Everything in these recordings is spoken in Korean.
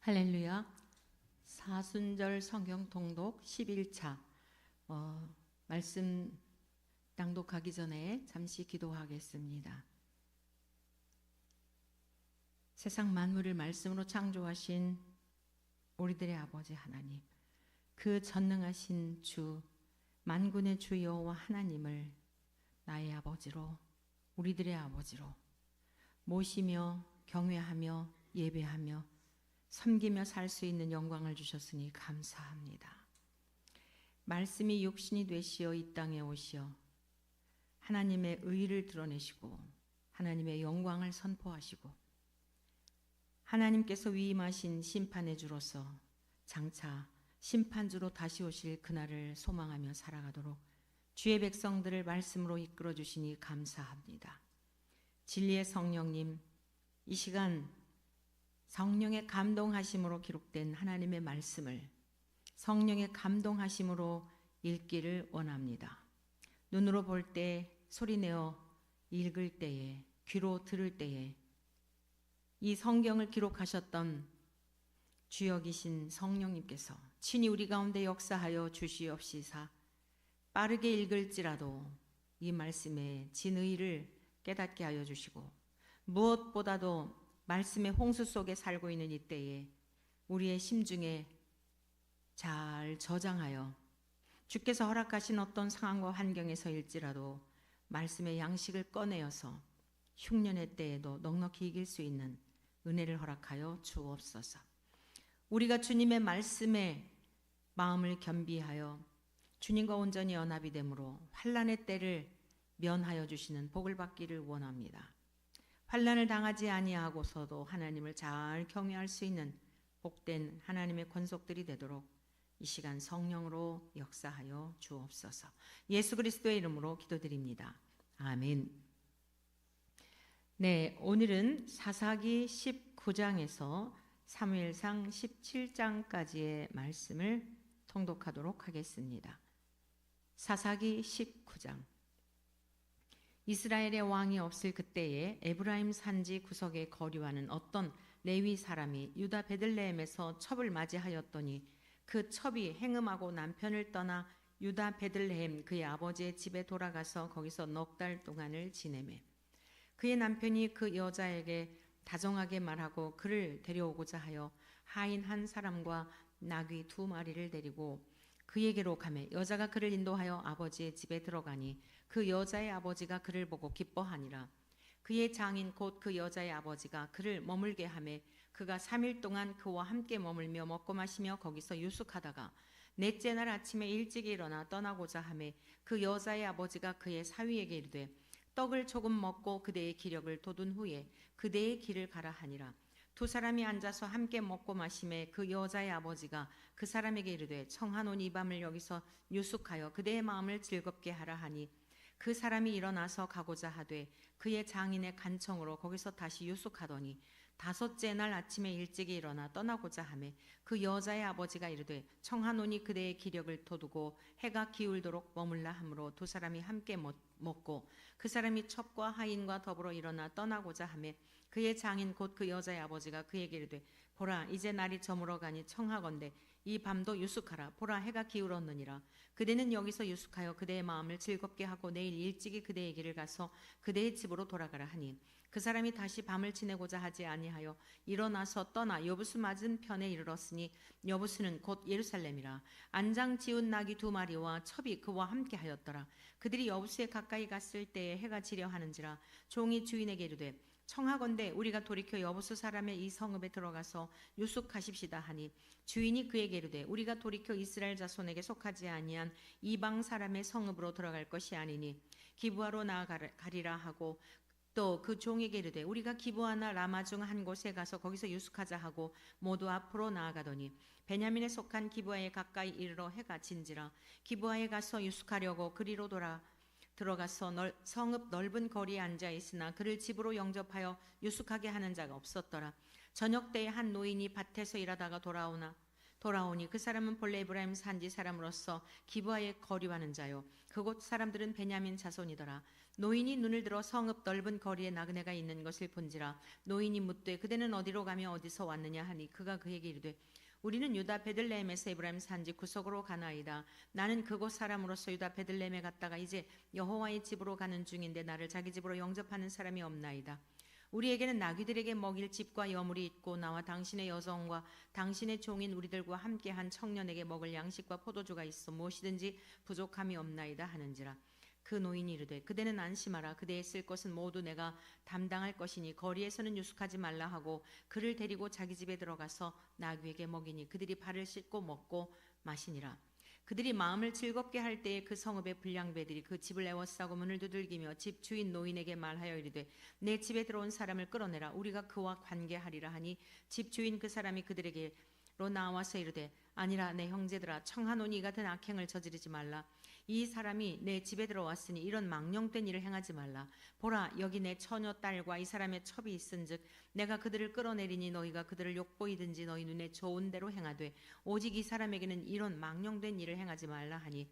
할렐루야. 사순절 성경 통독 11차 말씀 낭독하기 전에 잠시 기도하겠습니다. 세상 만물을 말씀으로 창조하신 우리들의 아버지 하나님, 그 전능하신 주 만군의 주 여호와 하나님을 나의 아버지로, 우리들의 아버지로 모시며 경외하며 예배하며 섬기며 살 수 있는 영광을 주셨으니 감사합니다. 말씀이 육신이 되시어 이 땅에 오시어 하나님의 의를 드러내시고 하나님의 영광을 선포하시고 하나님께서 위임하신 심판의 주로서 장차 심판주로 다시 오실 그날을 소망하며 살아가도록 주의 백성들을 말씀으로 이끌어 주시니 감사합니다. 진리의 성령님, 이 시간 성령의 감동하심으로 기록된 하나님의 말씀을 성령의 감동하심으로 읽기를 원합니다. 눈으로 볼 때, 소리내어 읽을 때에, 귀로 들을 때에 이 성경을 기록하셨던 주역이신 성령님께서 친히 우리 가운데 역사하여 주시옵시사 빠르게 읽을지라도 이 말씀의 진의를 깨닫게 하여 주시고 무엇보다도 말씀의 홍수 속에 살고 있는 이때에 우리의 심중에 잘 저장하여 주께서 허락하신 어떤 상황과 환경에서일지라도 말씀의 양식을 꺼내어서 흉년의 때에도 넉넉히 이길 수 있는 은혜를 허락하여 주옵소서. 우리가 주님의 말씀에 마음을 겸비하여 주님과 온전히 연합이 되므로 환난의 때를 면하여 주시는 복을 받기를 원합니다. 환난을 당하지 아니하고서도 하나님을 잘 경외할 수 있는 복된 하나님의 권속들이 되도록 이 시간 성령으로 역사하여 주옵소서. 예수 그리스도의 이름으로 기도드립니다. 아멘. 네, 오늘은 사사기 19장에서 사무엘상 17장까지의 말씀을 통독하도록 하겠습니다. 사사기 19장. 이스라엘의 왕이 없을 그때에 에브라임 산지 구석에 거류하는 어떤 레위 사람이 유다 베들레헴에서 첩을 맞이하였더니 그 첩이 행음하고 남편을 떠나 유다 베들레헴 그의 아버지의 집에 돌아가서 거기서 넉 달 동안을 지내매 그의 남편이 그 여자에게 다정하게 말하고 그를 데려오고자 하여 하인 한 사람과 나귀 2마리를 데리고 그에게로 가매 여자가 그를 인도하여 아버지의 집에 들어가니 그 여자의 아버지가 그를 보고 기뻐하니라. 그의 장인 곧 그 여자의 아버지가 그를 머물게 하매 그가 3일 동안 그와 함께 머물며 먹고 마시며 거기서 유숙하다가 넷째 날 아침에 일찍 일어나 떠나고자 하매 그 여자의 아버지가 그의 사위에게 이르되 떡을 조금 먹고 그대의 기력을 돋운 후에 그대의 길을 가라 하니라. 두 사람이 앉아서 함께 먹고 마시매 그 여자의 아버지가 그 사람에게 이르되 청하노니 이 밤을 여기서 유숙하여 그대의 마음을 즐겁게 하라 하니 그 사람이 일어나서 가고자 하되 그의 장인의 간청으로 거기서 다시 유숙하더니 5째 날 아침에 일찍이 일어나 떠나고자 하매 그 여자의 아버지가 이르되 청하노니 그대의 기력을 돋우고 해가 기울도록 머물라 하므로 두 사람이 함께 먹고 그 사람이 첩과 하인과 더불어 일어나 떠나고자 하매 그의 장인 곧 그 여자의 아버지가 그에게 이르되 보라 이제 날이 저물어 가니 청하건대 이 밤도 유숙하라. 보라 해가 기울었느니라. 그대는 여기서 유숙하여 그대의 마음을 즐겁게 하고 내일 일찍이 그대의 길을 가서 그대의 집으로 돌아가라 하니 그 사람이 다시 밤을 지내고자 하지 아니하여 일어나서 떠나 여부수 맞은 편에 이르렀으니 여부수는 곧 예루살렘이라. 안장 지운 나귀 2마리와 첩이 그와 함께 하였더라. 그들이 여부수에 가까이 갔을 때에 해가 지려 하는지라. 종이 주인에게 이르되 청하건대 우리가 돌이켜 여부수 사람의 이 성읍에 들어가서 유숙하십시다 하니 주인이 그에게 이르되 우리가 돌이켜 이스라엘 자손에게 속하지 아니한 이방 사람의 성읍으로 들어갈 것이 아니니 기브아로 나아가리라 하고 또 그 종에게 이르되 우리가 기브아나 라마 중 한 곳에 가서 거기서 유숙하자 하고 모두 앞으로 나아가더니 베냐민에 속한 기브아에 가까이 이르러 해가 진지라. 기브아에 가서 유숙하려고 그리로 들어가서 성읍 넓은 거리에 앉아 있으나 그를 집으로 영접하여 유숙하게 하는 자가 없었더라. 저녁 때에 한 노인이 밭에서 일하다가 돌아오니 그 사람은 본래 에브라임 산지 사람으로서 기브아에 거류하는 자요 그곳 사람들은 베냐민 자손이더라. 노인이 눈을 들어 성읍 넓은 거리에 나그네가 있는 것을 본지라. 노인이 묻되 그대는 어디로 가며 어디서 왔느냐 하니 그가 그에게 이르되 우리는 유다 베들레헴에서 에브라임 산지 구석으로 가나이다. 나는 그곳 사람으로서 유다 베들레헴에 갔다가 이제 여호와의 집으로 가는 중인데 나를 자기 집으로 영접하는 사람이 없나이다. 우리에게는 나귀들에게 먹일 집과 여물이 있고 나와 당신의 여종과 당신의 종인 우리들과 함께한 청년에게 먹을 양식과 포도주가 있어 무엇이든지 부족함이 없나이다 하는지라. 그 노인이 이르되 그대는 안심하라. 그대의 쓸 것은 모두 내가 담당할 것이니 거리에서는 유숙하지 말라 하고 그를 데리고 자기 집에 들어가서 나귀에게 먹이니 그들이 발을 씻고 먹고 마시니라. 그들이 마음을 즐겁게 할 때에 그 성읍의 불량배들이 그 집을 에워싸고 문을 두들기며 집 주인 노인에게 말하여 이르되 내 집에 들어온 사람을 끌어내라. 우리가 그와 관계하리라 하니 집 주인 그 사람이 그들에게로 나와서 이르되 아니라 내 형제들아 청하노니 이 같은 악행을 저지르지 말라. 이 사람이 내 집에 들어왔으니 이런 망령된 일을 행하지 말라. 보라 여기 내 처녀 딸과 이 사람의 첩이 있은즉 내가 그들을 끌어내리니 너희가 그들을 욕보이든지 너희 눈에 좋은 대로 행하되 오직 이 사람에게는 이런 망령된 일을 행하지 말라 하니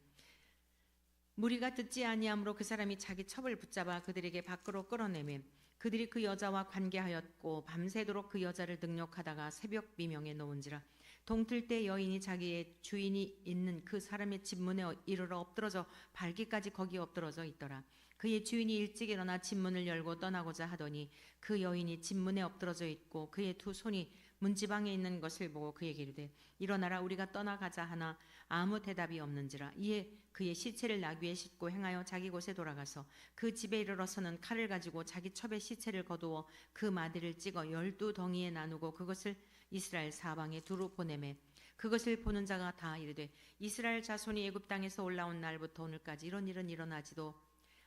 무리가 듣지 아니하므로 그 사람이 자기 첩을 붙잡아 그들에게 밖으로 끌어내매 그들이 그 여자와 관계하였고 밤새도록 그 여자를 능욕하다가 새벽 미명에 놓은지라. 동틀 때 여인이 자기의 주인이 있는 그 사람의 집 문에 이르러 엎드러져 발기까지 거기 엎드러져 있더라. 그의 주인이 일찍 일어나 집 문을 열고 떠나고자 하더니 그 여인이 집 문에 엎드러져 있고 그의 두 손이 문지방에 있는 것을 보고 그에게 이르되 일어나라 우리가 떠나가자 하나 아무 대답이 없는지라. 이에 그의 시체를 나귀에 싣고 행하여 자기 곳에 돌아가서 그 집에 이르러서는 칼을 가지고 자기 첩의 시체를 거두어 그 마디를 찍어 12덩이에 나누고 그것을 이스라엘 사방에 두루 보내매 그것을 보는 자가 다 이르되 이스라엘 자손이 애굽 땅에서 올라온 날부터 오늘까지 이런 일은 일어나지도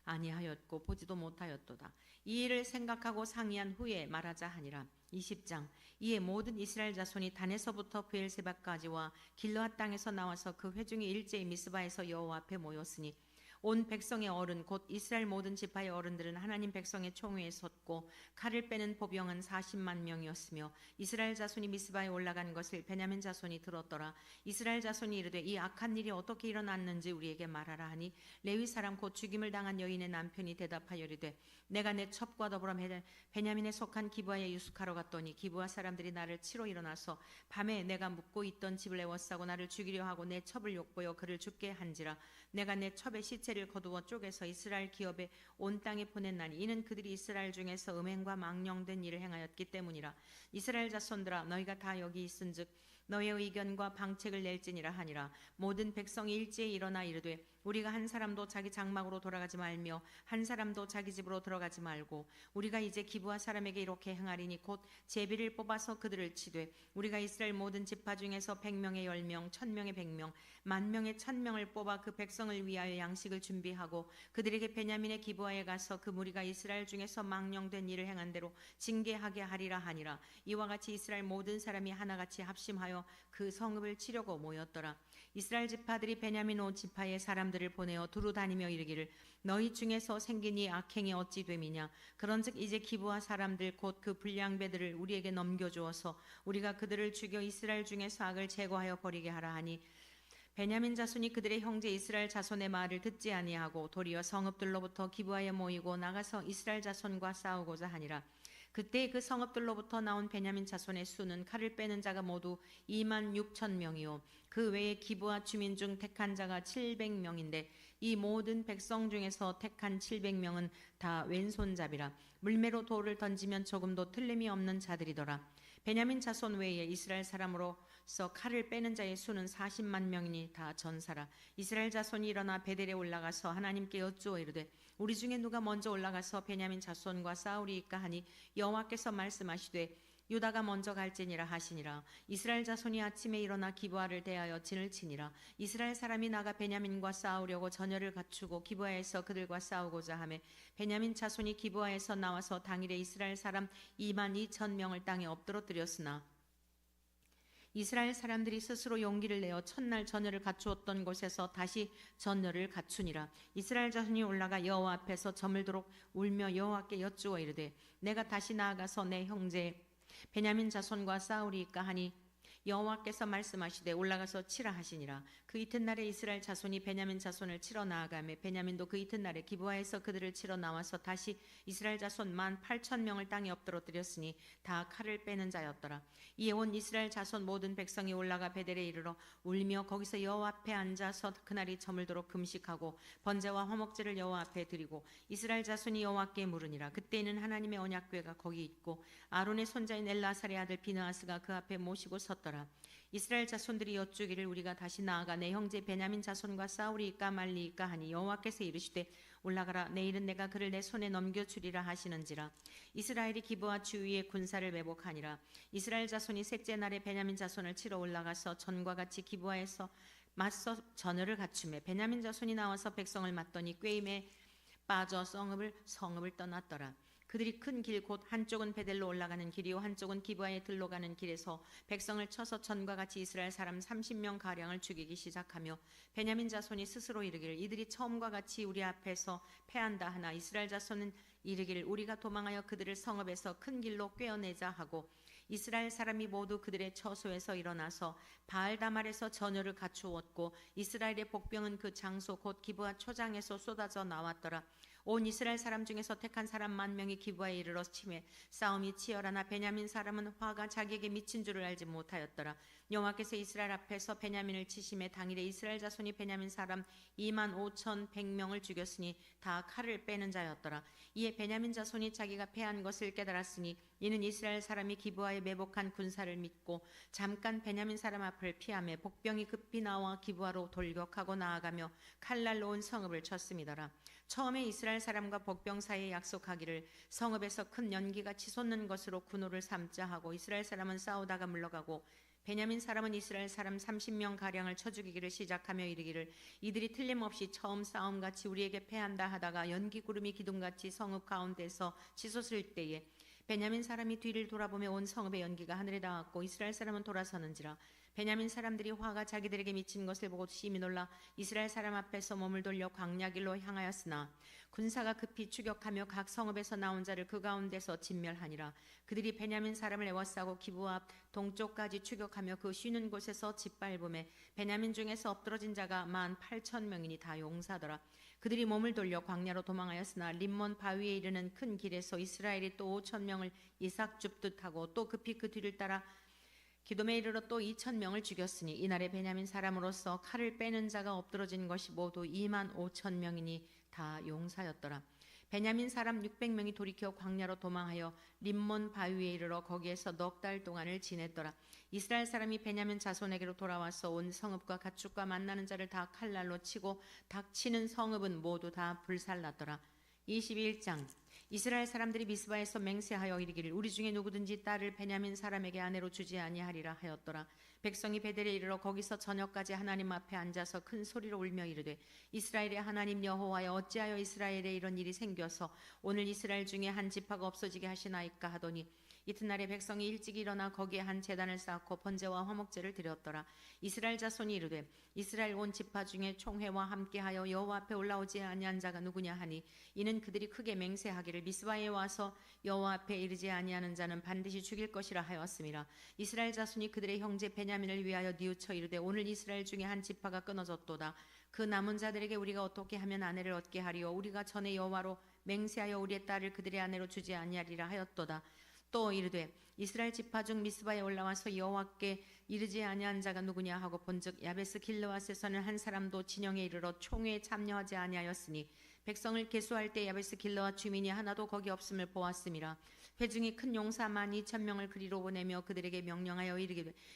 아니하였고 보지도 못하였도다. 이 일을 생각하고 상의한 후에 말하자 하니라. 20장 이에 모든 이스라엘 자손이 단에서부터 브엘세바까지와 길르앗 땅에서 나와서 그 회중이 일제히 미스바에서 여호와 앞에 모였으니 온 백성의 어른 곧 이스라엘 모든 지파의 어른들은 하나님 백성의 총회에 섰고 칼을 빼는 보병은 40만 명이었으며 이스라엘 자손이 미스바에 올라간 것을 베냐민 자손이 들었더라. 이스라엘 자손이 이르되 이 악한 일이 어떻게 일어났는지 우리에게 말하라 하니 레위 사람 곧 죽임을 당한 여인의 남편이 대답하여 이르되 내가 내 첩과 더불어 베냐민에 속한 기브아에 유숙하러 갔더니 기브아 사람들이 나를 치러 일어나서 밤에 내가 묵고 있던 집을 에워싸고 나를 죽이려 하고 내 첩을 욕보여 그를 죽게 한지라. 내가 내 첩의 시체를 거두어 쪼개서 이스라엘 기업에 온 땅에 보냈나니 이는 그들이 이스라엘 중에서 음행과 망령된 일을 행하였기 때문이라. 이스라엘 자손들아 너희가 다 여기 있은즉 너의 의견과 방책을 낼지니라 하니라. 모든 백성이 일제히 일어나 이르되 우리가 한 사람도 자기 장막으로 돌아가지 말며 한 사람도 자기 집으로 들어가지 말고 우리가 이제 기브아 사람에게 이렇게 행하리니 곧 제비를 뽑아서 그들을 치되 우리가 이스라엘 모든 지파 중에서 100명의 10명 1000명의 100명 10,000명의 1000명을 뽑아 그 백성을 위하여 양식을 준비하고 그들에게 베냐민의 기브아에 가서 그 무리가 이스라엘 중에서 망령된 일을 행한 대로 징계하게 하리라 하니라. 이와 같이 이스라엘 모든 사람이 하나같이 합심하여 그 성읍을 치려고 모였더라. 이스라엘 지파들이 베냐민 온 지파의 사람들을 보내어 두루 다니며 이르기를 너희 중에서 생긴 이 악행이 어찌 됨이냐. 그런즉 이제 기브아 사람들 곧 그 불량배들을 우리에게 넘겨주어서 우리가 그들을 죽여 이스라엘 중에서 악을 제거하여 버리게 하라 하니 베냐민 자손이 그들의 형제 이스라엘 자손의 말을 듣지 아니하고 도리어 성읍들로부터 기브아에 모이고 나가서 이스라엘 자손과 싸우고자 하니라. 그때 그 성읍들로부터 나온 베냐민 자손의 수는 칼을 빼는 자가 모두 26,000명이요 그 외에 기브아 주민 중 택한 자가 700명인데 이 모든 백성 중에서 택한 700명은 다 왼손잡이라. 물매로 돌을 던지면 조금도 틀림이 없는 자들이더라. 베냐민 자손 외에 이스라엘 사람으로서 칼을 빼는 자의 수는 40만 명이니 다 전사라. 이스라엘 자손이 일어나 베델에 올라가서 하나님께 여쭈어 이르되 우리 중에 누가 먼저 올라가서 베냐민 자손과 싸우리이까 하니 여호와께서 말씀하시되 유다가 먼저 갈지니라 하시니라. 이스라엘 자손이 아침에 일어나 기브아를 대하여 진을 치니라. 이스라엘 사람이 나가 베냐민과 싸우려고 전열을 갖추고 기브아에서 그들과 싸우고자 하매 베냐민 자손이 기브아에서 나와서 당일에 이스라엘 사람 22,000명을 땅에 엎드러뜨렸으나 이스라엘 사람들이 스스로 용기를 내어 첫날 전열을 갖추었던 곳에서 다시 전열을 갖추니라. 이스라엘 자손이 올라가 여호와 앞에서 저물도록 울며 여호와께 여쭈어 이르되 내가 다시 나아가서 내 형제 베냐민 자손과 싸우리이까 하니 여호와께서 말씀하시되 올라가서 치라 하시니라. 그 이튿날에 이스라엘 자손이 베냐민 자손을 치러 나아가며 베냐민도 그 이튿날에 기브아에서 그들을 치러 나와서 다시 이스라엘 자손 18,000명을 땅에 엎드러뜨렸으니 다 칼을 빼는 자였더라. 이에 온 이스라엘 자손 모든 백성이 올라가 베델에 이르러 울며 거기서 여호와 앞에 앉아서 그날이 저물도록 금식하고 번제와 화목제를 여호와 앞에 드리고 이스라엘 자손이 여호와께 물으니라. 그때에는 하나님의 언약궤가 거기 있고 아론의 손자인 엘라살의 아들 비느하스가 그 앞에 모시고 섰더라. 이스라엘 자손들이 여쭈기를 우리가 다시 나아가 내 형제 베냐민 자손과 싸우리이까 말리이까 하니 여호와께서 이르시되 올라가라. 내일은 내가 그를 내 손에 넘겨주리라 하시는지라. 이스라엘이 기브아 주위에 군사를 매복하니라. 이스라엘 자손이 셋째 날에 베냐민 자손을 치러 올라가서 전과 같이 기브아에서 맞서 전열을 갖추매 베냐민 자손이 나와서 백성을 맞더니 꾀임에 빠져 성읍을 떠났더라. 그들이 큰 길 곧 한쪽은 베델로 올라가는 길이요 한쪽은 기브아에 들로 가는 길에서 백성을 쳐서 전과 같이 이스라엘 사람 30명 가량을 죽이기 시작하며 베냐민 자손이 스스로 이르기를 이들이 처음과 같이 우리 앞에서 패한다 하나 이스라엘 자손은 이르기를 우리가 도망하여 그들을 성읍에서 큰 길로 꿰어내자 하고 이스라엘 사람이 모두 그들의 처소에서 일어나서 바알다말에서 전열을 갖추었고 이스라엘의 복병은 그 장소 곧 기브아 초장에서 쏟아져 나왔더라. 온 이스라엘 사람 중에서 택한 사람 10,000명이 기브아에 이르러 치매 싸움이 치열하나 베냐민 사람은 화가 자기에게 미친 줄을 알지 못하였더라. 여호와께서 이스라엘 앞에서 베냐민을 치심에 당일에 이스라엘 자손이 베냐민 사람 25,100명을 죽였으니 다 칼을 빼는 자였더라. 이에 베냐민 자손이 자기가 패한 것을 깨달았으니 이는 이스라엘 사람이 기브아에 매복한 군사를 믿고 잠깐 베냐민 사람 앞을 피하며 복병이 급히 나와 기브아로 돌격하고 나아가며 칼날로 온 성읍을 쳤음이더라. 처음에 이스라엘 사람과 복병 사이에 약속하기를 성읍에서 큰 연기가 치솟는 것으로 군호를 삼자 하고 이스라엘 사람은 싸우다가 물러가고 베냐민 사람은 이스라엘 사람 30명 가량을 쳐 죽이기를 시작하며 이르기를 이들이 틀림없이 처음 싸움같이 우리에게 패한다 하다가 연기 구름이 기둥같이 성읍 가운데서 치솟을 때에 베냐민 사람이 뒤를 돌아보며 온 성읍의 연기가 하늘에 닿았고 이스라엘 사람은 돌아서는지라. 베냐민 사람들이 화가 자기들에게 미친 것을 보고 심히 놀라 이스라엘 사람 앞에서 몸을 돌려 광야길로 향하였으나 군사가 급히 추격하며 각 성읍에서 나온 자를 그 가운데서 진멸하니라. 그들이 베냐민 사람을 에워싸고 기브아 앞 동쪽까지 추격하며 그 쉬는 곳에서 짓밟음에 베냐민 중에서 엎드러진 자가 18,000명이니 다 용사더라. 그들이 몸을 돌려 광야로 도망하였으나 림몬 바위에 이르는 큰 길에서 이스라엘이 또 5,000명을 이삭 줍듯 하고 또 급히 그 뒤를 따라 기돔에 이르러 또 2,000명을 죽였으니 이날에 베냐민 사람으로서 칼을 빼는 자가 엎드러진 것이 모두 25,000명이니 다 용사였더라. 베냐민 사람 600명이 돌이켜 광야로 도망하여 림몬 바위에 이르러 거기에서 넉 달 동안을 지냈더라. 이스라엘 사람이 베냐민 자손에게로 돌아와서 온 성읍과 가축과 만나는 자를 다 칼날로 치고 닥치는 성읍은 모두 다 불살랐더라. 21장 이스라엘 사람들이 미스바에서 맹세하여 이르기를 우리 중에 누구든지 딸을 베냐민 사람에게 아내로 주지 아니하리라 하였더라. 백성이 베델에 이르러 거기서 저녁까지 하나님 앞에 앉아서 큰 소리로 울며 이르되 이스라엘의 하나님 여호와여 어찌하여 이스라엘에 이런 일이 생겨서 오늘 이스라엘 중에 한 지파가 없어지게 하시나이까 하더니 이튿날에 백성이 일찍 일어나 거기에 한 제단을 쌓고 번제와 화목제를 드렸더라. 이스라엘 자손이 이르되 이스라엘 온 지파 중에 총회와 함께하여 여호와 앞에 올라오지 아니한 자가 누구냐 하니 이는 그들이 크게 맹세하기를 미스바에 와서 여호와 앞에 이르지 아니하는 자는 반드시 죽일 것이라 하였음이라. 이스라엘 자손이 그들의 형제 베냐민을 위하여 뉘우쳐 이르되 오늘 이스라엘 중에 한 지파가 끊어졌도다. 그 남은 자들에게 우리가 어떻게 하면 아내를 얻게 하리요 우리가 전에 여호와로 맹세하여 우리의 딸을 그들의 아내로 주지 아니하리라 하였도다. 또 이르되 이스라엘 지파 중 미스바에 올라와서 여호와께 이르지 아니한 자가 누구냐 하고 본즉 야베스 길르앗에서는 한 사람도 진영에 이르러 총회에 참여하지 아니하였으니 백성을 계수할 때 야베스 길르앗 주민이 하나도 거기 없음을 보았음이라. 회중이 큰 용사 12,000명을 그리로 보내며 그들에게 명령하여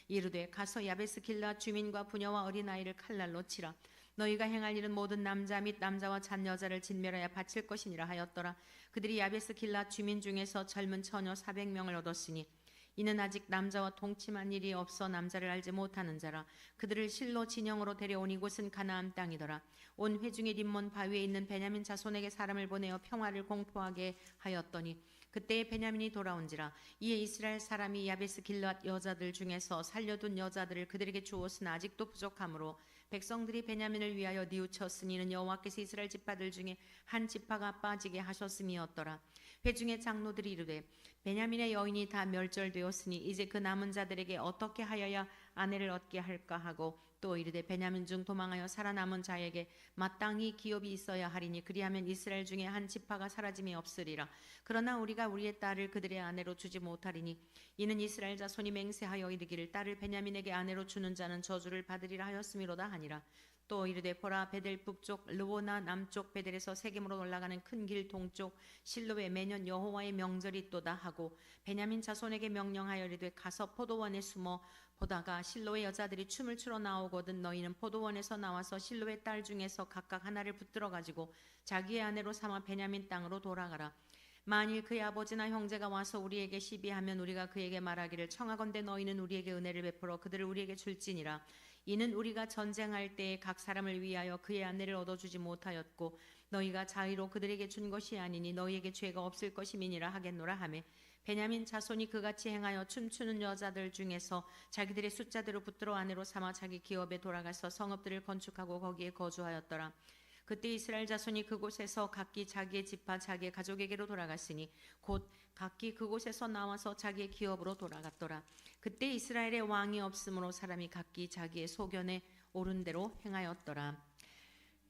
이르되 가서 야베스 길르앗 주민과 부녀와 어린아이를 칼날로 치라. 너희가 행할 일은 모든 남자 및 남자와 잔 여자를 진멸하여 바칠 것이니라 하였더라. 그들이 야베스 길앗 주민 중에서 젊은 처녀 400명을 얻었으니 이는 아직 남자와 동침한 일이 없어 남자를 알지 못하는 자라. 그들을 실로 진영으로 데려온 이곳은 가나안 땅이더라. 온 회중의 림몬 바위에 있는 베냐민 자손에게 사람을 보내어 평화를 공포하게 하였더니 그때에 베냐민이 돌아온지라. 이에 이스라엘 사람이 야베스 길앗 여자들 중에서 살려둔 여자들을 그들에게 주었으나 아직도 부족하므로 백성들이 베냐민을 위하여 뉘우쳤으니 이는 여호와께서 이스라엘 지파들 중에 한 지파가 빠지게 하셨음이었더라. 회중의 장로들이 이르되 베냐민의 여인이 다 멸절되었으니 이제 그 남은 자들에게 어떻게 하여야 아내를 얻게 할까 하고 또 이르되 베냐민 중 도망하여 살아남은 자에게 마땅히 기업이 있어야 하리니 그리하면 이스라엘 중에 한 지파가 사라짐이 없으리라. 그러나 우리가 우리의 딸을 그들의 아내로 주지 못하리니 이는 이스라엘 자손이 맹세하여 이르기를 딸을 베냐민에게 아내로 주는 자는 저주를 받으리라 하였음이로다 하니라. 또 이르되 보라 베델 북쪽 르보나 남쪽 베델에서 세겜으로 올라가는 큰 길 동쪽 실로에 매년 여호와의 명절이 있도다 하고 베냐민 자손에게 명령하여 이르되 가서 포도원에 숨어 보다가 실로의 여자들이 춤을 추러 나오거든 너희는 포도원에서 나와서 실로의 딸 중에서 각각 하나를 붙들어 가지고 자기의 아내로 삼아 베냐민 땅으로 돌아가라. 만일 그의 아버지나 형제가 와서 우리에게 시비하면 우리가 그에게 말하기를 청하건대 너희는 우리에게 은혜를 베풀어 그들을 우리에게 줄지니라. 이는 우리가 전쟁할 때에 각 사람을 위하여 그의 아내를 얻어주지 못하였고 너희가 자의로 그들에게 준 것이 아니니 너희에게 죄가 없을 것임이니라 하겠노라 하매 베냐민 자손이 그같이 행하여 춤추는 여자들 중에서 자기들의 숫자대로 붙들어 아내로 삼아 자기 기업에 돌아가서 성읍들을 건축하고 거기에 거주하였더라. 그때 이스라엘 자손이 그곳에서 각기 자기의 집과 자기의 가족에게로 돌아갔으니 곧 각기 그곳에서 나와서 자기의 기업으로 돌아갔더라. 그때 이스라엘의 왕이 없으므로 사람이 각기 자기의 소견에 옳은 대로 행하였더라.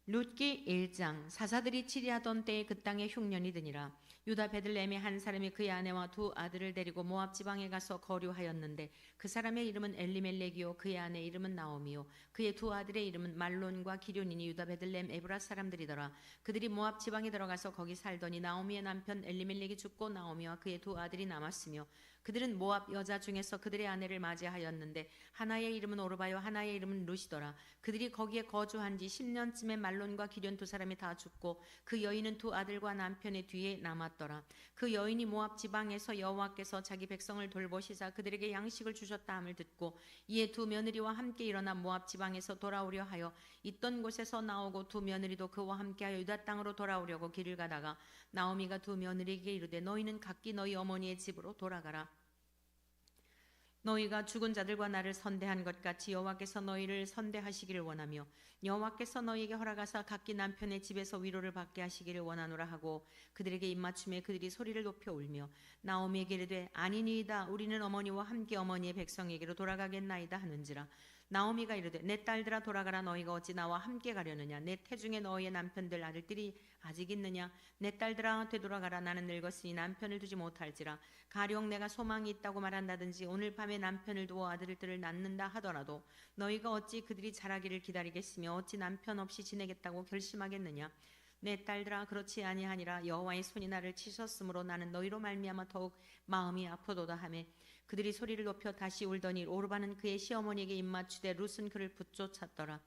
룻기 1장. 사사들이 치리하던 때에 그 땅에 흉년이 드니라. 유다 베들레헴의 한 사람이 그의 아내와 두 아들을 데리고 모압 지방에 가서 거류하였는데 그 사람의 이름은 엘리멜렉이요 그의 아내 이름은 나오미요 그의 두 아들의 이름은 말론과 기륜이니 유다 베들레헴 에브라 사람들이더라. 그들이 모압 지방에 들어가서 거기 살더니 나오미의 남편 엘리멜렉이 죽고 나오미와 그의 두 아들이 남았으며 그들은 모압 여자 중에서 그들의 아내를 맞이하였는데 하나의 이름은 오르바요 하나의 이름은 룻이더라. 그들이 거기에 거주한 지 10년쯤에 말론과 기륜 두 사람이 다 죽고 그 여인은 두 아들과 남편의 뒤에 남았더라. 그 여인이 모압 지방에서 여호와께서 자기 백성을 돌보시자 그들에게 양식을 주셨다 함을 듣고 이에 두 며느리와 함께 일어나 모압 지방에서 돌아오려 하여 있던 곳에서 나오고 두 며느리도 그와 함께하여 유다 땅으로 돌아오려고 길을 가다가 나오미가 두 며느리에게 이르되 너희는 각기 너희 어머니의 집으로 돌아가라. 너희가 죽은 자들과 나를 선대한 것 같이 여호와께서 너희를 선대하시기를 원하며 여호와께서 너희에게 허락하사 각기 남편의 집에서 위로를 받게 하시기를 원하노라 하고 그들에게 입맞춤에 그들이 소리를 높여 울며 나오미에게 이르되 아니니이다 우리는 어머니와 함께 어머니의 백성에게로 돌아가겠나이다 하는지라. 나오미가 이르되 내 딸들아 돌아가라. 너희가 어찌 나와 함께 가려느냐. 내 태중에 너희의 남편들 아들들이 아직 있느냐. 내 딸들아 되돌아가라. 나는 늙었으니 남편을 두지 못할지라. 가령 내가 소망이 있다고 말한다든지 오늘 밤에 남편을 두어 아들들을 낳는다 하더라도 너희가 어찌 그들이 자라기를 기다리겠으며 어찌 남편 없이 지내겠다고 결심하겠느냐. 내 딸들아 그렇지 아니하니라. 여호와의 손이 나를 치셨으므로 나는 너희로 말미암아 더욱 마음이 아프도다 하매 그들이 소리를 높여 다시 울더니 오르바는 그의 시어머니에게 입맞추되 룻은 그를 붙쫓았더라.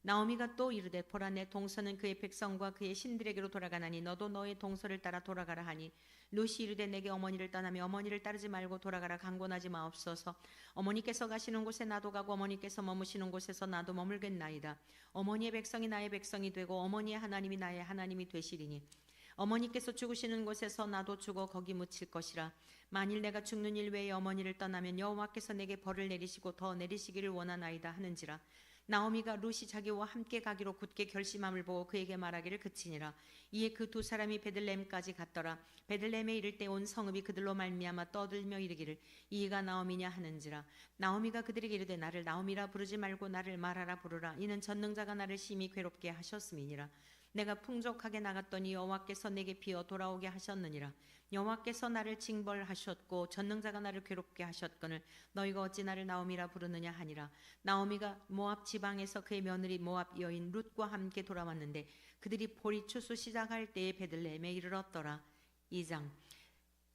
나오미가 또 이르되 보라 내 동서는 그의 백성과 그의 신들에게로 돌아가나니 너도 너의 동서를 따라 돌아가라 하니 룻이 이르되 내게 어머니를 떠나며 어머니를 따르지 말고 돌아가라. 강권하지 마옵소서. 어머니께서 가시는 곳에 나도 가고 어머니께서 머무시는 곳에서 나도 머물겠나이다. 어머니의 백성이 나의 백성이 되고 어머니의 하나님이 나의 하나님이 되시리니 어머니께서 죽으시는 곳에서 나도 죽어 거기 묻힐 것이라. 만일 내가 죽는 일 외에 어머니를 떠나면 여호와께서 내게 벌을 내리시고 더 내리시기를 원하나이다 하는지라. 나오미가 룻이 자기와 함께 가기로 굳게 결심함을 보고 그에게 말하기를 그치니라. 이에 그 두 사람이 베들레헴까지 갔더라. 베들레헴에 이를 때 온 성읍이 그들로 말미암아 떠들며 이르기를 이가 나오미냐 하는지라. 나오미가 그들에게 이르되 나를 나오미라 부르지 말고 나를 마라라 부르라. 이는 전능자가 나를 심히 괴롭게 하셨음이니라. 내가 풍족하게 나갔더니 여호와께서 내게 비어 돌아오게 하셨느니라. 여호와께서 나를 징벌하셨고 전능자가 나를 괴롭게 하셨거늘 너희가 어찌 나를 나오미라 부르느냐 하니라. 나오미가 모압 지방에서 그의 며느리 모압 여인 룻과 함께 돌아왔는데 그들이 보리 추수 시작할 때에 베들레헴에 이르렀더라. 2장.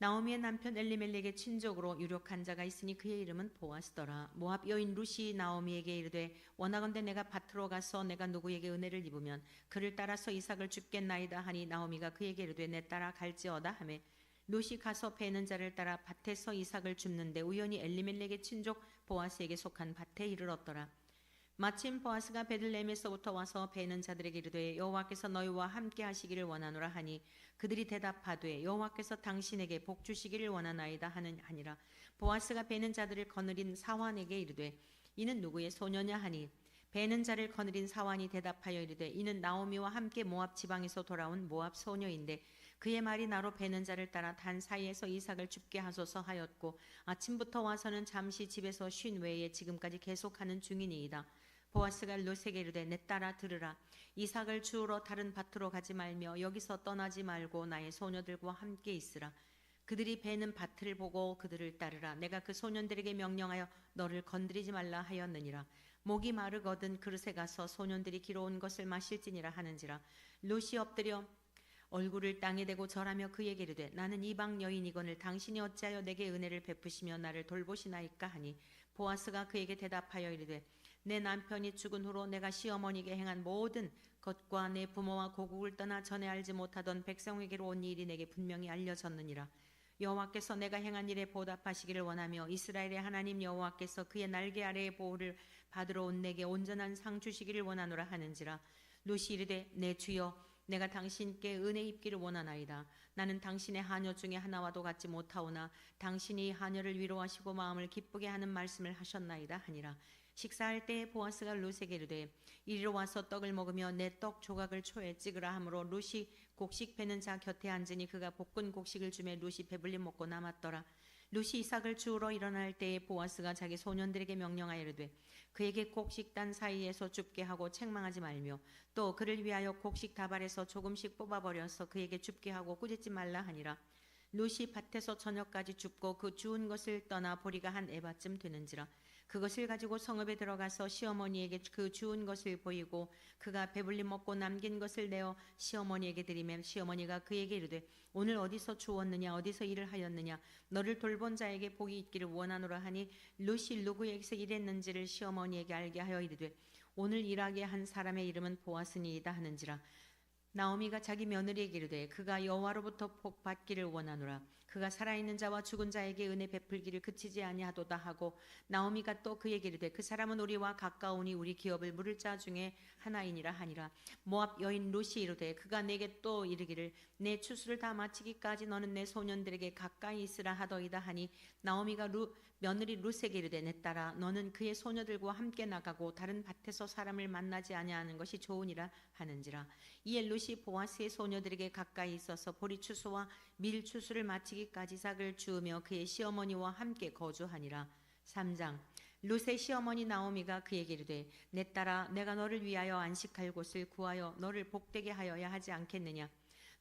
나오미의 남편 엘리멜렉의 친족으로 유력한 자가 있으니 그의 이름은 보아스더라. 모압 여인 룻이 나오미에게 이르되 원하건대 내가 밭으로 가서 내가 누구에게 은혜를 입으면 그를 따라서 이삭을 줍겠나이다 하니 나오미가 그에게 이르되 내 따라 갈지어다 하매 룻이 가서 베는 자를 따라 밭에서 이삭을 줍는데 우연히 엘리멜렉의 친족 보아스에게 속한 밭에 이르렀더라. 마침 보아스가 베들레헴에서부터 와서 베는 자들에게 이르되 여호와께서 너희와 함께 하시기를 원하노라 하니 그들이 대답하되 여호와께서 당신에게 복 주시기를 원하나이다 하니라. 보아스가 베는 자들을 거느린 사환에게 이르되 이는 누구의 소녀냐 하니 베는 자를 거느린 사환이 대답하여 이르되 이는 나오미와 함께 모압 지방에서 돌아온 모압 소녀인데 그의 말이 나로 베는 자를 따라 단 사이에서 이삭을 죽게 하소서 하였고 아침부터 와서는 잠시 집에서 쉰 외에 지금까지 계속하는 중이니이다. 보아스가 룻에게 이르되 내 딸아 들으라. 이삭을 주우러 다른 밭으로 가지 말며 여기서 떠나지 말고 나의 소녀들과 함께 있으라. 그들이 베는 밭을 보고 그들을 따르라. 내가 그 소년들에게 명령하여 너를 건드리지 말라 하였느니라. 목이 마르거든 그릇에 가서 소년들이 기러온 것을 마실지니라 하는지라. 룻이 엎드려 얼굴을 땅에 대고 절하며 그에게 이르되 나는 이방 여인이거늘 당신이 어찌하여 내게 은혜를 베푸시며 나를 돌보시나이까 하니 보아스가 그에게 대답하여 이르되 내 남편이 죽은 후로 내가 시어머니에게 행한 모든 것과 내 부모와 고국을 떠나 전에 알지 못하던 백성에게로 온 일이 내게 분명히 알려졌느니라. 여호와께서 내가 행한 일에 보답하시기를 원하며 이스라엘의 하나님 여호와께서 그의 날개 아래의 보호를 받으러 온 내게 온전한 상 주시기를 원하노라 하는지라. 룻이 이르되 내 주여 내가 당신께 은혜 입기를 원하나이다. 나는 당신의 하녀 중에 하나와도 같지 못하오나 당신이 하녀를 위로하시고 마음을 기쁘게 하는 말씀을 하셨나이다 하니라. 식사할 때에 보아스가 룻에게 이르되 이리로 와서 떡을 먹으며 내 떡 조각을 초에 찍으라 하므로 룻이 곡식 베는 자 곁에 앉으니 그가 볶은 곡식을 주매 룻이 배불리 먹고 남았더라. 룻이 이삭을 주우러 일어날 때에 보아스가 자기 소년들에게 명령하여 이르되 그에게 곡식단 사이에서 줍게 하고 책망하지 말며 또 그를 위하여 곡식 다발에서 조금씩 뽑아버려서 그에게 줍게 하고 꾸짖지 말라 하니라. 룻이 밭에서 저녁까지 줍고 그 주운 것을 떠나 보리가 한 에바쯤 되는지라. 그것을 가지고 성읍에 들어가서 시어머니에게 그 주운 것을 보이고 그가 배불리 먹고 남긴 것을 내어 시어머니에게 드리면 시어머니가 그에게 이르되 오늘 어디서 주웠느냐 어디서 일을 하였느냐 너를 돌본 자에게 복이 있기를 원하노라 하니 룻이 누구에게서 일했는지를 시어머니에게 알게 하여 이르되 오늘 일하게 한 사람의 이름은 보아스니이다 하는지라. 나오미가 자기 며느리에게 이르되 그가 여호와로부터 복 받기를 원하노라. 그가 살아있는 자와 죽은 자에게 은혜 베풀기를 그치지 아니하도다 하고 나오미가 또 그에게 이르되 그 사람은 우리와 가까우니 우리 기업을 물을 자 중에 하나이니라 하니라. 모압 여인 룻이 이르되 그가 내게 또 이르기를 내 추수를 다 마치기까지 너는 내 소년들에게 가까이 있으라 하더이다 하니 나오미가 며느리 룻에게 이르되 내 딸아 너는 그의 소녀들과 함께 나가고 다른 밭에서 사람을 만나지 아니하는 것이 좋으니라 하는지라. 이에 룻이 보아스의 소녀들에게 가까이 있어서 보리 추수와 밀 추수를 마치기까지 이삭을 주우며 그의 시어머니와 함께 거주하니라. 3장. 룻의 시어머니 나오미가 그에게 이르되 내 딸아 내가 너를 위하여 안식할 곳을 구하여 너를 복되게 하여야 하지 않겠느냐.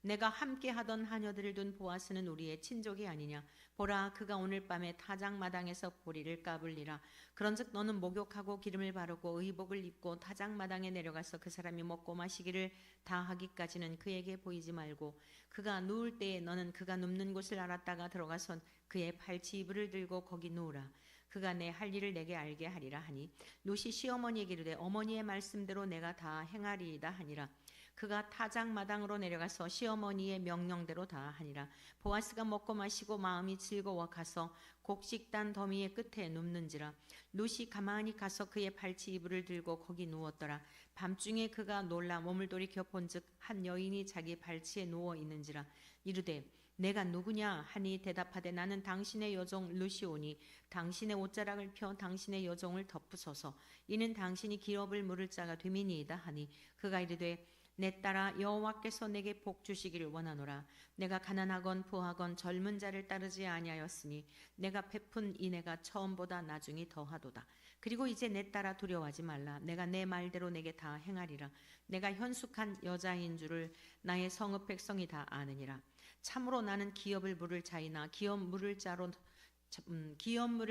내가 함께 하던 하녀들을 둔 보아스는 우리의 친족이 아니냐. 보라 그가 오늘 밤에 타작마당에서 보리를 까불리라. 그런즉 너는 목욕하고 기름을 바르고 의복을 입고 타작마당에 내려가서 그 사람이 먹고 마시기를 다 하기까지는 그에게 보이지 말고 그가 누울 때에 너는 그가 눕는 곳을 알았다가 들어가서 그의 팔치 이불을 들고 거기 누우라. 그가 내 할 일을 내게 알게 하리라 하니 룻이 시어머니에게 이르되 어머니의 말씀대로 내가 다 행하리이다 하니라. 그가 타작마당으로 내려가서 시어머니의 명령대로 다 하니라. 보아스가 먹고 마시고 마음이 즐거워 가서 곡식단 더미의 끝에 눕는지라. 룻이 가만히 가서 그의 팔치 이불을 들고 거기 누웠더라. 밤중에 그가 놀라 몸을 돌이켜 본즉 한 여인이 자기 발치에 누워 있는지라. 이르되 내가 누구냐 하니 대답하되 나는 당신의 여종 룻이오니 당신의 옷자락을 펴 당신의 여종을 덮으소서. 이는 당신이 기업을 물을 자가 됨이니이다 하니 그가 이르되 내 딸아 여호와께서 내게 복 주시기를 원하노라. 내가 가난하건 부하건 젊은 자를 따르지 아니하였으니 내가 베푼 인애가 처음보다 나중이 더하도다. 그리고 이제 내 딸아 두려워하지 말라. 내가 내 말대로 내게 다 행하리라. 내가 현숙한 여자인 줄을 나의 성읍 백성이 다 아느니라. 참으로 나는 기업을 물을 자이나 기업 물을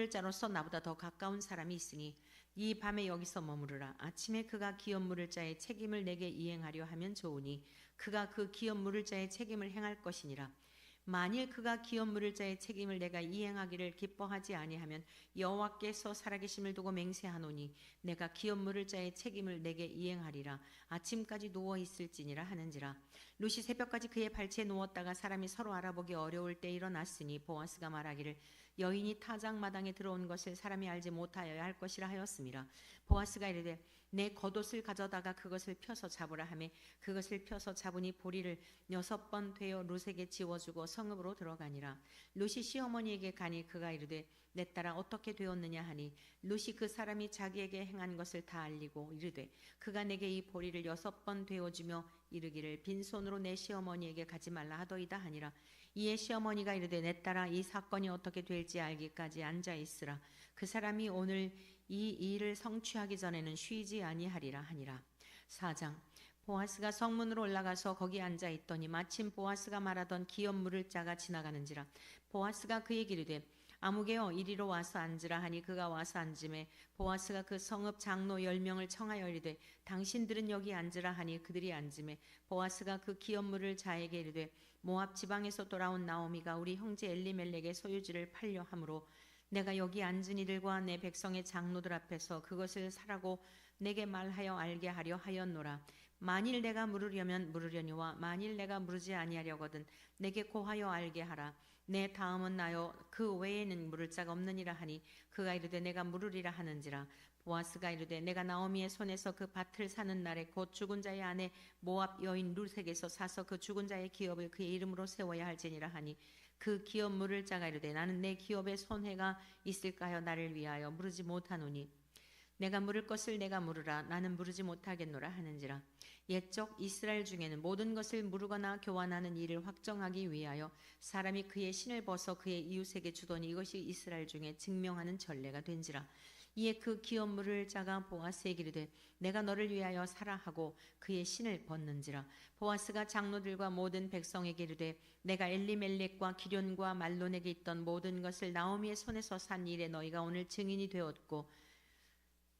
자로서 나보다 더 가까운 사람이 있으니 이 밤에 여기서 머무르라. 아침에 그가 기업 물을 자의 책임을 내게 이행하려 하면 좋으니 그가 그 기업 물을 자의 책임을 행할 것이니라. 만일 그가 기업 물을 자의 책임을 내가 이행하기를 기뻐하지 아니하면 여호와께서 살아계심을 두고 맹세하노니 내가 기업 물을 자의 책임을 내게 이행하리라. 아침까지 누워 있을지니라 하는지라. 룻이 새벽까지 그의 발치에 누웠다가 사람이 서로 알아보기 어려울 때 일어났으니 보아스가 말하기를 여인이 타작마당에 들어온 것을 사람이 알지 못하여야 할 것이라 하였음이라. 보아스가 이르되 내 겉옷을 가져다가 그것을 펴서 잡으라 하매 그것을 펴서 잡으니 보리를 6번 되어 룻에게 지워주고 성읍으로 들어가니라. 룻이 시어머니에게 가니 그가 이르되 내 딸아 어떻게 되었느냐 하니 룻이 그 사람이 자기에게 행한 것을 다 알리고 이르되 그가 내게 이 보리를 6번 되어주며 이르기를 빈손으로 내 시어머니에게 가지 말라 하더이다 하니라. 이에 시어머니가 이르되 내 딸아 이 사건이 어떻게 될지 알기까지 앉아 있으라. 그 사람이 오늘 이 일을 성취하기 전에는 쉬지 아니하리라 하니라. 4장. 보아스가 성문으로 올라가서 거기 앉아 있더니 마침 보아스가 말하던 기업 물을 자가 지나가는지라. 보아스가 그에게 이르되 아무개여 이리로 와서 앉으라 하니 그가 와서 앉음에 보아스가 그 성읍 장로 10명을 청하여 이르되 당신들은 여기 앉으라 하니 그들이 앉음에 보아스가 그 기업 물을 자에게 이르되 모압 지방에서 돌아온 나오미가 우리 형제 엘리멜렉의 소유지를 팔려 함으로 내가 여기 앉은 이들과 내 백성의 장로들 앞에서 그것을 사라고 내게 말하여 알게 하려 하였노라. 만일 내가 물으려면 물으려니와 만일 내가 물으지 아니하려거든 내게 고하여 알게 하라. 내 다음은 나요 그 외에는 물을 자가 없느니라 하니 그가 이르되 내가 물으리라 하는지라. 보아스가 이르되 내가 나오미의 손에서 그 밭을 사는 날에 곧 죽은 자의 아내 모압 여인 룻에게서 사서 그 죽은 자의 기업을 그의 이름으로 세워야 할지니라 하니 그 기업 물을 자가 이르되 나는 내 기업에 손해가 있을까 하여 나를 위하여 물으지 못하노니 내가 물을 것을 내가 물으라 나는 물으지 못하겠노라 하는지라. 옛적 이스라엘 중에는 모든 것을 물으거나 교환하는 일을 확정하기 위하여 사람이 그의 신을 벗어 그의 이웃에게 주더니 이것이 이스라엘 중에 증명하는 전례가 된지라. 이에 그 기업 물을 자가 보아스에게 이르되 내가 너를 위하여 사라 하고 그의 신을 벗는지라. 보아스가 장로들과 모든 백성에게 이르되 내가 엘리멜렉과 기련과 말론에게 있던 모든 것을 나오미의 손에서 산 일에 너희가 오늘 증인이 되었고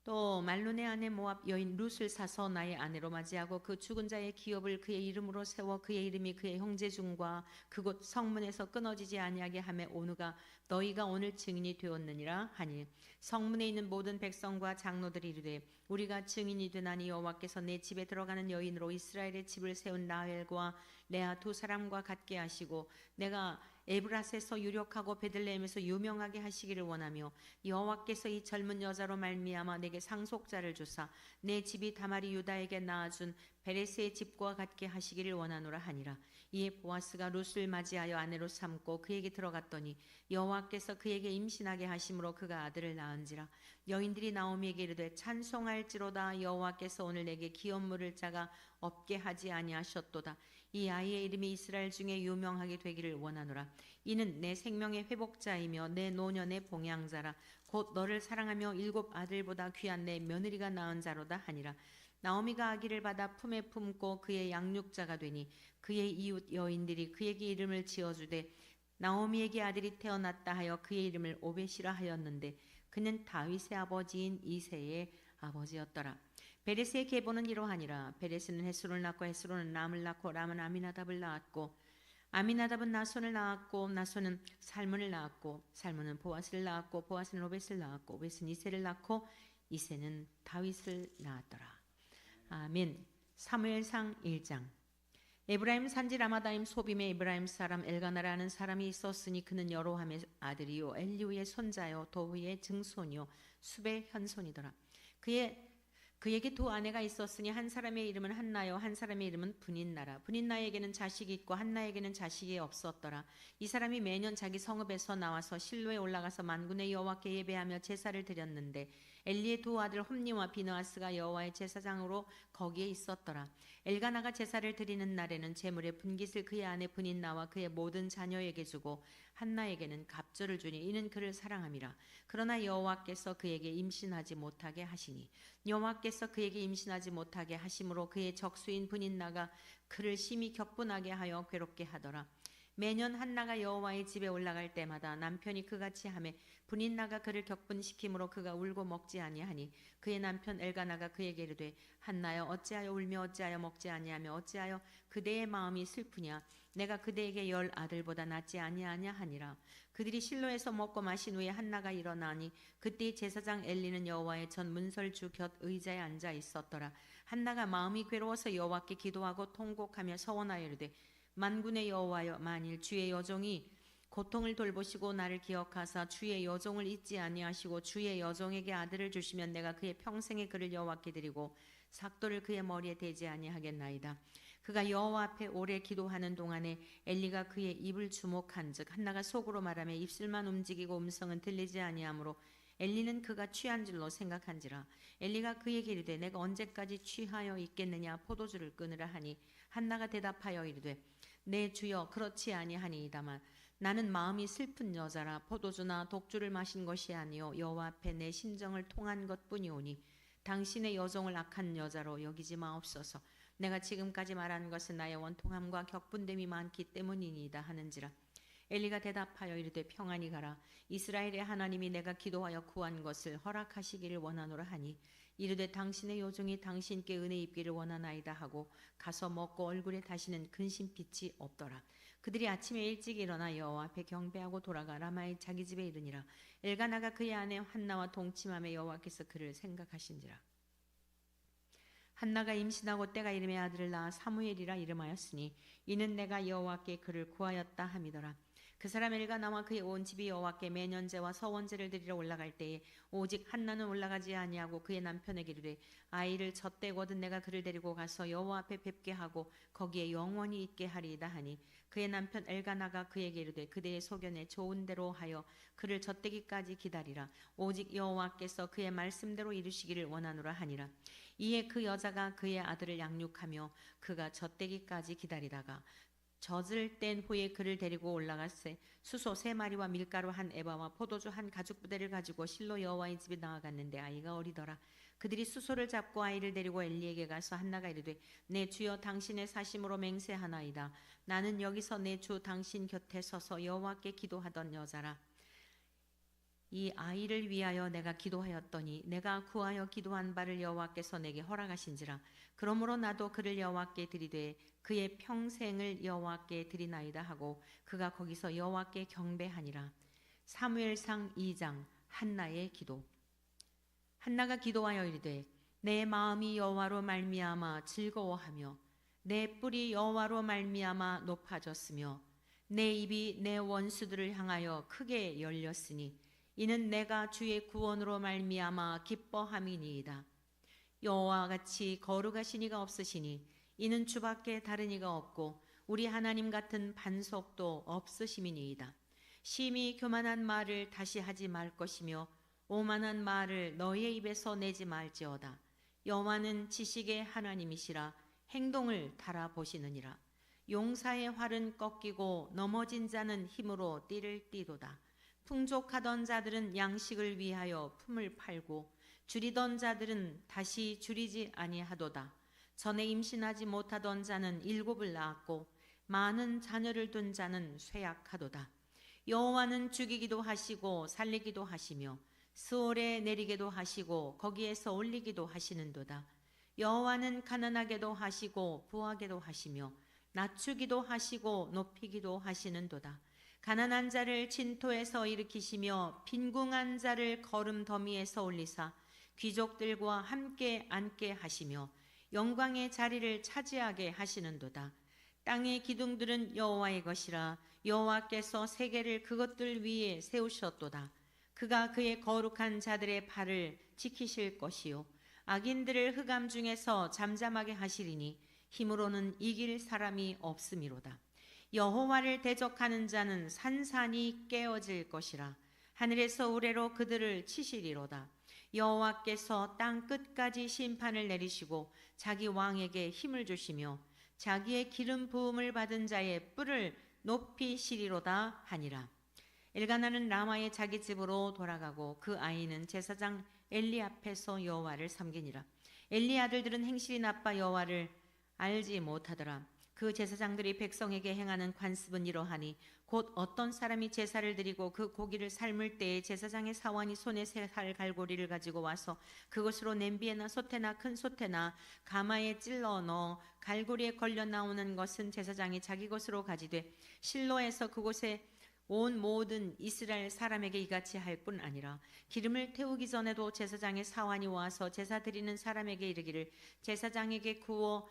또 말론의 아내 모압 여인 룻을 사서 나의 아내로 맞이하고 그 죽은 자의 기업을 그의 이름으로 세워 그의 이름이 그의 형제 중과 그곳 성문에서 끊어지지 아니하게 하매 오누가 너희가 오늘 증인이 되었느니라 하니 성문에 있는 모든 백성과 장로들이 이르되 우리가 증인이 되나니 여호와께서 내 집에 들어가는 여인으로 이스라엘의 집을 세운 라헬과 레아 두 사람과 같게 하시고 내가 에브라스에서 유력하고 베들레헴에서 유명하게 하시기를 원하며 여호와께서 이 젊은 여자로 말미암아 내게 상속자를 주사 내 집이 다말이 유다에게 낳아준 베레스의 집과 같게 하시기를 원하노라 하니라. 이에 보아스가 룻을 맞이하여 아내로 삼고 그에게 들어갔더니 여호와께서 그에게 임신하게 하심으로 그가 아들을 낳은지라. 여인들이 나오미에게 이르되 찬송할지로다 여호와께서 오늘 내게 기업 물을 자가 없게 하지 아니하셨도다. 이 아이의 이름이 이스라엘 중에 유명하게 되기를 원하노라. 이는 내 생명의 회복자이며 내 노년의 봉양자라. 곧 너를 사랑하며 7 아들보다 귀한 내 며느리가 낳은 자로다 하니라. 나오미가 아기를 받아 품에 품고 그의 양육자가 되니 그의 이웃 여인들이 그에게 이름을 지어주되 나오미에게 아들이 태어났다 하여 그의 이름을 오벳이라 하였는데 그는 다윗의 아버지인 이새의 아버지였더라. 베레스의 계보는 이러하니라. 베레스는 헤스론을 낳고 헤스론은 람을 낳고 람은 아미나답을 낳았고 아미나답은 나손을 낳았고 나손은 살문을 낳았고 살문은 보아스를 낳았고 보아스는 오벳을 낳았고 오벳은 이새를 낳고 이새는 다윗을 낳았더라. 아멘. 사무엘상 1장. 에브라임 산지 라마다임 소빔에 에브라임 사람 엘가나라는 사람이 있었으니 그는 여로함의 아들이요 엘리우의 손자요 도후의 증손이요 숲의 현손이더라. 그에게 두 아내가 있었으니 한 사람의 이름은 한나요 한 사람의 이름은 분인나라. 분인나에게는 자식이 있고 한나에게는 자식이 없었더라. 이 사람이 매년 자기 성읍에서 나와서 실로에 올라가서 만군의 여호와께 예배하며 제사를 드렸는데 엘리의 두 아들 홈니와 비느하스가 여호와의 제사장으로 거기에 있었더라. 엘가나가 제사를 드리는 날에는 제물의 분깃을 그의 아내 분인나와 그의 모든 자녀에게 주고 한나에게는 갑절을 주니 이는 그를 사랑함이라. 그러나 여호와께서 그에게 임신하지 못하게 하시니 여호와께서 그에게 임신하지 못하게 하심으로 그의 적수인 분인나가 그를 심히 격분하게 하여 괴롭게 하더라. 매년 한나가 여호와의 집에 올라갈 때마다 남편이 그같이 하매 분인나가 그를 격분시키므로 그가 울고 먹지 아니하니 그의 남편 엘가나가 그에게 이르되 한나여 어찌하여 울며 어찌하여 먹지 아니하며 어찌하여 그대의 마음이 슬프냐 내가 그대에게 10 아들보다 낫지 아니하냐 하니라. 그들이 실로에서 먹고 마신 후에 한나가 일어나니 그때 제사장 엘리는 여호와의 전 문설주 곁 의자에 앉아 있었더라. 한나가 마음이 괴로워서 여호와께 기도하고 통곡하며 서원하여 이르되 만군의 여호와여 만일 주의 여종이 고통을 돌보시고 나를 기억하사 주의 여종을 잊지 아니하시고 주의 여종에게 아들을 주시면 내가 그의 평생에 그를 여호와께 드리고 삭도를 그의 머리에 대지 아니하겠나이다. 그가 여호와 앞에 오래 기도하는 동안에 엘리가 그의 입을 주목한즉 한나가 속으로 말하며 입술만 움직이고 음성은 들리지 아니하므로 엘리는 그가 취한 줄로 생각한지라. 엘리가 그에게 이르되 내가 언제까지 취하여 있겠느냐 포도주를 끊으라 하니 한나가 대답하여 이르되 내 주여 그렇지 아니하니이다만 나는 마음이 슬픈 여자라 포도주나 독주를 마신 것이 아니요 여호와 앞에 내 심정을 통한 것뿐이오니 당신의 여종을 악한 여자로 여기지 마옵소서. 내가 지금까지 말한 것은 나의 원통함과 격분됨이 많기 때문이니이다 하는지라. 엘리가 대답하여 이르되 평안히 가라. 이스라엘의 하나님이 내가 기도하여 구한 것을 허락하시기를 원하노라 하니 이르되 당신의 여종이 당신께 은혜 입기를 원하나이다 하고 가서 먹고 얼굴에 다시는 근심빛이 없더라. 그들이 아침에 일찍 일어나 여호와 앞에 경배하고 돌아가 라마의 자기 집에 이르니라. 엘가나가 그의 아내 한나와 동침함에 여호와께서 그를 생각하신지라. 한나가 임신하고 때가 이름에 아들을 낳아 사무엘이라 이름하였으니 이는 내가 여호와께 그를 구하였다 함이더라. 그 사람 엘가나와 그의 온 집이 여호와께 매년제와 서원제를 드리러 올라갈 때에 오직 한나는 올라가지 아니하고 그의 남편에게 이르되 아이를 젖대거든 내가 그를 데리고 가서 여호와 앞에 뵙게 하고 거기에 영원히 있게 하리이다 하니 그의 남편 엘가나가 그에게 이르되 그대의 소견에 좋은 대로 하여 그를 젖대기까지 기다리라. 오직 여호와께서 그의 말씀대로 이루시기를 원하노라 하니라. 이에 그 여자가 그의 아들을 양육하며 그가 젖대기까지 기다리다가 젖을 뗀 후에 그를 데리고 올라갔세. 수소 3마리와 밀가루 1에바와 포도주 1가죽부대를 가지고 실로 여호와의 집에 나아갔는데 아이가 어리더라. 그들이 수소를 잡고 아이를 데리고 엘리에게 가서 한나가 이르되 내 주여 당신의 사심으로 맹세하나이다. 나는 여기서 내 주 당신 곁에 서서 여호와께 기도하던 여자라. 이 아이를 위하여 내가 기도하였더니 내가 구하여 기도한 바를 여호와께서 내게 허락하신지라. 그러므로 나도 그를 여호와께 드리되 그의 평생을 여호와께 드리나이다 하고 그가 거기서 여호와께 경배하니라. 사무엘상 2장 한나의 기도. 한나가 기도하여 이르되 내 마음이 여호와로 말미암아 즐거워하며 내 뿔이 여호와로 말미암아 높아졌으며 내 입이 내 원수들을 향하여 크게 열렸으니 이는 내가 주의 구원으로 말미암아 기뻐함이니이다. 여호와 같이 거룩하신 이가 없으시니 이는 주밖에 다른 이가 없고 우리 하나님 같은 반석도 없으심이니이다. 심히 교만한 말을 다시 하지 말 것이며 오만한 말을 너희의 입에서 내지 말지어다. 여호와는 지식의 하나님이시라 행동을 달아보시느니라. 용사의 활은 꺾이고 넘어진 자는 힘으로 띠를 띠도다. 풍족하던 자들은 양식을 위하여 품을 팔고 줄이던 자들은 다시 줄이지 아니하도다. 전에 임신하지 못하던 자는 7을 낳았고 많은 자녀를 둔 자는 쇠약하도다. 여호와는 죽이기도 하시고 살리기도 하시며 스올에 내리게도 하시고 거기에서 올리기도 하시는도다. 여호와는 가난하게도 하시고 부하게도 하시며 낮추기도 하시고 높이기도 하시는도다. 가난한 자를 진토에서 일으키시며 빈궁한 자를 거름 더미에서 올리사 귀족들과 함께 앉게 하시며 영광의 자리를 차지하게 하시는도다. 땅의 기둥들은 여호와의 것이라. 여호와께서 세계를 그것들 위에 세우셨도다. 그가 그의 거룩한 자들의 발을 지키실 것이요 악인들을 흑암 중에서 잠잠하게 하시리니 힘으로는 이길 사람이 없음이로다. 여호와를 대적하는 자는 산산이 깨어질 것이라. 하늘에서 우레로 그들을 치시리로다. 여호와께서 땅 끝까지 심판을 내리시고 자기 왕에게 힘을 주시며 자기의 기름 부음을 받은 자의 뿔을 높이시리로다 하니라. 엘가나는 라마의 자기 집으로 돌아가고 그 아이는 제사장 엘리 앞에서 여호와를 섬기니라. 엘리 아들들은 행실이 나빠 여호와를 알지 못하더라. 그 제사장들이 백성에게 행하는 관습은 이러하니 곧 어떤 사람이 제사를 드리고 그 고기를 삶을 때에 제사장의 사원이 손에 3살 갈고리를 가지고 와서 그것으로 냄비에나 솥에나 큰 솥에나 가마에 찔러 넣어 갈고리에 걸려 나오는 것은 제사장이 자기 것으로 가지되 실로에서 그곳에 온 모든 이스라엘 사람에게 이같이 할 뿐 아니라 기름을 태우기 전에도 제사장의 사환이 와서 제사 드리는 사람에게 이르기를 제사장에게 구워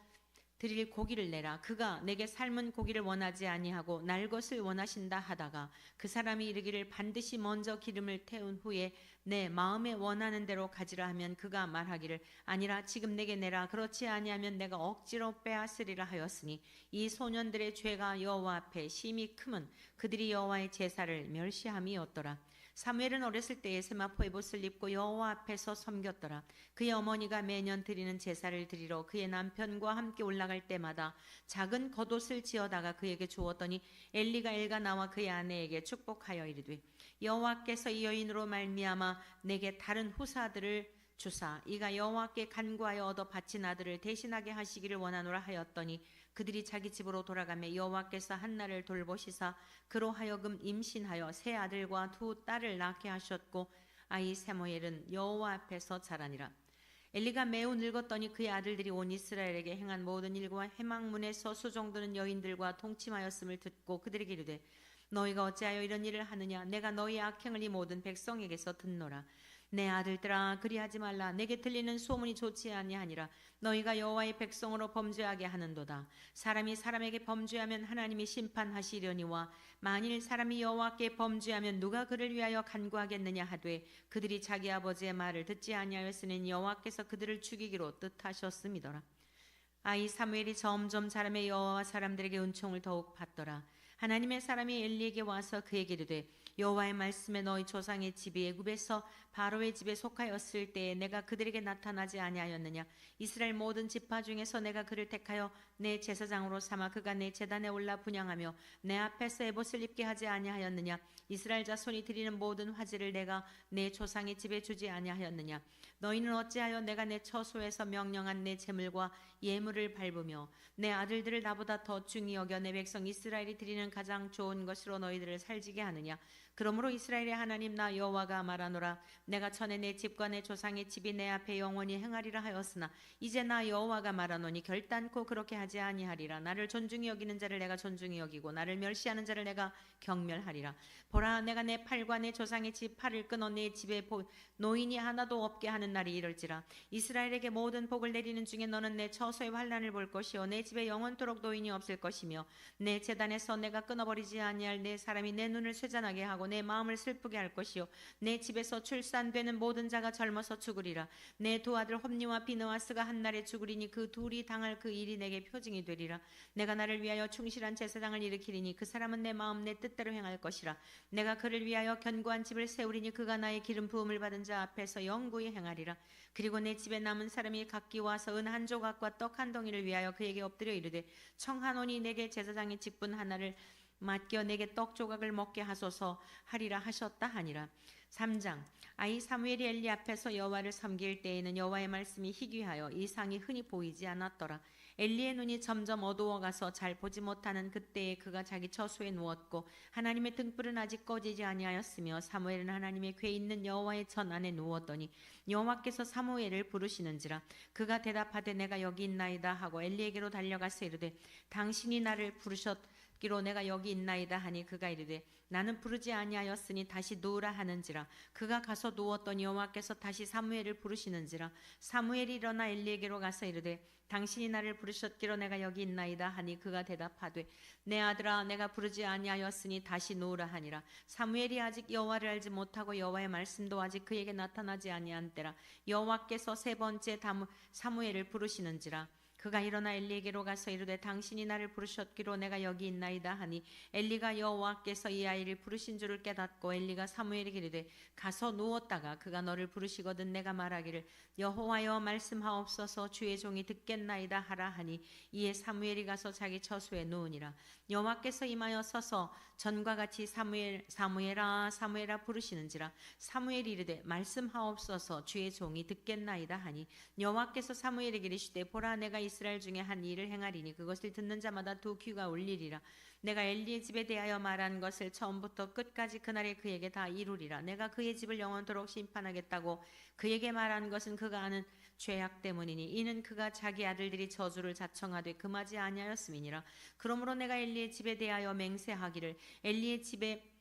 드릴 고기를 내라. 그가 내게 삶은 고기를 원하지 아니하고 날 것을 원하신다 하다가 그 사람이 이르기를 반드시 먼저 기름을 태운 후에 내 마음에 원하는 대로 가지라 하면 그가 말하기를 아니라 지금 내게 내라. 그렇지 아니하면 내가 억지로 빼앗으리라 하였으니 이 소년들의 죄가 여호와 앞에 심히 크면 그들이 여호와의 제사를 멸시함이었더라. 사무엘은 어렸을 때에 세마포 에봇을 입고 여호와 앞에서 섬겼더라. 그의 어머니가 매년 드리는 제사를 드리러 그의 남편과 함께 올라갈 때마다 작은 겉옷을 지어다가 그에게 주었더니 엘리가 엘가 나와 그의 아내에게 축복하여 이르되 여호와께서 이 여인으로 말미암아 내게 다른 후사들을 주사 이가 여호와께 간구하여 얻어 바친 아들을 대신하게 하시기를 원하노라 하였더니 그들이 자기 집으로 돌아가며 여호와께서 한나를 돌보시사 그로 하여금 임신하여 세 아들과 두 딸을 낳게 하셨고 아이 세모엘은 여호와 앞에서 자라니라. 엘리가 매우 늙었더니 그의 아들들이 온 이스라엘에게 행한 모든 일과 해망문에서 수종드는 여인들과 동침하였음을 듣고 그들에게 이르되 너희가 어찌하여 이런 일을 하느냐. 내가 너희의 악행을 이 모든 백성에게서 듣노라. 내 아들들아 그리하지 말라. 내게 들리는 소문이 좋지 아니하니라. 너희가 여호와의 백성으로 범죄하게 하는도다. 사람이 사람에게 범죄하면 하나님이 심판하시려니와 만일 사람이 여호와께 범죄하면 누가 그를 위하여 간구하겠느냐 하되 그들이 자기 아버지의 말을 듣지 아니하였으니 여호와께서 그들을 죽이기로 뜻하셨음이더라. 아이 사무엘이 점점 자라매 여호와 사람들에게 은총을 더욱 받더라. 하나님의 사람이 엘리에게 와서 그에게 이르되 여호와의 말씀에 너희 조상의 집이 애굽에서 바로의 집에 속하였을 때에 내가 그들에게 나타나지 아니하였느냐. 이스라엘 모든 지파 중에서 내가 그를 택하여 내 제사장으로 삼아 그가 내 제단에 올라 분향하며 내 앞에서 에봇을 입게 하지 아니하였느냐. 이스라엘 자손이 드리는 모든 화제를 내가 내 조상의 집에 주지 아니하였느냐. 너희는 어찌하여 내가 내 처소에서 명령한 내 제물과 예물을 밟으며 내 아들들을 나보다 더 중히 여겨 내 백성 이스라엘이 드리는 가장 좋은 것으로 너희들을 살지게 하느냐. 그러므로 이스라엘의 하나님 나 여호와가 말하노라. 내가 전에 내 집과 내 조상의 집이 내 앞에 영원히 행하리라 하였으나 이제 나 여호와가 말하노니 결단코 그렇게 하지 아니하리라. 나를 존중히 여기는 자를 내가 존중히 여기고 나를 멸시하는 자를 내가 경멸하리라. 보라 내가 내 팔과 내 조상의 집 팔을 끊어 내 집에 노인이 하나도 없게 하는 날이 이럴지라. 이스라엘에게 모든 복을 내리는 중에 너는 내 처소의 환난을 볼 것이요 내 집에 영원토록 노인이 없을 것이며 내 제단에서 내가 끊어버리지 아니할 내 사람이 내 눈을 쇠잔하게 하고 내 마음을 슬프게 할 것이요 내 집에서 출산되는 모든 자가 젊어서 죽으리라. 내 두 아들 홈니와 비느하스가 한날에 죽으리니 그 둘이 당할 그 일이 내게 표징이 되리라. 내가 나를 위하여 충실한 제사장을 일으키리니 그 사람은 내 마음 내 뜻대로 행할 것이라. 내가 그를 위하여 견고한 집을 세우리니 그가 나의 기름 부음을 받은 자 앞에서 영구히 행하리라. 그리고 내 집에 남은 사람이 각기 와서 은 한 조각과 떡 한 덩이를 위하여 그에게 엎드려 이르되 청하노니 내게 제사장의 직분 하나를 맡겨 내게 떡 조각을 먹게 하소서 하리라 하셨다 하니라. 3장 아이 사무엘이 엘리 앞에서 여호와를 섬길 때에는 여호와의 말씀이 희귀하여 이상이 흔히 보이지 않았더라. 엘리의 눈이 점점 어두워가서 잘 보지 못하는 그때에 그가 자기 처소에 누웠고 하나님의 등불은 아직 꺼지지 아니하였으며 사무엘은 하나님의 궤 있는 여호와의 전 안에 누웠더니 여호와께서 사무엘을 부르시는지라. 그가 대답하되 내가 여기 있나이다 하고 엘리에게로 달려가서 이르되 당신이 나를 부르셨기로 내가 여기 있나이다 하니 그가 이르되 나는 부르지 아니하였으니 다시 누우라 하는지라. 그가 가서 누웠더니 여호와께서 다시 사무엘을 부르시는지라. 사무엘이 일어나 엘리에게로 가서 이르되 당신이 나를 부르셨기로 내가 여기 있나이다 하니 그가 대답하되 내 아들아 내가 부르지 아니하였으니 다시 누우라 하니라. 사무엘이 아직 여호와를 알지 못하고 여호와의 말씀도 아직 그에게 나타나지 아니한 때라. 여호와께서 세 번째 사무엘을 부르시는지라. 그가 일어나 엘리에게로 가서 이르되 당신이 나를 부르셨기로 내가 여기 있나이다 하니 엘리가 여호와께서 이 아이를 부르신 줄을 깨닫고 엘리가 사무엘에게 이르되 가서 누웠다가 그가 너를 부르시거든 내가 말하기를 여호와여 말씀하옵소서 주의 종이 듣겠나이다 하라 하니 이에 사무엘이 가서 자기 처소에 누우니라. 여호와께서 임하여 서서 전과 같이 사무엘아 사무엘아 부르시는지라. 사무엘이 이르되 말씀하옵소서 주의 종이 듣겠나이다 하니 여호와께서 사무엘에게 이르시되 보라 내가 이스라엘 중에 한 일을 행하리니 그것을 듣는 자마다 두 귀가 울리리라. 내가 엘리의 집에 대하여 말한 것을 처음부터 끝까지 그날에 그에게 다 이루리라. 내가 그의 집을 영원토록 심판하겠다고 그에게 말한 것은 그가 아는 죄악 때문이니 이는 그가 자기 아들들이 저주를 자청하되 금하지 아니하였음이니라. 그러므로 내가 엘리의 집에 대하여 맹세하기를 엘리의 집에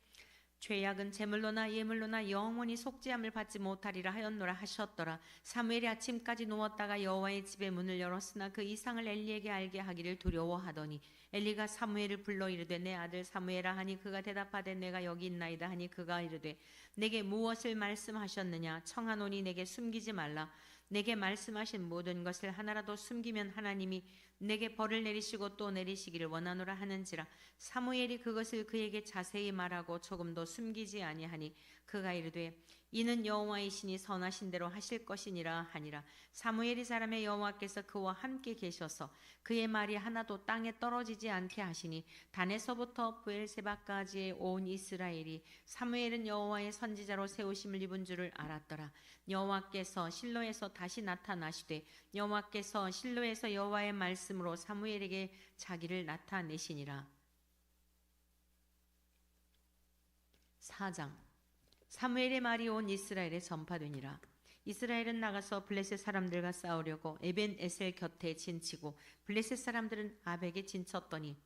죄악은 제물로나 예물로나 영원히 속죄함을 받지 못하리라 하였노라 하셨더라. 사무엘이 아침까지 누웠다가 여호와의 집의 문을 열었으나 그 이상을 엘리에게 알게 하기를 두려워하더니 엘리가 사무엘을 불러 이르되 내 아들 사무엘아 하니 그가 대답하되 내가 여기 있나이다 하니 그가 이르되 내게 무엇을 말씀하셨느냐 청하노니 내게 숨기지 말라. 내게 말씀하신 모든 것을 하나라도 숨기면 하나님이 내게 벌을 내리시고 또 내리시기를 원하노라 하는지라. 사무엘이 그것을 그에게 자세히 말하고 조금도 숨기지 아니하니 그가 이르되 이는 여호와의 신이 선하신 대로 하실 것이니라 하니라. 사무엘이 사람의 여호와께서 그와 함께 계셔서 그의 말이 하나도 땅에 떨어지지 않게 하시니 단에서부터 브엘세바까지의 온 이스라엘이 사무엘은 여호와의 선지자로 세우심을 입은 줄을 알았더라. 여호와께서 실로에서 다시 나타나시되 여호와께서 실로에서 여호와의 말씀으로 사무엘에게 자기를 나타내시니라. 4장. 사무엘의 말이 온 이스라엘에 전파되니라. 이스라엘은 나가서 블레셋 사람들과 싸우려고 에벤 에셀 곁에 진치고 블레셋 사람들은 아벡에 진쳤더니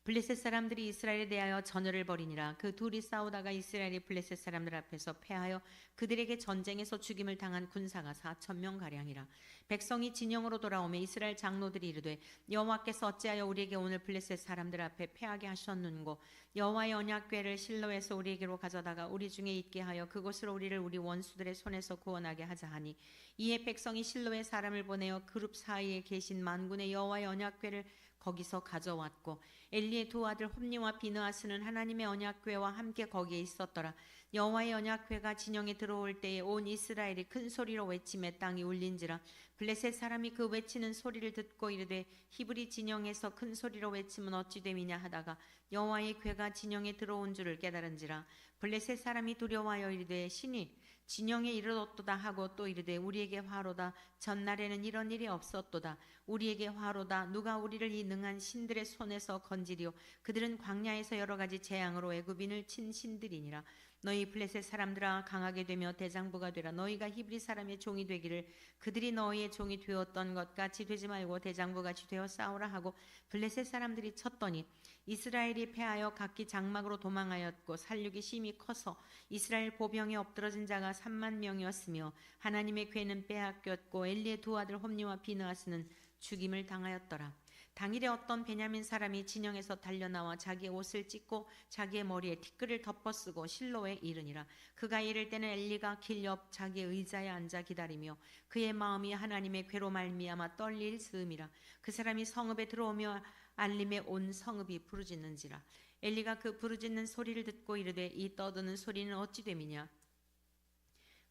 블레셋 사람들이 이스라엘에 대하여 전열을 벌이니라. 그 둘이 싸우다가 이스라엘이 블레셋 사람들 앞에서 패하여 그들에게 전쟁에서 죽임을 당한 군사가 4,000명 가량이라. 백성이 진영으로 돌아오매 이스라엘 장로들이 이르되 여호와께서 어찌하여 우리에게 오늘 블레셋 사람들 앞에 패하게 하셨는고 여호와의 언약궤를 실로에서 우리에게로 가져다가 우리 중에 있게 하여 그곳으로 우리를 우리 원수들의 손에서 구원하게 하자 하니 이에 백성이 실로에 사람을 보내어 그룹 사이에 계신 만군의 여호와의 언약궤를 거기서 가져왔고 엘리의 두 아들 홈니와 비느하스는 하나님의 언약궤와 함께 거기에 있었더라. 여호와의 언약궤가 진영에 들어올 때에 온 이스라엘이 큰 소리로 외치매 땅이 울린지라. 블레셋 사람이 그 외치는 소리를 듣고 이르되 히브리 진영에서 큰 소리로 외치면 어찌 됨이냐 하다가 여호와의 궤가 진영에 들어온 줄을 깨달은지라. 블레셋 사람이 두려워하여 이르되 신이 진영에 이르렀도다 하고 또 이르되 우리에게 화로다. 전날에는 이런 일이 없었도다. 우리에게 화로다. 누가 우리를 이 능한 신들의 손에서 건지리요. 그들은 광야에서 여러 가지 재앙으로 애굽인을 친 신들이니라. 너희 블레셋 사람들아 강하게 되며 대장부가 되라. 너희가 히브리 사람의 종이 되기를 그들이 너희의 종이 되었던 것 같이 되지 말고 대장부같이 되어 싸우라 하고 블레셋 사람들이 쳤더니 이스라엘이 패하여 각기 장막으로 도망하였고 살육이 심히 커서 이스라엘 보병에 엎드러진 자가 3만 명이었으며 하나님의 궤는 빼앗겼고 엘리의 두 아들 홈니와 비느하스는 죽임을 당하였더라. 당일에 어떤 베냐민 사람이 진영에서 달려나와 자기의 옷을 찢고 자기의 머리에 티끌을 덮어쓰고 실로에 이르니라. 그가 이를 때는 엘리가 길 옆 자기의 의자에 앉아 기다리며 그의 마음이 하나님의 궤로 말미암아 떨릴 즈음이라. 그 사람이 성읍에 들어오며 알림에 온 성읍이 부르짖는지라. 엘리가 그 부르짖는 소리를 듣고 이르되 이 떠드는 소리는 어찌 됨이냐.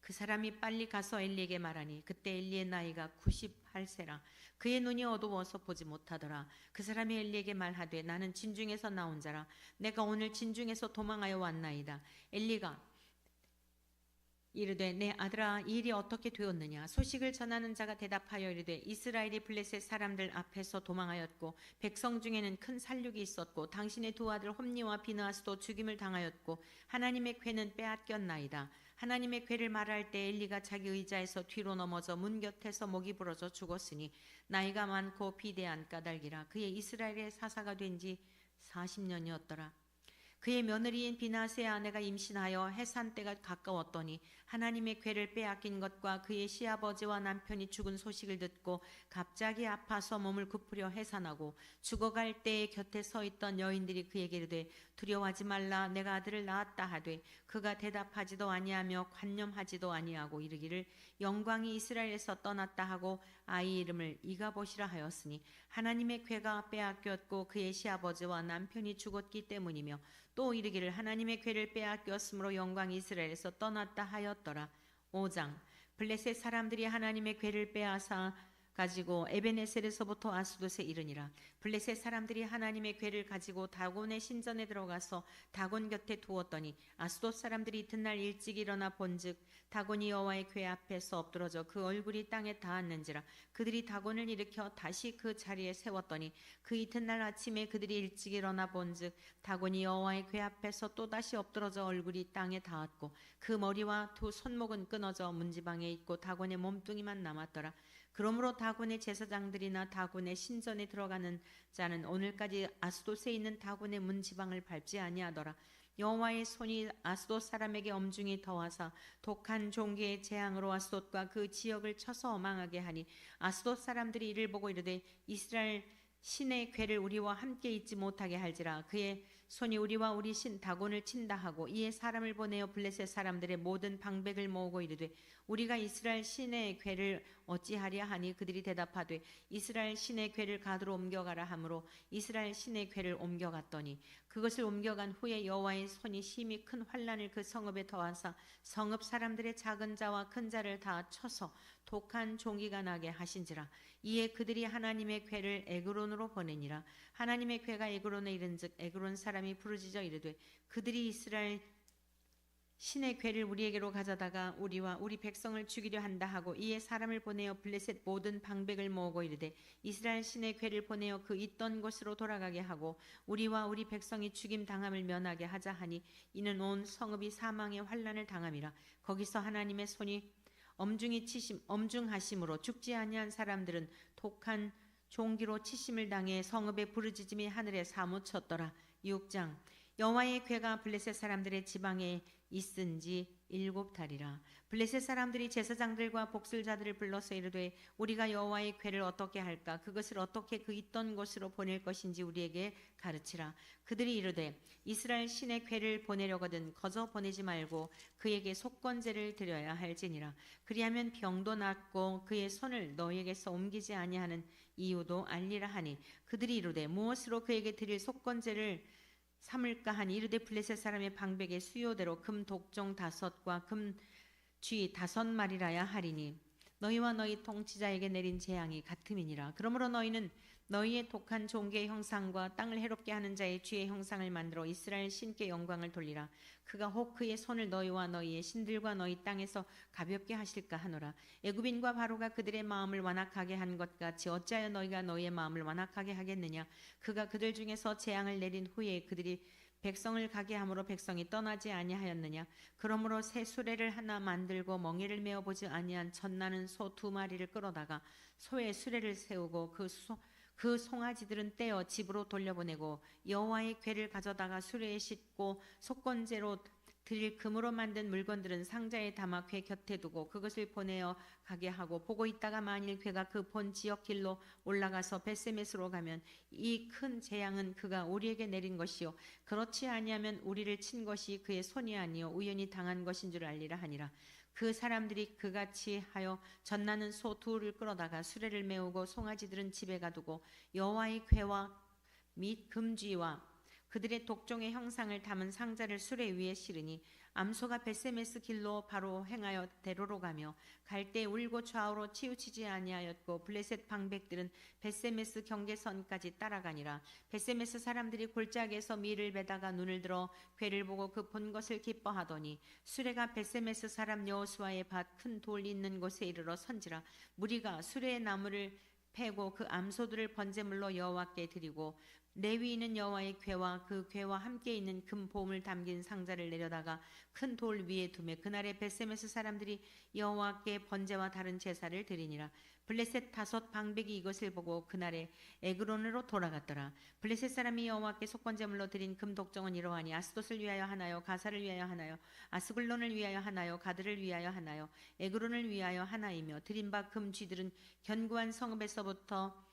그 사람이 빨리 가서 엘리에게 말하니 그때 엘리의 나이가 98세라. 그의 눈이 어두워서 보지 못하더라. 그 사람이 엘리에게 말하되 나는 진중에서 나온 자라. 내가 오늘 진중에서 도망하여 왔나이다. 엘리가 이르되 내 아들아 이 일이 어떻게 되었느냐. 소식을 전하는 자가 대답하여 이르되 이스라엘이 블레셋 사람들 앞에서 도망하였고 백성 중에는 큰 살육이 있었고 당신의 두 아들 홈니와 비느하스도 죽임을 당하였고 하나님의 궤는 빼앗겼나이다. 하나님의 궤를 말할 때 엘리가 자기 의자에서 뒤로 넘어져 문 곁에서 목이 부러져 죽었으니 나이가 많고 비대한 까닭이라. 그의 이스라엘의 사사가 된 지 40년이었더라. 그의 며느리인 비나스의 아내가 임신하여 해산 때가 가까웠더니 하나님의 궤를 빼앗긴 것과 그의 시아버지와 남편이 죽은 소식을 듣고 갑자기 아파서 몸을 굽으려 해산하고 죽어갈 때에 곁에 서 있던 여인들이 그에게 이르되 두려워하지 말라. 내가 아들을 낳았다 하되 그가 대답하지도 아니하며 관념하지도 아니하고 이르기를 영광이 이스라엘에서 떠났다 하고 아이 이름을 이가봇이라 하였으니 하나님의 궤가 빼앗겼고 그의 시아버지와 남편이 죽었기 때문이며 또 이르기를 하나님의 궤를 빼앗겼으므로 영광이 이스라엘에서 떠났다 하였더라. 5장. 블레셋 사람들이 하나님의 궤를 빼앗아 가지고 에벤에셀에서부터 아스돗에 이르니라. 블레셋 사람들이 하나님의 궤를 가지고 다곤의 신전에 들어가서 다곤 곁에 두었더니 아스돗 사람들이 이튿날 일찍 일어나 본즉 다곤이 여호와의 궤 앞에서 엎드러져 그 얼굴이 땅에 닿았는지라. 그들이 다곤을 일으켜 다시 그 자리에 세웠더니 그 이튿날 아침에 그들이 일찍 일어나 본즉 다곤이 여호와의 궤 앞에서 또다시 엎드러져 얼굴이 땅에 닿았고 그 머리와 두 손목은 끊어져 문지방에 있고 다곤의 몸뚱이만 남았더라. 그러므로 다곤의 제사장들이나 다곤의 신전에 들어가는 자는 오늘까지 아스돗에 있는 다곤의 문지방을 밟지 아니하더라. 여호와의 손이 아스돗 사람에게 엄중히 더하사 독한 종기의 재앙으로 아스돗과 그 지역을 쳐서 망하게 하니 아스돗 사람들이 이를 보고 이르되 이스라엘 신의 괴를 우리와 함께 있지 못하게 할지라. 그의 손이 우리와 우리 신 다곤을 친다 하고 이에 사람을 보내어 블레셋 사람들의 모든 방백을 모으고 이르되 우리가 이스라엘 신의 괴를 어찌하랴 하니 그들이 대답하되 이스라엘 신의 괴를 가드로 옮겨가라 하므로 이스라엘 신의 괴를 옮겨갔더니 그것을 옮겨간 후에 여호와의 손이 심히 큰 환난을 그 성읍에 더하사 성읍 사람들의 작은 자와 큰 자를 다 쳐서 독한 종기가 나게 하신지라. 이에 그들이 하나님의 괴를 에그론으로 보내니라. 하나님의 괴가 에그론에 이른즉 에그론 사람이 부르짖어 이르되 그들이 이스라엘 신의 괴를 우리에게로 가져다가 우리와 우리 백성을 죽이려 한다 하고 이에 사람을 보내어 블레셋 모든 방백을 모으고 이르되 이스라엘 신의 괴를 보내어 그 있던 곳으로 돌아가게 하고 우리와 우리 백성이 죽임 당함을 면하게 하자 하니 이는 온 성읍이 사망의 환난을 당함이라. 거기서 하나님의 손이 엄중하심으로 죽지 아니한 사람들은 독한 종기로 치심을 당해 성읍의 부르짖음이 하늘에 사무쳤더라. 6장 여호와의 괴가 블레셋 사람들의 지방에 있은지 7달이라. 블레셋 사람들이 제사장들과 복술자들을 불러서 이르되 우리가 여호와의 괴를 어떻게 할까? 그것을 어떻게 그 있던 곳으로 보낼 것인지 우리에게 가르치라. 그들이 이르되 이스라엘 신의 괴를 보내려거든 거저 보내지 말고 그에게 속건제를 드려야 할지니라. 그리하면 병도 낫고 그의 손을 너희에게서 옮기지 아니하는 이유도 알리라 하니 그들이 이르되 무엇으로 그에게 드릴 속건제를 삼을까 하니 이르되 블레셋 사람의 방백의 수요대로 금 독종 5과 금 쥐 5마리라야 하리니 너희와 너희 통치자에게 내린 재앙이 같음이니라. 그러므로 너희는 너희의 독한 종기의 형상과 땅을 해롭게 하는 자의 쥐의 형상을 만들어 이스라엘 신께 영광을 돌리라. 그가 혹 그의 손을 너희와 너희의 신들과 너희 땅에서 가볍게 하실까 하노라. 애굽인과 바로가 그들의 마음을 완악하게 한 것 같이 어찌하여 너희가 너희의 마음을 완악하게 하겠느냐. 그가 그들 중에서 재앙을 내린 후에 그들이 백성을 가게 함으로 백성이 떠나지 아니하였느냐. 그러므로 새 수레를 하나 만들고 멍에를 메어 보지 아니한 젖나는 소 2마리를 끌어다가 소의 수레를 세우고 그 송아지들은 떼어 집으로 돌려보내고 여호와의 괴를 가져다가 수레에 싣고 속건제로 드릴 금으로 만든 물건들은 상자에 담아 괴 곁에 두고 그것을 보내어 가게 하고 보고 있다가 만일 괴가 그 본 지역 길로 올라가서 벳세메스로 가면 이 큰 재앙은 그가 우리에게 내린 것이요 그렇지 아니하면 우리를 친 것이 그의 손이 아니요 우연히 당한 것인 줄 알리라 하니라. 그 사람들이 그같이 하여 젖나는 소 2를 끌어다가 수레를 메우고 송아지들은 집에 가두고 여호와의 괴와 및 금쥐와 그들의 독종의 형상을 담은 상자를 수레 위에 실으니 암소가 벳세메스 길로 바로 행하여 대로로 가며 갈 때 울고 좌우로 치우치지 아니하였고 블레셋 방백들은 벳세메스 경계선까지 따라가니라. 벳세메스 사람들이 골짜기에서 밀을 베다가 눈을 들어 괴를 보고 그 본 것을 기뻐하더니 수레가 벳세메스 사람 여호수아의 밭 큰 돌 있는 곳에 이르러 선지라. 무리가 수레의 나무를 패고 그 암소들을 번제물로 여호와께 드리고 레위인은 여호와의 괴와 그 괴와 함께 있는 금 보물 담긴 상자를 내려다가 큰 돌 위에 두매 그날에 벳세메스 사람들이 여호와께 번제와 다른 제사를 드리니라. 블레셋 5 방백이 이것을 보고 그날에 에그론으로 돌아갔더라. 블레셋 사람이 여호와께 속건제물로 드린 금 독종은 이러하니 아스돗을 위하여 하나요 가사를 위하여 하나요 아스글론을 위하여 하나요 가드를 위하여 하나요 에그론을 위하여 하나이며 드린 바 금 쥐들은 견고한 성읍에서부터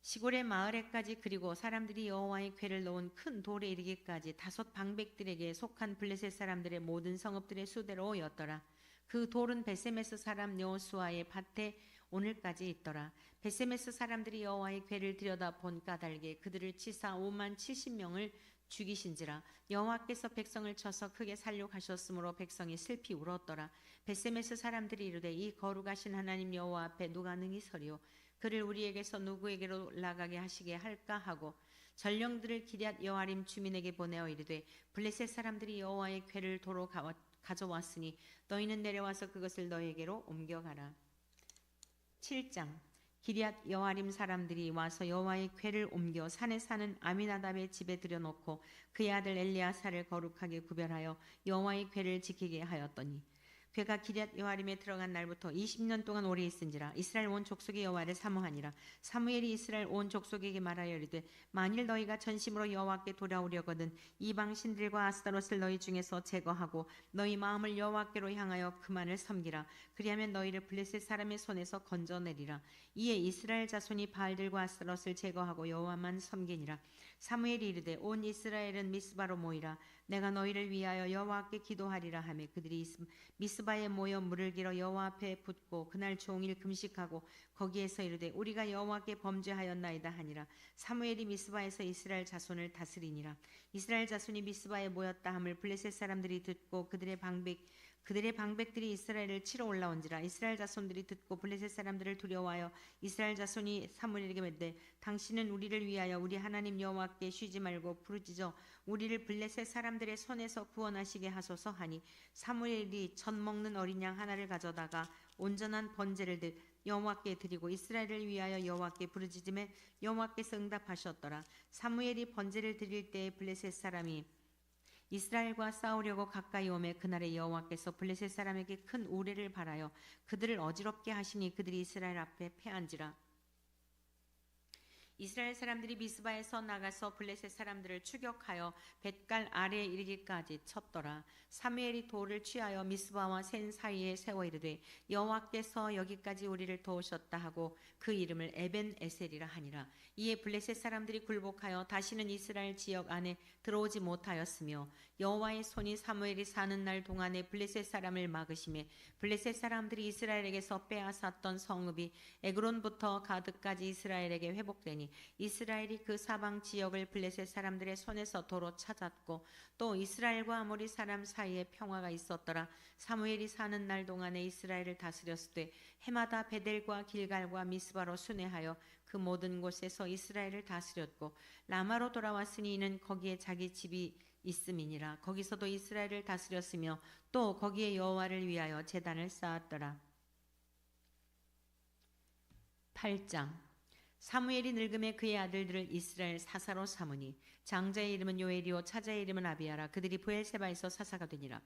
시골의 마을에까지 그리고 사람들이 여호와의 괴를 놓은 큰 돌에 이르기까지 5 방백들에게 속한 블레셋 사람들의 모든 성읍들의 수대로였더라. 그 돌은 벳세메스 사람 여호수아의 밭에 오늘까지 있더라. 벳세메스 사람들이 여호와의 괴를 들여다본 까닭에 그들을 치사 5만 70명을 죽이신지라. 여호와께서 백성을 쳐서 크게 살려가셨으므로 백성이 슬피 울었더라. 벳세메스 사람들이 이르되 이 거룩하신 하나님 여호와 앞에 누가 능히 서리요 그를 우리에게서 누구에게로 올라가게 하시게 할까 하고 전령들을 기럇 여아림 주민에게 보내어 이르되 블레셋 사람들이 여호와의 괴를 도로 가져왔으니 너희는 내려와서 그것을 너희에게로 옮겨가라. 7장 기럇 여아림 사람들이 와서 여호와의 괴를 옮겨 산에 사는 아미나답의 집에 들여놓고 그의 아들 엘리야사를 거룩하게 구별하여 여호와의 괴를 지키게 하였더니 그가 기럇 여아림에 들어간 날부터 20년 동안 오래 있은지라. 이스라엘 온 족속이 여호와를 사모하니라. 사무엘이 이스라엘 온 족속에게 말하여 이르되 만일 너희가 전심으로 여호와께 돌아오려거든 이방 신들과 아스타롯을 너희 중에서 제거하고 너희 마음을 여호와께로 향하여 그만을 섬기라. 그리하면 너희를 블레셋 사람의 손에서 건져내리라. 이에 이스라엘 자손이 바알들과 아스타롯을 제거하고 여호와만 섬기니라. 사무엘이 이르되 온 이스라엘은 미스바로 모이라. 내가 너희를 위하여 여호와께 기도하리라 하며 그들이 미스바에 모여 물을 길어 여호와 앞에 붓고 그날 종일 금식하고 거기에서 이르되 우리가 여호와께 범죄하였나이다 하니라. 사무엘이 미스바에서 이스라엘 자손을 다스리니라. 이스라엘 자손이 미스바에 모였다 함을 블레셋 사람들이 듣고 그들의 방백들이 이스라엘을 치러 올라온지라. 이스라엘 자손들이 듣고 블레셋 사람들을 두려워하여 이스라엘 자손이 사무엘에게 묻되 당신은 우리를 위하여 우리 하나님 여호와께 쉬지 말고 부르짖어 우리를 블레셋 사람들의 손에서 구원하시게 하소서 하니 사무엘이 젖 먹는 어린 양 하나를 가져다가 온전한 번제를 여호와께 드리고 이스라엘을 위하여 여호와께 부르짖음에 여호와께서 응답하셨더라. 사무엘이 번제를 드릴 때에 블레셋 사람이 이스라엘과 싸우려고 가까이 오매 그날에 여호와께서 블레셋 사람에게 큰 우레를 발하여 그들을 어지럽게 하시니 그들이 이스라엘 앞에 패한지라. 이스라엘 사람들이 미스바에서 나가서 블레셋 사람들을 추격하여 벳갈 아래에 이르기까지 쳤더라. 사무엘이 돌을 취하여 미스바와 센 사이에 세워 이르되 여호와께서 여기까지 우리를 도우셨다 하고 그 이름을 에벤 에셀이라 하니라. 이에 블레셋 사람들이 굴복하여 다시는 이스라엘 지역 안에 들어오지 못하였으며 여호와의 손이 사무엘이 사는 날 동안에 블레셋 사람을 막으심에 블레셋 사람들이 이스라엘에게서 빼앗았던 성읍이 에그론부터 가드까지 이스라엘에게 회복되니 이스라엘이 그 사방 지역을 블레셋 사람들의 손에서 도로 찾았고 또 이스라엘과 아모리 사람 사이에 평화가 있었더라. 사무엘이 사는 날 동안에 이스라엘을 다스렸을 때 해마다 베델과 길갈과 미스바로 순회하여 그 모든 곳에서 이스라엘을 다스렸고 라마로 돌아왔으니 이는 거기에 자기 집이 있음이니라. 거기서도 이스라엘을 다스렸으며 또 거기에 여호와를 위하여 제단을 쌓았더라. 8장. 사무엘이 늙음에 그의 아들들을 이스라엘 사사로 삼으니 장자의 이름은 요엘이요 차자의 이름은 아비야라. 그들이 브엘세바에서 사사가 되니라.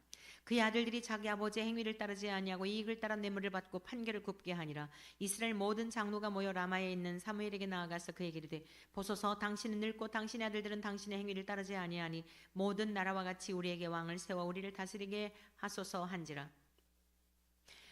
그의 아들들이 자기 아버지의 행위를 따르지 아니하고 이익을 따라 뇌물을 받고 판결을 굽게 하니라. 이스라엘 모든 장로가 모여 라마에 있는 사무엘에게 나아가서 그에게 이르되 보소서 당신은 늙고 당신의 아들들은 당신의 행위를 따르지 아니하니 모든 나라와 같이 우리에게 왕을 세워 우리를 다스리게 하소서 한지라.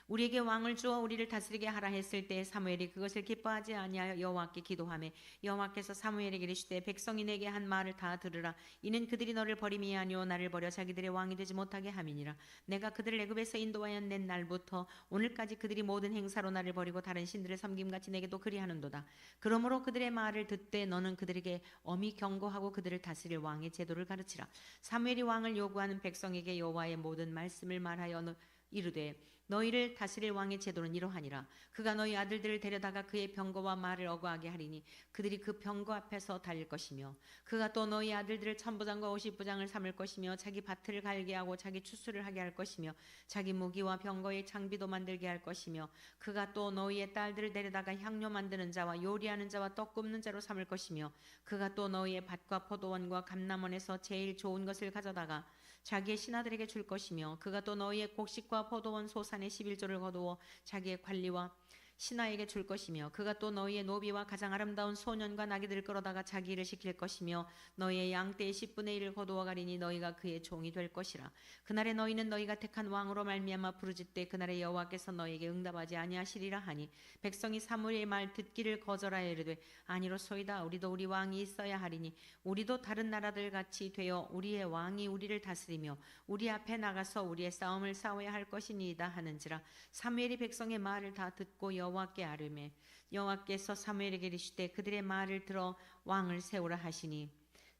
우리에게 왕을 주어 우리를 다스리게 하라 했을 때 사무엘이 그것을 기뻐하지 아니하여 여호와께 기도하며 여호와께서 사무엘에게 이르시되 백성이 내게 한 말을 다 들으라. 이는 그들이 너를 버림이 아니오 나를 버려 자기들의 왕이 되지 못하게 함이니라. 내가 그들을 애굽에서 인도하여 낸 날부터 오늘까지 그들이 모든 행사로 나를 버리고 다른 신들을 섬김같이 내게도 그리하는도다. 그러므로 그들의 말을 듣되 너는 그들에게 엄히 경고하고 그들을 다스릴 왕의 제도를 가르치라. 사무엘이 왕을 요구하는 백성에게 여호와의 모든 말씀을 말하여 이르되 너희를 다스릴 왕의 제도는 이러하니라. 그가 너희 아들들을 데려다가 그의 병거와 말을 어거하게 하리니 그들이 그 병거 앞에서 달릴 것이며 그가 또 너희 아들들을 천부장과 오십부장을 삼을 것이며 자기 밭을 갈게 하고 자기 추수를 하게 할 것이며 자기 무기와 병거의 장비도 만들게 할 것이며 그가 또 너희의 딸들을 데려다가 향료 만드는 자와 요리하는 자와 떡 굽는 자로 삼을 것이며 그가 또 너희의 밭과 포도원과 감람원에서 제일 좋은 것을 가져다가 자기의 신하들에게 줄 것이며 그가 또 너희의 곡식과 포도원 소산의 11조를 거두어 자기의 관리와 신하에게 줄 것이며 그가 또 너희의 노비와 가장 아름다운 소년과 나귀들을 끌어다가 자기 일을 시킬 것이며 너희의 양떼의 10분의 1을 거두어 가리니 너희가 그의 종이 될 것이라. 그날에 너희는 너희가 택한 왕으로 말미암아 부르짖되 그날에 여호와께서 너희에게 응답하지 아니하시리라 하니 백성이 사무엘의 말 듣기를 거절하여 이르되 아니로소이다. 우리도 우리 왕이 있어야 하리니 우리도 다른 나라들 같이 되어 우리의 왕이 우리를 다스리며 우리 앞에 나가서 우리의 싸움을 싸워야 할 것이니이다 하는지라. 사무엘이 백성의 말을 다 듣고 여호와께 아뢰매 여호와께서 사무엘에게 이르시되 그들의 말을 들어 왕을 세우라 하시니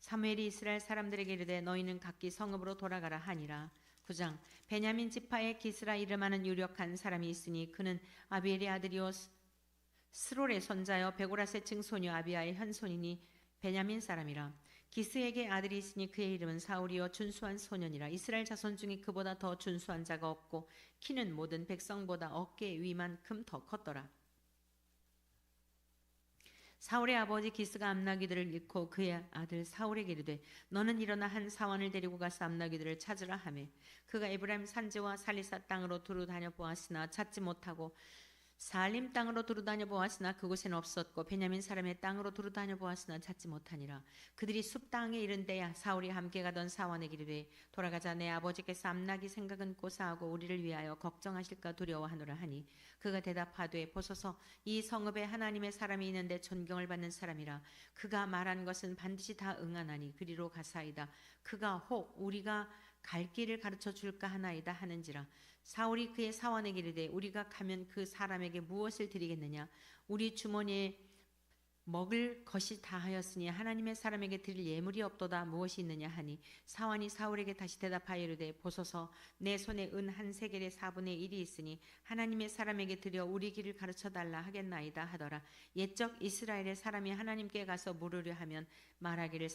사무엘이 이스라엘 사람들에게 이르되 너희는 각기 성읍으로 돌아가라 하니라. 9장. 베냐민 지파의 기스라 이름하는 유력한 사람이 있으니 그는 아비엘의 아들이요 스롤의 손자여 베고라의 증손이요 아비야의 현손이니 베냐민 사람이라. 기스에게 아들이 있으니 그의 이름은 사울이요 준수한 소년이라. 이스라엘 자손 중에 그보다 더 준수한 자가 없고 키는 모든 백성보다 어깨 위만큼 더 컸더라. 사울의 아버지 기스가 암나귀들을 잃고 그의 아들 사울에게 이르되 너는 일어나 한 사원을 데리고 가서 암나귀들을 찾으라 하매 그가 에브라임 산지와 살리사 땅으로 두루 다녀 보았으나 찾지 못하고 살림 땅으로 두루 다녀 보았으나 그곳에는 없었고 베냐민 사람의 땅으로 두루 다녀 보았으나 찾지 못하니라. 그들이 숲 땅에 이른 때야 사울이 함께 가던 사원에게 이르되 돌아가자. 내 아버지께서 암나귀 생각은 고사하고 우리를 위하여 걱정하실까 두려워하노라 하니 그가 대답하되 보소서 이 성읍에 하나님의 사람이 있는데 존경을 받는 사람이라. 그가 말한 것은 반드시 다 응하나니 그리로 가사이다. 그가 혹 우리가 갈 길을 가르쳐 줄까 하나이다 하는지라. 사울이 그의 사원에게 이르되 우리가 가면 그 사람에게 무엇을 드리겠느냐. 우리 주머니에 먹을 것이 다하였으니 하나님의 사람에게 드릴 예물이 없도다. 무엇이 있느냐 하니 사원이 사울에게 다시 대답하여 이르되 보소서 내 손에 은 한 세겔의 4분의 1이 있으니 하나님의 사람에게 드려 우리 길을 가르쳐달라 하겠나이다 하더라. 옛적 이스라엘의 사람이 하나님께 가서 물으려 하면 말하기를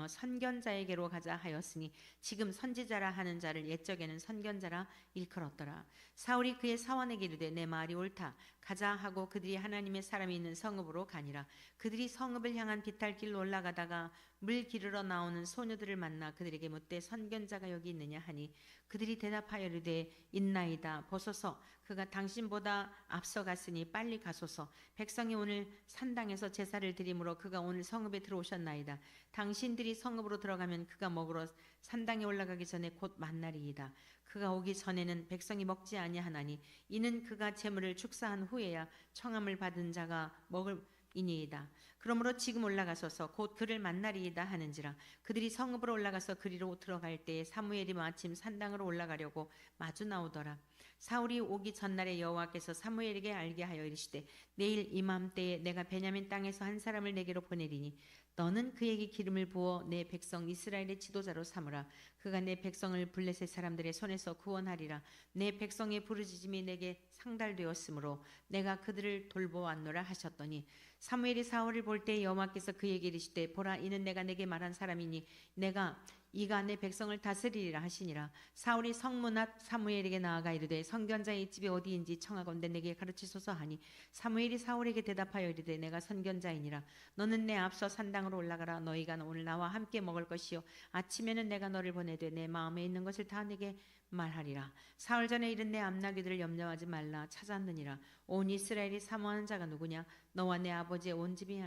선견자에게로 가자 하였으니 지금 선지자라 하는 자를 옛적에는 선견자라 일컬었더라. 사울이 그의 사원에게 이르되 내 말이 옳다. 가자 하고 그들이 하나님의 사람이 있는 성읍으로 가니라. 그들이 성읍을 향한 비탈길로 올라가다가 물 기르러 나오는 소녀들을 만나 그들에게 묻되 선견자가 여기 있느냐 하니 그들이 대답하여 이르되 있나이다. 보소서 그가 당신보다 앞서갔으니 빨리 가소서. 백성이 오늘 산당에서 제사를 드리므로 그가 오늘 성읍에 들어오셨나이다. 당신들이 성읍으로 들어가면 그가 먹으러 산당에 올라가기 전에 곧 만나리이다. 그가 오기 전에는 백성이 먹지 아니하나니 이는 그가 제물을 축사한 후에야 청함을 받은 자가 먹을 이니이다. 그러므로 지금 올라가소서 곧 그를 만나리이다 하는지라. 그들이 성읍으로 올라가서 그리로 들어갈 때에 사무엘이 마침 산당으로 올라가려고 마주 나오더라. 사울이 오기 전날에 여호와께서 사무엘에게 알게 하여 이르시되 내일 이맘때에 내가 베냐민 땅에서 한 사람을 내게로 보내리니 너는 그에게 기름을 부어 내 백성 이스라엘의 지도자로 삼으라. 그가 내 백성을 블레셋 사람들의 손에서 구원하리라. 내 백성의 부르짖음이 내게 상달되었으므로 내가 그들을 돌보았노라 하셨더니 사무엘이 사울을 볼 때 여호와께서 그에게 이르시되 보라 이는 내가 내게 말한 사람이니 내가 이가 내 백성을 다스리리라 하시니라. 사울이 성문 앞 사무엘에게 나아가 이르되 선견자의 집이 어디인지 청하건대 내게 가르치소서 하니 사무엘이 사울에게 대답하여 이르되 내가 선견자이니라. 너는 내 앞서 산당으로 올라가라. 너희가 오늘 나와 함께 먹을 것이요 아침에는 내가 너를 보내되 내 마음에 있는 것을 다 내게 말하리라. 사흘 전에 이른 내 암나귀들을 염려하지 말라. 찾았느니라. 온 이스라엘이 사모하는 자가 누구냐? 너와 내 아버지의 온 집이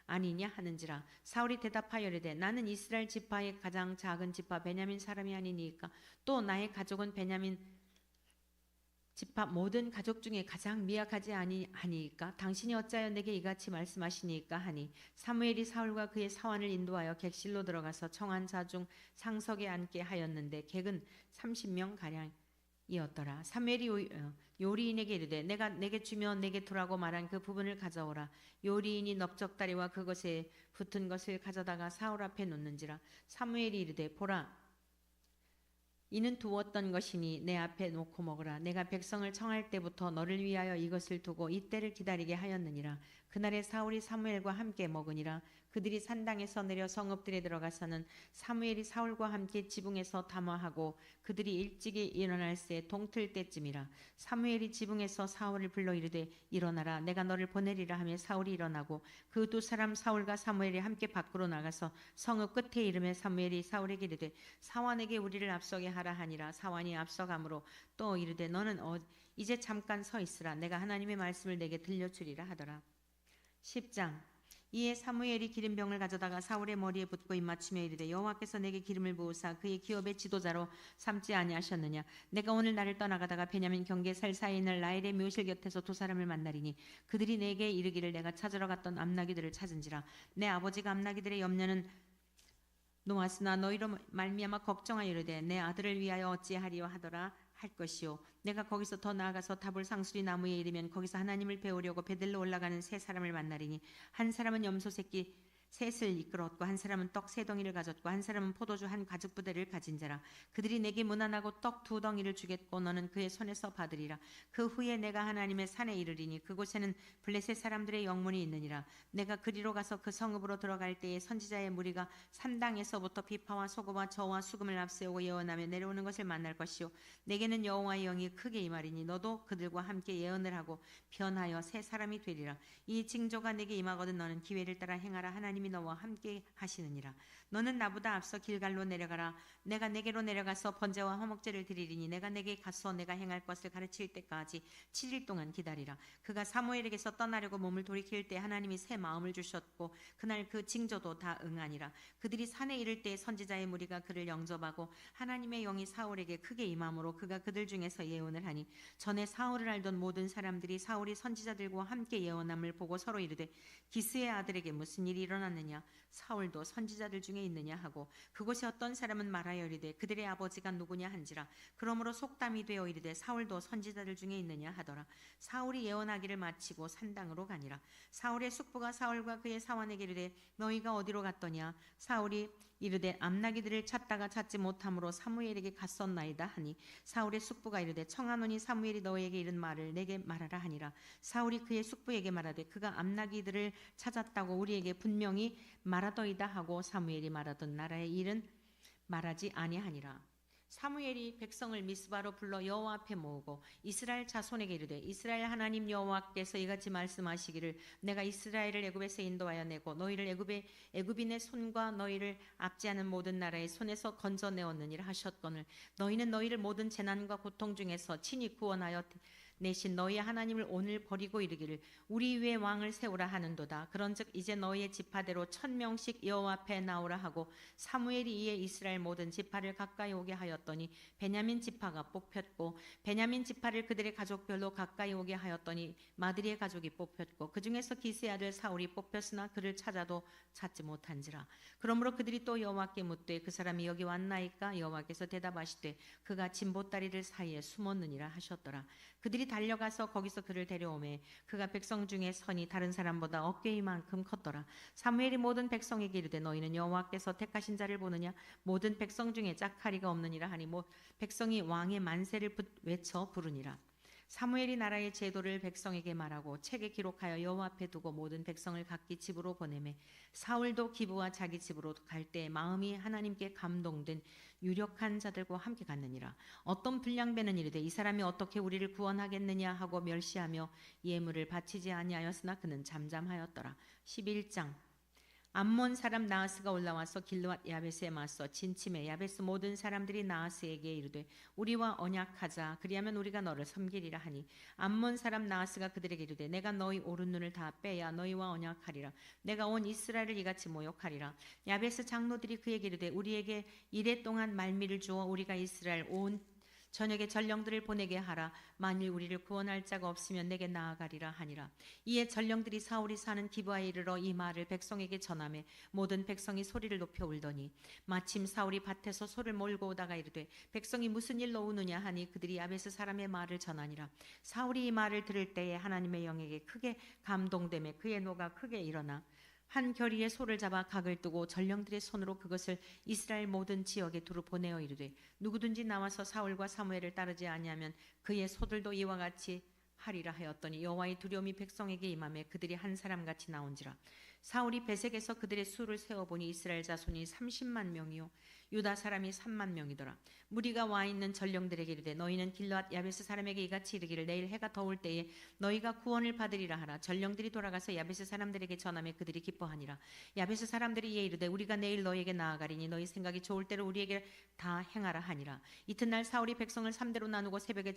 아니냐 하는지라. 사울이 대답하여 이르되 나는 이스라엘 지파의 가장 작은 지파 베냐민 사람이 아니니까 또 나의 가족은 베냐민 지파 모든 가족 중에 가장 미약하지 아니니까 당신이 어찌하여 내게 이같이 말씀하시니까 하니 사무엘이 사울과 그의 사환을 인도하여 객실로 들어가서 청한 자 중 상석에 앉게 하였는데 객은 30명 가량이었더라. 사무엘이 요리인에게 이르되 내가 내게 주며 내게 두라고 말한 그 부분을 가져오라. 요리인이 넓적다리와 그것에 붙은 것을 가져다가 사울 앞에 놓는지라. 사무엘이 이르되 보라 이는 두었던 것이니 내 앞에 놓고 먹으라. 내가 백성을 청할 때부터 너를 위하여 이것을 두고 이때를 기다리게 하였느니라. 그날에 사울이 사무엘과 함께 먹으니라. 그들이 산당에서 내려 성읍들에 들어가서는 사무엘이 사울과 함께 지붕에서 담화하고 그들이 일찍이 일어날새 동틀 때쯤이라. 사무엘이 지붕에서 사울을 불러 이르되 일어나라. 내가 너를 보내리라 하며 사울이 일어나고 그 두 사람 사울과 사무엘이 함께 밖으로 나가서 성읍 끝에 이르매 사무엘이 사울에게 이르되 사원에게 우리를 앞서게 하라 하니라. 사원이 앞서가므로 또 이르되 너는 이제 잠깐 서 있으라. 내가 하나님의 말씀을 내게 들려주리라 하더라. 10장. 이에 사무엘이 기름병을 가져다가 사울의 머리에 붓고 입맞추며 이르되 여호와께서 내게 기름을 부으사 그의 기업의 지도자로 삼지 아니하셨느냐. 내가 오늘 나를 떠나가다가 베냐민 경계 살사에 있는 라헬의 묘실 곁에서 두 사람을 만나리니 그들이 내게 이르기를 내가 찾으러 갔던 암나귀들을 찾은지라. 내 아버지가 암나귀들의 염려는 놓았으나 너희로 말미암아 걱정하여 이르되 내 아들을 위하여 어찌하리요 하더라 할 것이요. 내가 거기서 더 나아가서 다볼 상수리 나무에 이르면 거기서 하나님을 배우려고 베들로 올라가는 세 사람을 만나리니 한 사람은 염소 새끼 셋을 이끌었고 한 사람은 떡 3덩이를 가졌고 한 사람은 포도주 한 가죽 부대를 가진 자라. 그들이 내게 문안하고 떡 2덩이를 주겠고 너는 그의 손에서 받으리라. 그 후에 내가 하나님의 산에 이르리니 그곳에는 블레셋 사람들의 영문이 있느니라. 내가 그리로 가서 그 성읍으로 들어갈 때에 선지자의 무리가 산당에서부터 비파와 소고와 저와 수금을 앞세우고 예언하며 내려오는 것을 만날 것이요 내게는 여호와의 영이 크게 임하리니 너도 그들과 함께 예언을 하고 변하여 새 사람이 되리라. 이 징조가 내게 임하거든 너는 기회를 따라 행하라. 하나님이 너와 함께 하시느니라. 너는 나보다 앞서 길갈로 내려가라. 내가 내게로 내려가서 번제와 화목제를 드리리니 내가 내게 가서 내가 행할 것을 가르칠 때까지 7일 동안 기다리라. 그가 사무엘에게서 떠나려고 몸을 돌이킬 때 하나님이 새 마음을 주셨고 그날 그 징조도 다 응하니라. 그들이 산에 이를 때 선지자의 무리가 그를 영접하고 하나님의 영이 사울에게 크게 임함으로 그가 그들 중에서 예언을 하니 전에 사울을 알던 모든 사람들이 사울이 선지자들과 함께 예언함을 보고 서로 이르되 기스의 아들에게 무슨 일이 일어났느냐 사울도 선지자들 중에 있느냐 하고 그곳에 어떤 사람은 말하여 이르되 그들의 아버지가 누구냐 한지라. 그러므로 속담이 되어 이르되 사울도 선지자들 중에 있느냐 하더라. 사울이 예언하기를 마치고 산당으로 가니라. 사울의 숙부가 사울과 그의 사환에게 이르되 너희가 어디로 갔더냐. 사울이 이르되 암나기들을 찾다가 찾지 못함으로 사무엘에게 갔었나이다 하니 사울의 숙부가 이르되 청하노니 사무엘이 너에게 이른 말을 내게 말하라 하니라. 사울이 그의 숙부에게 말하되 그가 암나기들을 찾았다고 우리에게 분명히 말하더이다 하고 사무엘이 말하던 나라의 일은 말하지 아니하니라. 사무엘이 백성을 미스바로 불러 여호와 앞에 모으고 이스라엘 자손에게 이르되 이스라엘 하나님 여호와께서 이같이 말씀하시기를 내가 이스라엘을 애굽에서 인도하여 내고 너희를 애굽인의 손과 너희를 압지 않은 모든 나라의 손에서 건져내었느니라 하셨거늘 너희는 너희를 모든 재난과 고통 중에서 친히 구원하여 내신 너희의 하나님을 오늘 버리고 이르기를 우리 위에 왕을 세우라 하는도다. 그런즉 이제 너희의 지파대로 1000명씩 여호와 앞에 나오라 하고 사무엘이 이에 이스라엘 모든 지파를 가까이 오게 하였더니 베냐민 지파가 뽑혔고 베냐민 지파를 그들의 가족별로 가까이 오게 하였더니 마드리의 가족이 뽑혔고 그 중에서 기스의 아들 사울이 뽑혔으나 그를 찾아도 찾지 못한지라. 그러므로 그들이 또 여호와께 묻되 그 사람이 여기 왔나이까. 여호와께서 대답하시되 그가 진보다리들 사이에 숨었느니라 하셨더라. 그들이 달려가서 거기서 그를 데려오매 그가 백성 중에 선이 다른 사람보다 어깨이만큼 컸더라. 사무엘이 모든 백성에게 이르되 너희는 여호와께서 택하신 자를 보느냐. 모든 백성 중에 짝하리가 없느니라 하니 백성이 왕의 만세를 외쳐 부르니라. 사무엘이 나라의 제도를 백성에게 말하고 책에 기록하여 여호와 앞에 두고 모든 백성을 각기 집으로 보내매 사울도 기브와 자기 집으로 갈 때 마음이 하나님께 감동된 유력한 자들과 함께 갔느니라. 어떤 불량배는 이르되 이 사람이 어떻게 우리를 구원하겠느냐 하고 멸시하며 예물을 바치지 아니하였으나 그는 잠잠하였더라. 11장 암몬 사람 나하스가 올라와서 길르앗 야베스에 맞서 진침해 야베스 모든 사람들이 나하스에게 이르되 우리와 언약하자 그리하면 우리가 너를 섬기리라 하니 암몬 사람 나하스가 그들에게 이르되 내가 너희 오른 눈을 다 빼야 너희와 언약하리라. 내가 온 이스라엘을 이같이 모욕하리라. 야베스 장로들이 그에게 이르되 우리에게 이래 동안 말미를 주어 우리가 이스라엘 온 저녁에 전령들을 보내게 하라. 만일 우리를 구원할 자가 없으면 내게 나아가리라 하니라. 이에 전령들이 사울이 사는 기브아에 이르러 이 말을 백성에게 전하매 모든 백성이 소리를 높여 울더니 마침 사울이 밭에서 소를 몰고 오다가 이르되 백성이 무슨 일로 우느냐 하니 그들이 야베스 사람의 말을 전하니라. 사울이 이 말을 들을 때에 하나님의 영에게 크게 감동되매 그의 노가 크게 일어나 한 결의에 소를 잡아 각을 뜨고 전령들의 손으로 그것을 이스라엘 모든 지역에 두루 보내어 이르되 누구든지 나와서 사울과 사무엘을 따르지 아니하면 그의 소들도 이와 같이 하리라 하였더니 여호와의 두려움이 백성에게 임하매 그들이 한 사람같이 나온지라. 사울이 베색에서 그들의 수를 세어보니 이스라엘 자손이 30만 명이요 유다 사람이 3만 명이더라. 무리가 와 있는 전령들에게 이르되 너희는 길르앗 야베스 사람에게 이같이 이르기를 내일 해가 더울 때에 너희가 구원을 받으리라 하라. 전령들이 돌아가서 야베스 사람들에게 전하며 그들이 기뻐하니라. 야베스 사람들이 이에 이르되 우리가 내일 너희에게 나아가리니 너희 생각이 좋을 대로 우리에게 다 행하라 하니라. 이튿날 사울이 백성을 3대로 나누고 새벽에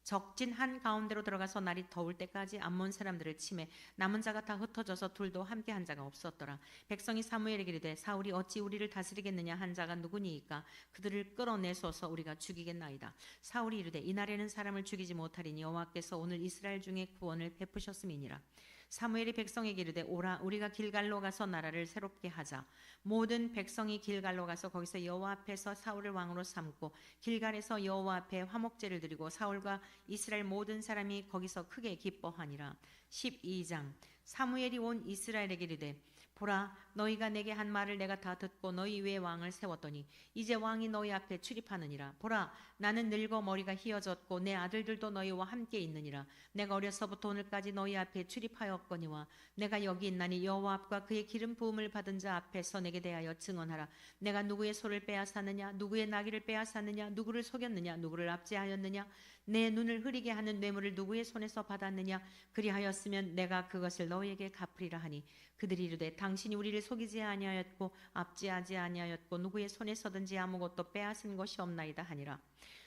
적진 한 가운데로 들어가서 날이 더울 때까지 암몬 사람들을 치매 남은 자가 다 흩어져서 둘도 함께 한 자가 없었더라. 백성이 사무엘에게 이르되 사울이 어찌 우리를 다스리겠느냐 한 자가 누구니이까 그들을 끌어내소서 우리가 죽이겠나이다. 사울이 이르되 이날에는 사람을 죽이지 못하리니 여호와께서 오늘 이스라엘 중에 구원을 베푸셨음이니라. 사무엘이 백성에게 이르되 오라 우리가 길갈로 가서 나라를 새롭게 하자. 모든 백성이 길갈로 가서 거기서 여호와 앞에서 사울을 왕으로 삼고 길갈에서 여호와 앞에 화목제를 드리고 사울과 이스라엘 모든 사람이 거기서 크게 기뻐하니라. 12장 사무엘이 온 이스라엘에게 이르되 보라 너희가 내게 한 말을 내가 다 듣고 너희 위에 왕을 세웠더니 이제 왕이 너희 앞에 출입하느니라. 보라 나는 늙어 머리가 희어졌고 내 아들들도 너희와 함께 있느니라. 내가 어려서부터 오늘까지 너희 앞에 출입하였거니와 내가 여기 있나니 여호와 앞과 그의 기름 부음을 받은 자 앞에서 내게 대하여 증언하라. 내가 누구의 소를 빼앗았느냐 누구의 나귀를 빼앗았느냐 누구를 속였느냐 누구를 압제하였느냐 내 눈을 흐리게 하는 뇌물을 누구의 손에서 받았느냐 그리하였으면 내가 그것을 너희에게 갚으리라 하니 그들이 이르되 당신이 우리를 속이지 아니하였고 압제하지 아니하였고 누구의 손에서든지 아무것도 빼앗은 것이 없나이다 하니라.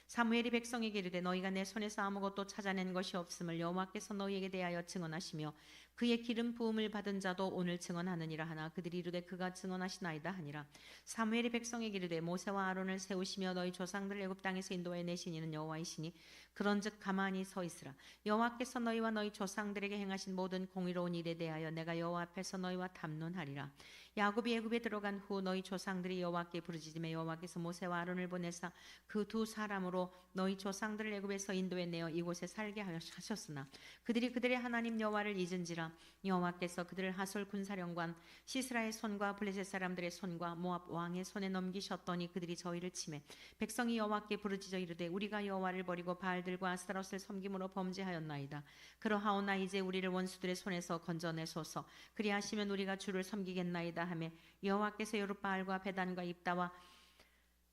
사무엘이 백성에게 이르되 너희가 내 손에서 아무것도 찾아낸 것이 없음을 여호와께서 너희에게 대하여 증언하시며 그의 기름 부음을 받은 자도 오늘 증언하느니라 하나 그들이 이르되 그가 증언하시나이다 하니라. 사무엘이 백성에게 이르되 모세와 아론을 세우시며 너희 조상들을 애굽 땅에서 인도해 내신 이는 여호와이시니 그런즉 가만히 서 있으라. 여호와께서 너희와 너희 조상들에게 행하신 모든 공의로운 일에 대하여 내가 여호와 앞에서 너희와 담론하리라. 야곱이 애굽에 들어간 후 너희 조상들이 여호와께 부르짖음에 여호와께서 모세와 아론을 보내사 그 두 사람으로 너희 조상들을 애굽에서 인도해 내어 이곳에 살게 하셨으나 그들이 그들의 하나님 여호와를 잊은지라 여호와께서 그들을 하솔 군사령관 시스라의 손과 블레셋 사람들의 손과 모압 왕의 손에 넘기셨더니 그들이 저희를 치매 백성이 여호와께 부르짖어 이르되 우리가 여호와를 버리고 바알들과 아스타롯을 섬김으로 범죄하였나이다. 그러하오나 이제 우리를 원수들의 손에서 건져내소서. 그리하시면 우리가 주를 섬기겠나이다 하며 여호와께서 여룻바알과 베단과 입다와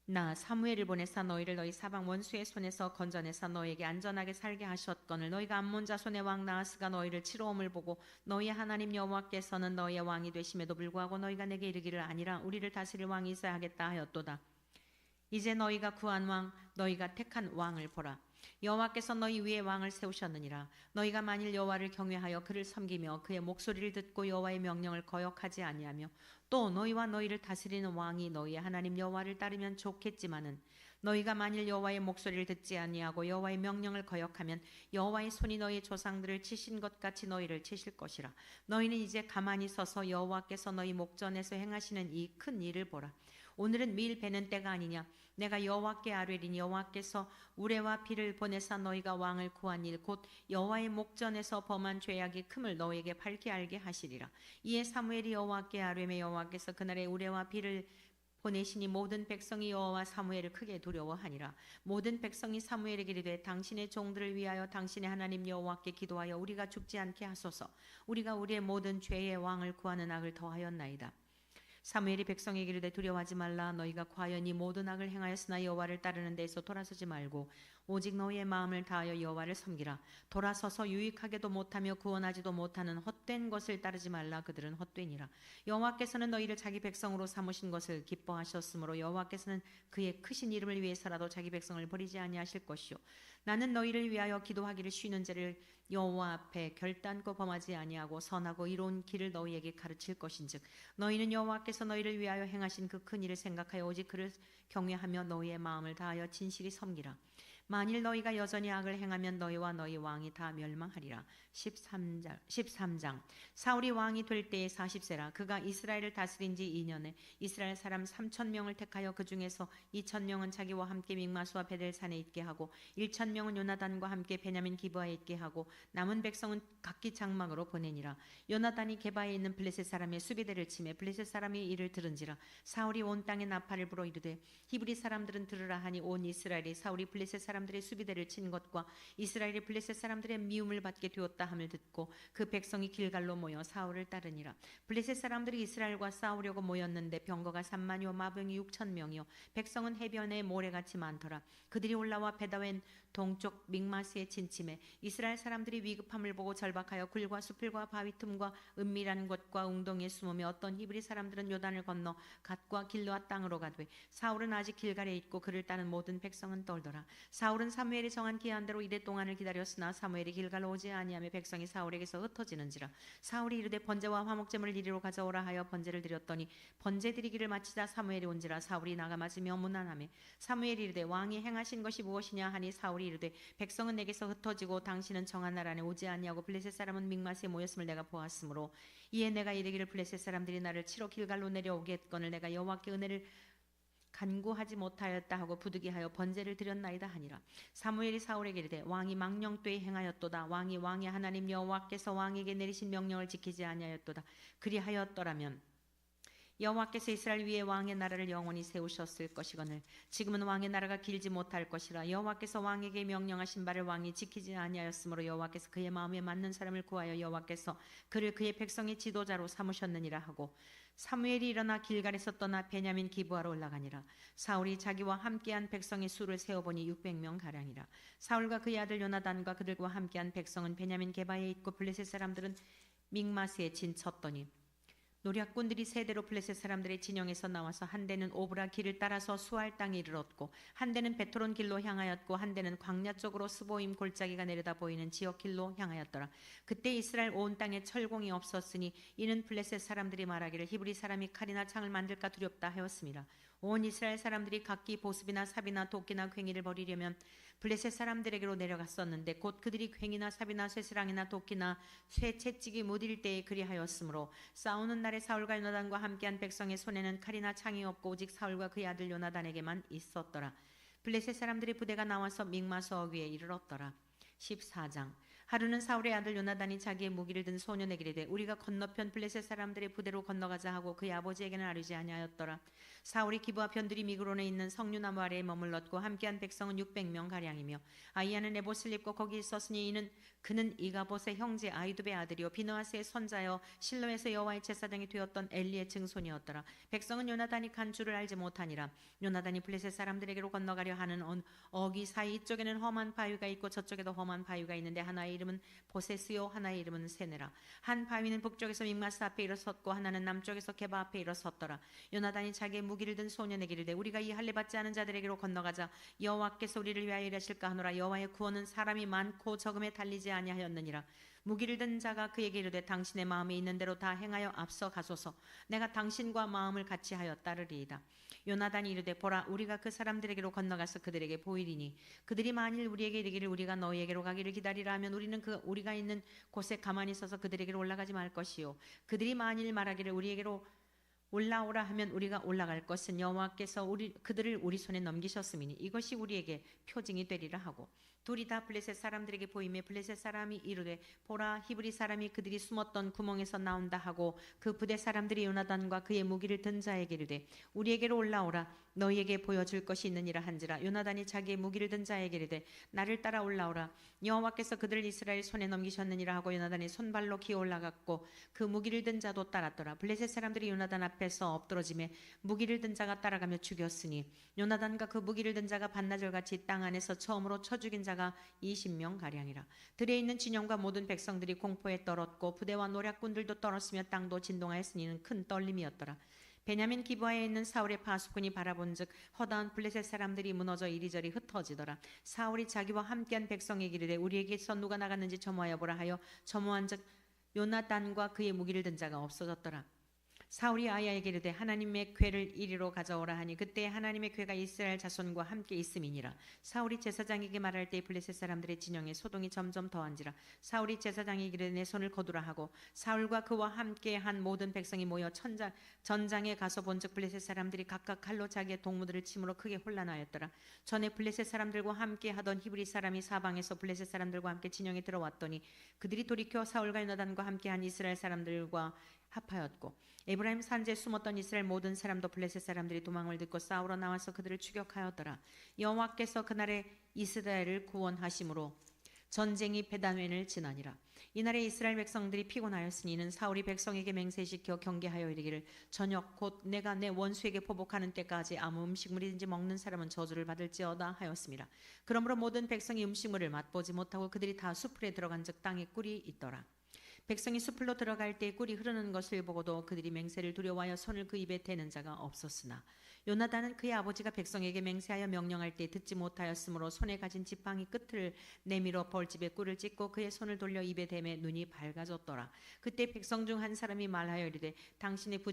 나 사무엘을 보내사 너희를 너희 사방 원수의 손에서 건져내사 너희에게 안전하게 살게 하셨거늘 너희가 암몬 자손의 왕 나하스가 너희를 치러옴을 보고 너희의 하나님 여호와께서는 너희의 왕이 되심에도 불구하고 너희가 내게 이르기를 아니라 우리를 다스릴 왕이 있어야 하겠다 하였도다. 이제 너희가 구한 왕 너희가 택한 왕을 보라. 여호와께서 너희 위에 왕을 세우셨느니라. 너희가 만일 여호와를 경외하여 그를 섬기며 그의 목소리를 듣고 여호와의 명령을 거역하지 아니하며 또 너희와 너희를 다스리는 왕이 너희의 하나님 여호와를 따르면 좋겠지만은 너희가 만일 여호와의 목소리를 듣지 아니하고 여호와의 명령을 거역하면 여호와의 손이 너희 조상들을 치신 것 같이 너희를 치실 것이라. 너희는 이제 가만히 서서 여호와께서 너희 목전에서 행하시는 이 큰 일을 보라. 오늘은 밀 베는 때가 아니냐. 내가 여호와께 아뢰리니 여호와께서 우레와 비를 보내사 너희가 왕을 구한 일 곧 여호와의 목전에서 범한 죄악이 큼을 너희에게 밝히 알게 하시리라. 이에 사무엘이 여호와께 아뢰매 여호와께서 그날에 우레와 비를 보내시니 모든 백성이 여호와 사무엘을 크게 두려워하니라. 모든 백성이 사무엘에게 이르되 당신의 종들을 위하여 당신의 하나님 여호와께 기도하여 우리가 죽지 않게 하소서. 우리가 우리의 모든 죄의 왕을 구하는 악을 더하였나이다. 사무엘이 백성에게 이르되 두려워하지 말라. 너희가 과연 이 모든 악을 행하였으나 여호와를 따르는 데에서 돌아서지 말고 오직 너희의 마음을 다하여 여호와를 섬기라. 돌아서서 유익하게도 못하며 구원하지도 못하는 헛된 것을 따르지 말라. 그들은 헛되니라. 여호와께서는 너희를 자기 백성으로 삼으신 것을 기뻐하셨으므로 여호와께서는 그의 크신 이름을 위해서라도 자기 백성을 버리지 아니하실 것이요 나는 너희를 위하여 기도하기를 쉬는 죄를 여호와 앞에 결단코 범하지 아니하고 선하고 이로운 길을 너희에게 가르칠 것인즉 너희는 여호와께서 너희를 위하여 행하신 그 큰 일을 생각하여 오직 그를 경외하며 너희의 마음을 다하여 진실이 섬기라. 만일 너희가 여전히 악을 행하면 너희와 너희 왕이 다 멸망하리라. 13장 사울이 왕이 될 때에 40세라. 그가 이스라엘을 다스린 지 2년에 이스라엘 사람 3,000명을 택하여 그 중에서 2,000명은 자기와 함께 믹마수와 베델산에 있게 하고 1,000명은 요나단과 함께 베냐민 기브아에 있게 하고 남은 백성은 각기 장막으로 보내니라. 요나단이 게바에 있는 블레셋 사람의 수비대를 치매 블레셋 사람이 이를 들은지라. 사울이 온 땅에 나팔을 불어 이르되 히브리 사람들은 들으라 하니 온 이스라엘이 사울이 블레셋 사람들의 수비대를 친 것과 이스라엘이 블레셋 사람들의 미움을 받게 되었다 함을 듣고 그 백성이 길갈로 모여 사울을 따르니라. 블레셋 사람들이 이스라엘과 싸우려고 모였는데 병거가 3만이요 마병이 6,000명이요 백성은 해변에 모래같이 많더라. 그들이 올라와 베다웬 동쪽 믹마스에 진침해 이스라엘 사람들이 위급함을 보고 절박하여 굴과 수풀과 바위 틈과 은밀한 곳과 웅덩이에 숨으며 어떤 히브리 사람들은 요단을 건너 갓과 길르앗 땅으로 가되 사울은 아직 길갈에 있고 그를 따른 모든 백성은 떨더라. 사울은 사무엘이 정한 기한대로 이래 동안을 기다렸으나 사무엘이 길갈로 오지 아니하며 백성이 사울에게서 흩어지는지라. 사울이 이르되 번제와 화목제물을 이리로 가져오라 하여 번제를 드렸더니 번제 드리기를 마치자 사무엘이 온지라. 사울이 나가 맞으며 문안하며 사무엘이 이르되 왕이 행하신 것이 무엇이냐 하니 사울이 이르되 백성은 내게서 흩어지고 당신은 정한 날 안에 오지 아니하고 블레셋 사람은 믹마스에 모였음을 내가 보았으므로 이에 내가 이르기를 블레셋 사람들이 나를 치러 길갈로 내려오겠거늘 내가 여호와께 은혜를 간구하지 못하였다 하고 부득이하여 번제를 드렸나이다 하니라. 사무엘이 사울에게 이르되 왕이 망령되이 행하였도다. 왕이 왕의 하나님 여호와께서 왕에게 내리신 명령을 지키지 아니하였도다. 그리하였더라면 여호와께서 이스라엘 위에 왕의 나라를 영원히 세우셨을 것이거늘 지금은 왕의 나라가 길지 못할 것이라. 여호와께서 왕에게 명령하신 바를 왕이 지키지 아니하였으므로 여호와께서 그의 마음에 맞는 사람을 구하여 여호와께서 그를 그의 백성의 지도자로 삼으셨느니라 하고 사무엘이 일어나 길갈에서 떠나 베냐민 기브아로 올라가니라. 사울이 자기와 함께한 백성의 수를 세어보니 600명 가량이라. 사울과 그의 아들 요나단과 그들과 함께한 백성은 베냐민 게바에 있고 블레셋 사람들은 믹마스에 진쳤더니 노략군들이 세대로 블레셋 사람들의 진영에서 나와서 한 대는 오브라 길을 따라서 수알 땅에 이르렀고 한 대는 베토론 길로 향하였고 한 대는 광야 쪽으로 스보임 골짜기가 내려다 보이는 지역 길로 향하였더라. 그때 이스라엘 온 땅에 철공이 없었으니 이는 블레셋 사람들이 말하기를 히브리 사람이 칼이나 창을 만들까 두렵다 하였습니다. 온 이스라엘 사람들이 각기 보습이나 삽이나 도끼나 괭이를 버리려면 블레셋 사람들에게로 내려갔었는데 곧 그들이 괭이나 삽이나 쇠스랑이나 도끼나 쇠 채찍이 무딜 때에 그리하였으므로 싸우는 날에 사울과 요나단과 함께한 백성의 손에는 칼이나 창이 없고 오직 사울과 그의 아들 요나단에게만 있었더라. 블레셋 사람들의 부대가 나와서 믹마스 어귀에 이르렀더라. 14장. 하루는 사울의 아들 요나단이 자기의 무기를 든 소년에게 이르되 우리가 건너편 블레셋 사람들의 부대로 건너가자 하고 그의 아버지에게는 아뢰지 아니하였더라. 사울이 기브아 편들이 미그론에 있는 석류나무 아래에 머물렀고 함께한 백성은 600명 가량이며 아이야는 에봇을 입고 거기 있었으니 그는 이가봇의 형제 아이두베의 아들이요 비느하스의 손자여 실로에서 여호와의 제사장이 되었던 엘리의 증손이었더라. 백성은 요나단이 간 줄을 알지 못하니라. 요나단이 블레셋 사람들에게로 건너가려 하는 어기 사이 이쪽에는 험한 바위가 있고 저쪽에도 험한 바위가 있는데 하나의 이름은 보세스요 하나의 이름은 세네라. 한 바위는 북쪽에서 믹마스 앞에 일어섰고 하나는 남쪽에서 게바 앞에 일어섰더라. 요나단이 자기의 무기를 든 소년에게 이르되 우리가 이 할례 받지 않은 자들에게로 건너가자. 여호와께서 우리를 위하여 일하실까 하노라. 여호와의 구원은 사람이 많고 적음에 달리지 아니하였느니라. 무기를 든 자가 그에게 이르되 당신의 마음에 있는 대로 다 행하여 앞서 가소서. 내가 당신과 마음을 같이 하여 따르리이다. 요나단이 이르되 보라 우리가 그 사람들에게로 건너가서 그들에게 보이리니 그들이 만일 우리에게 이르기를 우리가 너희에게로 가기를 기다리라 하면 우리는 우리가 있는 곳에 가만히 서서 그들에게로 올라가지 말 것이요 그들이 만일 말하기를 우리에게로 올라오라 하면 우리가 올라갈 것은 여호와께서 그들을 우리 손에 넘기셨음이니 이것이 우리에게 표징이 되리라 하고 둘이 다 블레셋 사람들에게 보이매 블레셋 사람이 이르되 보라 히브리 사람이 그들이 숨었던 구멍에서 나온다 하고 그 부대 사람들이 요나단과 그의 무기를 든 자에게 이르되 우리에게로 올라오라 너희에게 보여줄 것이 있느니라 한지라. 요나단이 자기의 무기를 든 자에게 이르되 나를 따라 올라오라 여호와께서 그들을 이스라엘 손에 넘기셨느니라 하고 요나단이 손발로 기어 올라갔고 그 무기를 든 자도 따랐더라. 블레셋 사람들이 요나단 앞에서 엎드러지매 무기를 든 자가 따라가며 죽였으니 요나단과 그 무기를 든 자가 반나절같이 땅 안에서 처음으로 쳐 죽인 자가 20명 가량이라. 들에 있는 진영과 모든 백성들이 공포에 떨었고 부대와 노략군들도 떨었으며 땅도 진동하였으니 이는 큰 떨림이었더라. 베냐민 기브아에 있는 사울의 파수꾼이 바라본즉 허다한 블레셋 사람들이 무너져 이리저리 흩어지더라. 사울이 자기와 함께한 백성에게 이르되 우리에게서 누가 나갔는지 점호하여 보라 하여 점호한즉 요나단과 그의 무기를 든 자가 없어졌더라. 사울이 아야에게 이르되 하나님의 궤를 이리로 가져오라 하니 그때 하나님의 궤가 이스라엘 자손과 함께 있음이니라. 사울이 제사장에게 말할 때 블레셋 사람들의 진영에 소동이 점점 더한지라. 사울이 제사장에게 이르되 내 손을 거두라 하고 사울과 그와 함께 한 모든 백성이 모여 전장에 가서 본즉 블레셋 사람들이 각각 칼로 자기의 동무들을 침으로 크게 혼란하였더라. 전에 블레셋 사람들과 함께 하던 히브리 사람이 사방에서 블레셋 사람들과 함께 진영에 들어왔더니 그들이 돌이켜 사울과 요나단과 함께 한 이스라엘 사람들과 합하였고 에브라임 산지에 숨었던 이스라엘 모든 사람도 블레셋 사람들이 도망을 듣고 싸우러 나와서 그들을 추격하였더라. 여호와께서 그날에 이스라엘을 구원하심으로 전쟁이 베다웬을 지나니라. 이날에 이스라엘 백성들이 피곤하였으니 이는 사울이 백성에게 맹세시켜 경계하여 이르기를 저녁 곧 내가 내 원수에게 보복하는 때까지 아무 음식물이든지 먹는 사람은 저주를 받을지어다 하였습니다. 그러므로 모든 백성이 음식물을 맛보지 못하고 그들이 다 수풀에 들어간즉 땅에 꿀이 있더라. 백성이 수풀로 들어갈 때 꿀이 흐르는 것을 보고도 그들이 맹세를 두려워하여 손을 그 입에 대는 자가 없었으나 요나단은 그의 아버지가 백성에게 맹세하여 명령할 때 듣지 못하였으므로 손에 가진 지팡이 끝을 내밀어 벌집에 꿀을 찍고 그의 손을 돌려 입에 대매 눈이 밝아졌더라. 그때 백성 중 한 사람이 말하여 이르되 당신의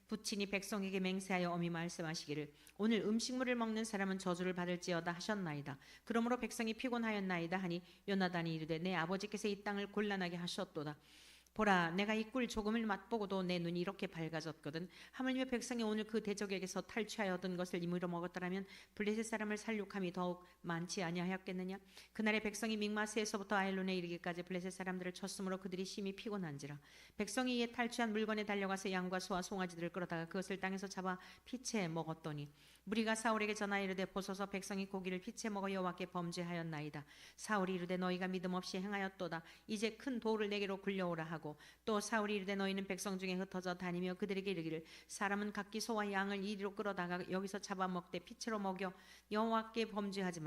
부친이 백성에게 맹세하여 엄히 말씀하시기를 오늘 음식물을 먹는 사람은 저주를 받을지어다 하셨나이다. 그러므로 백성이 피곤하였나이다 하니 요나단이 이르되 내 아버지께서 이 땅을 곤란하게 하셨도다. 보라, 내가 이 꿀 조금을 맛보고도 내 눈이 이렇게 밝아졌거든. 하물며 백성이 오늘 그 대적에게서 탈취하여 얻은 것을 임의로 먹었더라면 블레셋 사람을 살육함이 더욱 많지 아니하였겠느냐. 그날의 백성이 믹마스에서부터 아엘론에 이르기까지 블레셋 사람들을 쳤으므로 그들이 심히 피곤한지라. 백성이 이에 탈취한 물건에 달려가서 양과 소와 송아지들을 끌어다가 그것을 땅에서 잡아 피채 먹었더니 무리가 사울에게 전하여 이르되 보소서, 백성이 고기를 피채 먹어 여호와께 범죄하였나이다. 사울이 이르되 너희가 믿음 없이 행하였도다. 이제 큰 돌을 내게로 굴려오라 하고, 또 사울이 이르되 너희는 백성 중에 흩어져 다니며 그들에게 이르기를 사람은 각기 소와 양을 이리로 끌어다가 여기서 잡아먹되 피채로 먹여 여호와께 범죄하지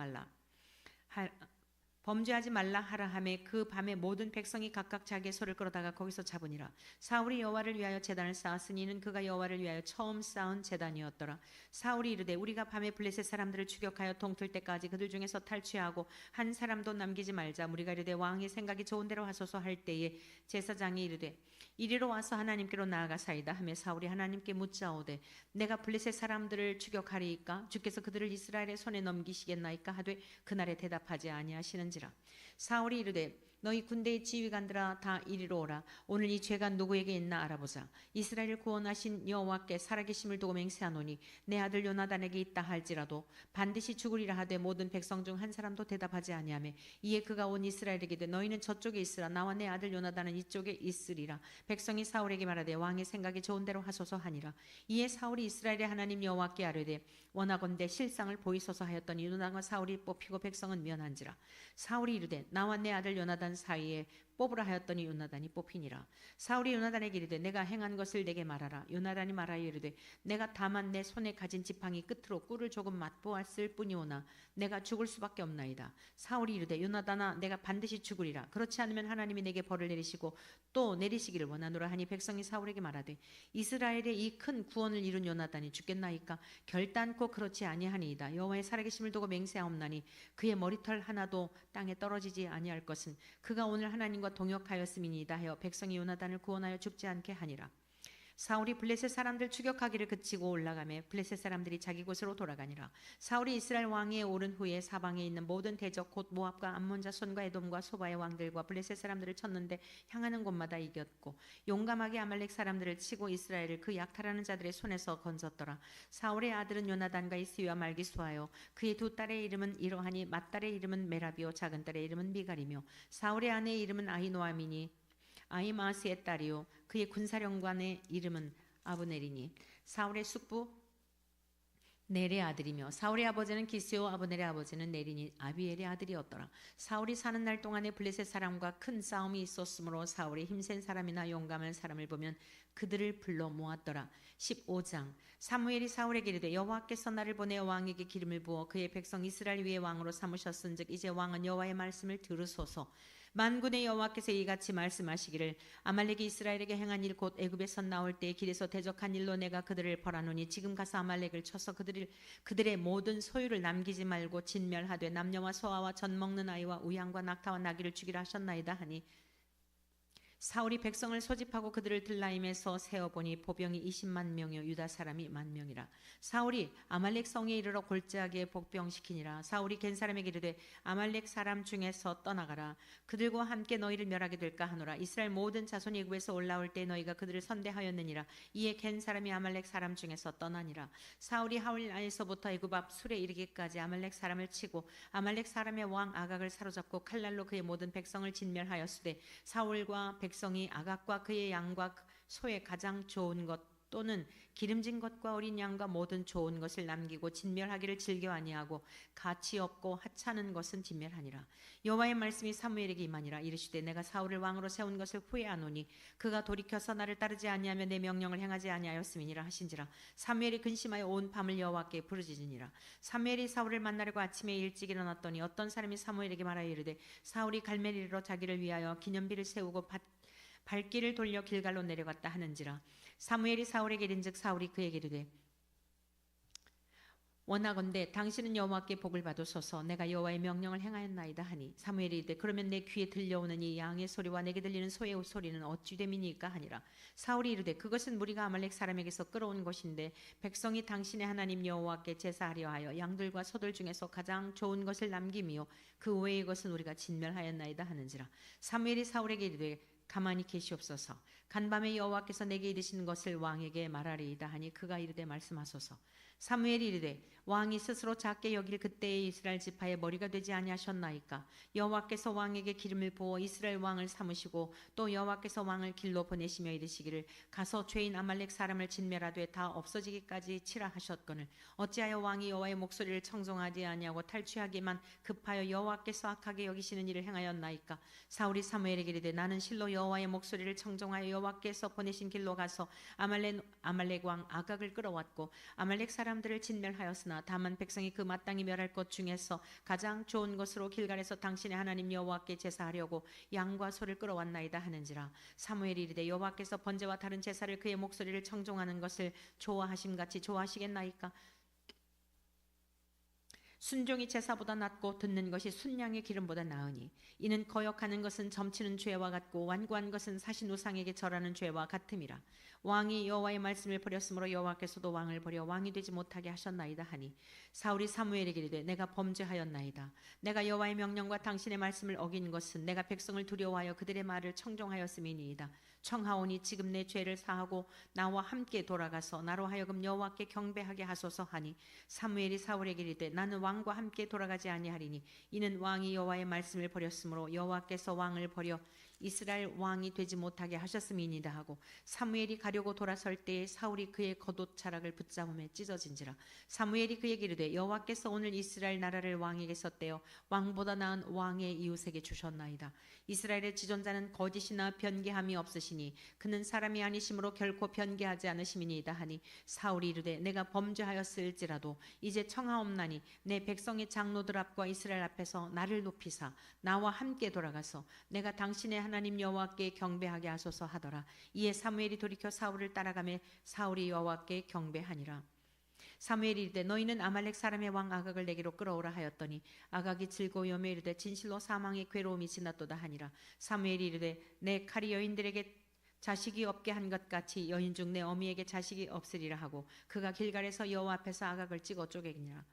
말라 하라 하매 그 밤에 모든 백성이 각각 자기의 소를 끌어다가 거기서 잡으니라. 사울이 여호와를 위하여 제단을 쌓았으니 이는 그가 여호와를 위하여 처음 쌓은 제단이었더라. 사울이 이르되 우리가 밤에 블레셋 사람들을 추격하여 동틀 때까지 그들 중에서 탈취하고 한 사람도 남기지 말자. 우리가 이르되 왕의 생각이 좋은 대로 하소서 할 때에 제사장이 이르되 이리로 와서 하나님께로 나아가사이다 하며 사울이 하나님께 묻자오되 내가 블레셋 사람들을 추격하리이까? 주께서 그들을 이스라엘의 손에 넘기시겠나이까? 하되 그날에 대답하지 아니하시는지라. 사울이 이르되 너희 군대의 지휘관들아 다 이리로 오라. 오늘 이 죄가 누구에게 있나 알아보자. 이스라엘을 구원하신 여호와께 살아계심을 두고 맹세하노니 내 아들 요나단에게 있다 할지라도 반드시 죽으리라 하되 모든 백성 중 한 사람도 대답하지 아니하며 이에 그가 온 이스라엘에게 이르되 너희는 저쪽에 있으라. 나와 내 아들 요나단은 이쪽에 있으리라. 백성이 사울에게 말하되 왕의 생각이 좋은 대로 하소서 하니라. 이에 사울이 이스라엘의 하나님 여호와께 아뢰되 원하건대 실상을 보이소서 하였더니 요나단과 사울이 뽑히고 백성은 면한지라. 사울이 이르되 나와 내 아들 요나단 사이에 뽑으라 하였더니 요나단이 뽑히니라. 사울이 요나단에게 이르되 내가 행한 것을 내게 말하라. 요나단이 말하여 이르되 내가 다만 내 손에 가진 지팡이 끝으로 꿀을 조금 맛보았을 뿐이오나 내가 죽을 수밖에 없나이다. 사울이 이르되 요나단아 내가 반드시 죽으리라. 그렇지 않으면 하나님이 내게 벌을 내리시고 또 내리시기를 원하노라 하니 백성이 사울에게 말하되 이스라엘의 이 큰 구원을 이룬 요나단이 죽겠나이까? 결단코 그렇지 아니하니이다. 여호와의 살아계심을 두고 맹세하옵나니 그의 머리털 하나도 땅에 떨어지지 아니할 것은 그가 오늘 하나님과 동역하였음이니이다 하여 백성이 요나단을 구원하여 죽지 않게 하니라. 사울이 블레셋 사람들 추격하기를 그치고 올라가매 블레셋 사람들이 자기 곳으로 돌아가니라. 사울이 이스라엘 왕위에 오른 후에 사방에 있는 모든 대적 곧 모압과 암몬 자손과 에돔과 소바의 왕들과 블레셋 사람들을 쳤는데 향하는 곳마다 이겼고 용감하게 아말렉 사람들을 치고 이스라엘을 그 약탈하는 자들의 손에서 건졌더라. 사울의 아들은 요나단과 이스위와 말기수하여 그의 두 딸의 이름은 이러하니 맏딸의 이름은 메라비요 작은 딸의 이름은 미갈이며 사울의 아내의 이름은 아히노아미니 아히마스의 딸이요 그의 군사령관의 이름은 아브넬이니 사울의 숙부 넬의 아들이며 사울의 아버지는 기스요 아브넬의 아버지는 넬이니 아비엘의 아들이었더라. 사울이 사는 날 동안에 블레셋 사람과 큰 싸움이 있었으므로 사울이 힘센 사람이나 용감한 사람을 보면 그들을 불러 모았더라. 15장 사무엘이 사울에게 이르되 여호와께서 나를 보내어 왕에게 기름을 부어 그의 백성 이스라엘 위에 왕으로 삼으셨은즉 이제 왕은 여호와의 말씀을 들으소서. 만군의 여호와께서 이같이 말씀하시기를 아말렉이 이스라엘에게 행한 일 곧 애굽에서 나올 때 길에서 대적한 일로 내가 그들을 벌하노니 지금 가서 아말렉을 쳐서 그들의 모든 소유를 남기지 말고 진멸하되 남녀와 소아와 젖 먹는 아이와 우양과 낙타와 나귀를 죽이라 하셨나이다 하니 사울이 백성을 소집하고 그들을 들라임에서 세어보니 보병이 20만 명이요 유다 사람이 10,000명이라. 사울이 아말렉 성에 이르러 골짜기에 복병시키니라. 사울이 겐 사람에게 이르되 아말렉 사람 중에서 떠나가라. 그들과 함께 너희를 멸하게 될까 하노라. 이스라엘 모든 자손이 애굽에서 올라올 때 너희가 그들을 선대하였느니라. 이에 겐 사람이 아말렉 사람 중에서 떠나니라. 사울이 하윌라에서부터 애굽 앞 술에 이르기까지 아말렉 사람을 치고 아말렉 사람의 왕 아각을 사로잡고 칼날로 그의 모든 백성을 진멸하였으되 사울과 백성이 아각과 그의 양과 소의 가장 좋은 것 또는 기름진 것과 어린 양과 모든 좋은 것을 남기고 진멸하기를 즐겨 아니하고 가치 없고 하찮은 것은 진멸하니라. 여호와의 말씀이 사무엘에게 임하니라. 이르시되 내가 사울을 왕으로 세운 것을 후회하노니 그가 돌이켜서 나를 따르지 아니하며 내 명령을 행하지 아니하였음이니라 하신지라. 사무엘이 근심하여 온 밤을 여호와께 부르짖으니라. 사무엘이 사울을 만나려고 아침에 일찍 일어났더니 어떤 사람이 사무엘에게 말하여 이르되 사울이 갈멜리로 자기를 위하여 기념비를 세우고 발길을 돌려 길갈로 내려갔다 하는지라. 사무엘이 사울에게 이른즉 사울이 그에게 이르되 원하건대 당신은 여호와께 복을 받으소서. 내가 여호와의 명령을 행하였나이다 하니 사무엘이 이르되 그러면 내 귀에 들려오는 이 양의 소리와 내게 들리는 소의 소리는 어찌 됨이니까 하니라. 사울이 이르되 그것은 무리가 아말렉 사람에게서 끌어온 것인데 백성이 당신의 하나님 여호와께 제사하려 하여 양들과 소들 중에서 가장 좋은 것을 남김이요 그 외의 것은 우리가 진멸하였나이다 하는지라. 사무엘이 사울에게 이르되 가만히 계시옵소서. 간밤에 여호와께서 내게 이르시는 것을 왕에게 말하리이다 하니 그가 이르되 말씀하소서. 사무엘이 이르되 왕이 스스로 작게 여길 그때의 이스라엘 지파의 머리가 되지 아니하셨나이까. 여호와께서 왕에게 기름을 부어 이스라엘 왕을 삼으시고 또 여호와께서 왕을 길로 보내시며 이르시기를 가서 죄인 아말렉 사람을 진멸하되 다 없어지기까지 치라 하셨거늘 어찌하여 왕이 여호와의 목소리를 청종하지 아니하고 탈취하기만 급하여 여호와께서 악하게 여기시는 일을 행하였나이까. 사울이 사무엘에게 이르되 나는 실로 여호와의 목소리를 청종하여 여호와께서 보내신 길로 가서 아말렉 왕 아각을 끌어왔고 아말렉 사람들을 진멸하였으나 다만 백성이 그 마땅히 멸할 것 중에서 가장 좋은 것으로 길갈에서 당신의 하나님 여호와께 제사하려고 양과 소를 끌어왔나이다 하는지라. 사무엘이 이르되 여호와께서 번제와 다른 제사를 그의 목소리를 청종하는 것을 좋아하심같이 좋아하시겠나이까. 순종이 제사보다 낫고 듣는 것이 순양의 기름보다 나으니 이는 거역하는 것은 점치는 죄와 같고 완고한 것은 사신 우상에게 절하는 죄와 같음이라. 왕이 여호와의 말씀을 버렸으므로 여호와께서도 왕을 버려 왕이 되지 못하게 하셨나이다 하니 사울이 사무엘에게 이르되 내가 범죄하였나이다. 내가 여호와의 명령과 당신의 말씀을 어긴 것은 내가 백성을 두려워하여 그들의 말을 청종하였음이니이다. 청하오니 지금 내 죄를 사하고 나와 함께 돌아가서 나로 하여금 여호와께 경배하게 하소서 하니 사무엘이 사울에게 이르되 나는 왕과 함께 돌아가지 아니하리니 이는 왕이 여호와의 말씀을 버렸으므로 여호와께서 왕을 버려 이스라엘 왕이 되지 못하게 하셨음이니이다 하고 사무엘이 가려고 돌아설 때에 사울이 그의 겉옷자락을 붙잡음에 찢어진지라. 사무엘이 그에게 이르되 여호와께서 오늘 이스라엘 나라를 왕에게서 떼어 왕보다 나은 왕의 이웃에게 주셨나이다. 이스라엘의 지존자는 거짓이나 변개함이 없으시니 그는 사람이 아니심으로 결코 변개하지 않으심이니이다 하니 사울이 이르되 내가 범죄하였을지라도 이제 청하옵나니 내 백성의 장로들 앞과 이스라엘 앞에서 나를 높이사 나와 함께 돌아가서 내가 당신의 하나님 여호와께 경배하게 하소서 하더라. 이에 사무엘이 돌이켜 사울을 따라가매 사울이 여호와께 경배하니라. 사무엘이 이르되 너희는 아말렉 사람의 왕 아각을 내게로 끌어오라 하였더니 아각이 즐거워하며 이르되 진실로 사망의 괴로움이 지났도다 하니라. 사무엘이 이르되 내 칼이 여인들에게 자식이 없게 한 것 같이 여인 중 내 어미에게 자식이 없으리라 하고 그가 길갈에서 여호와 앞에서 아각을 찍어 쪼개니라.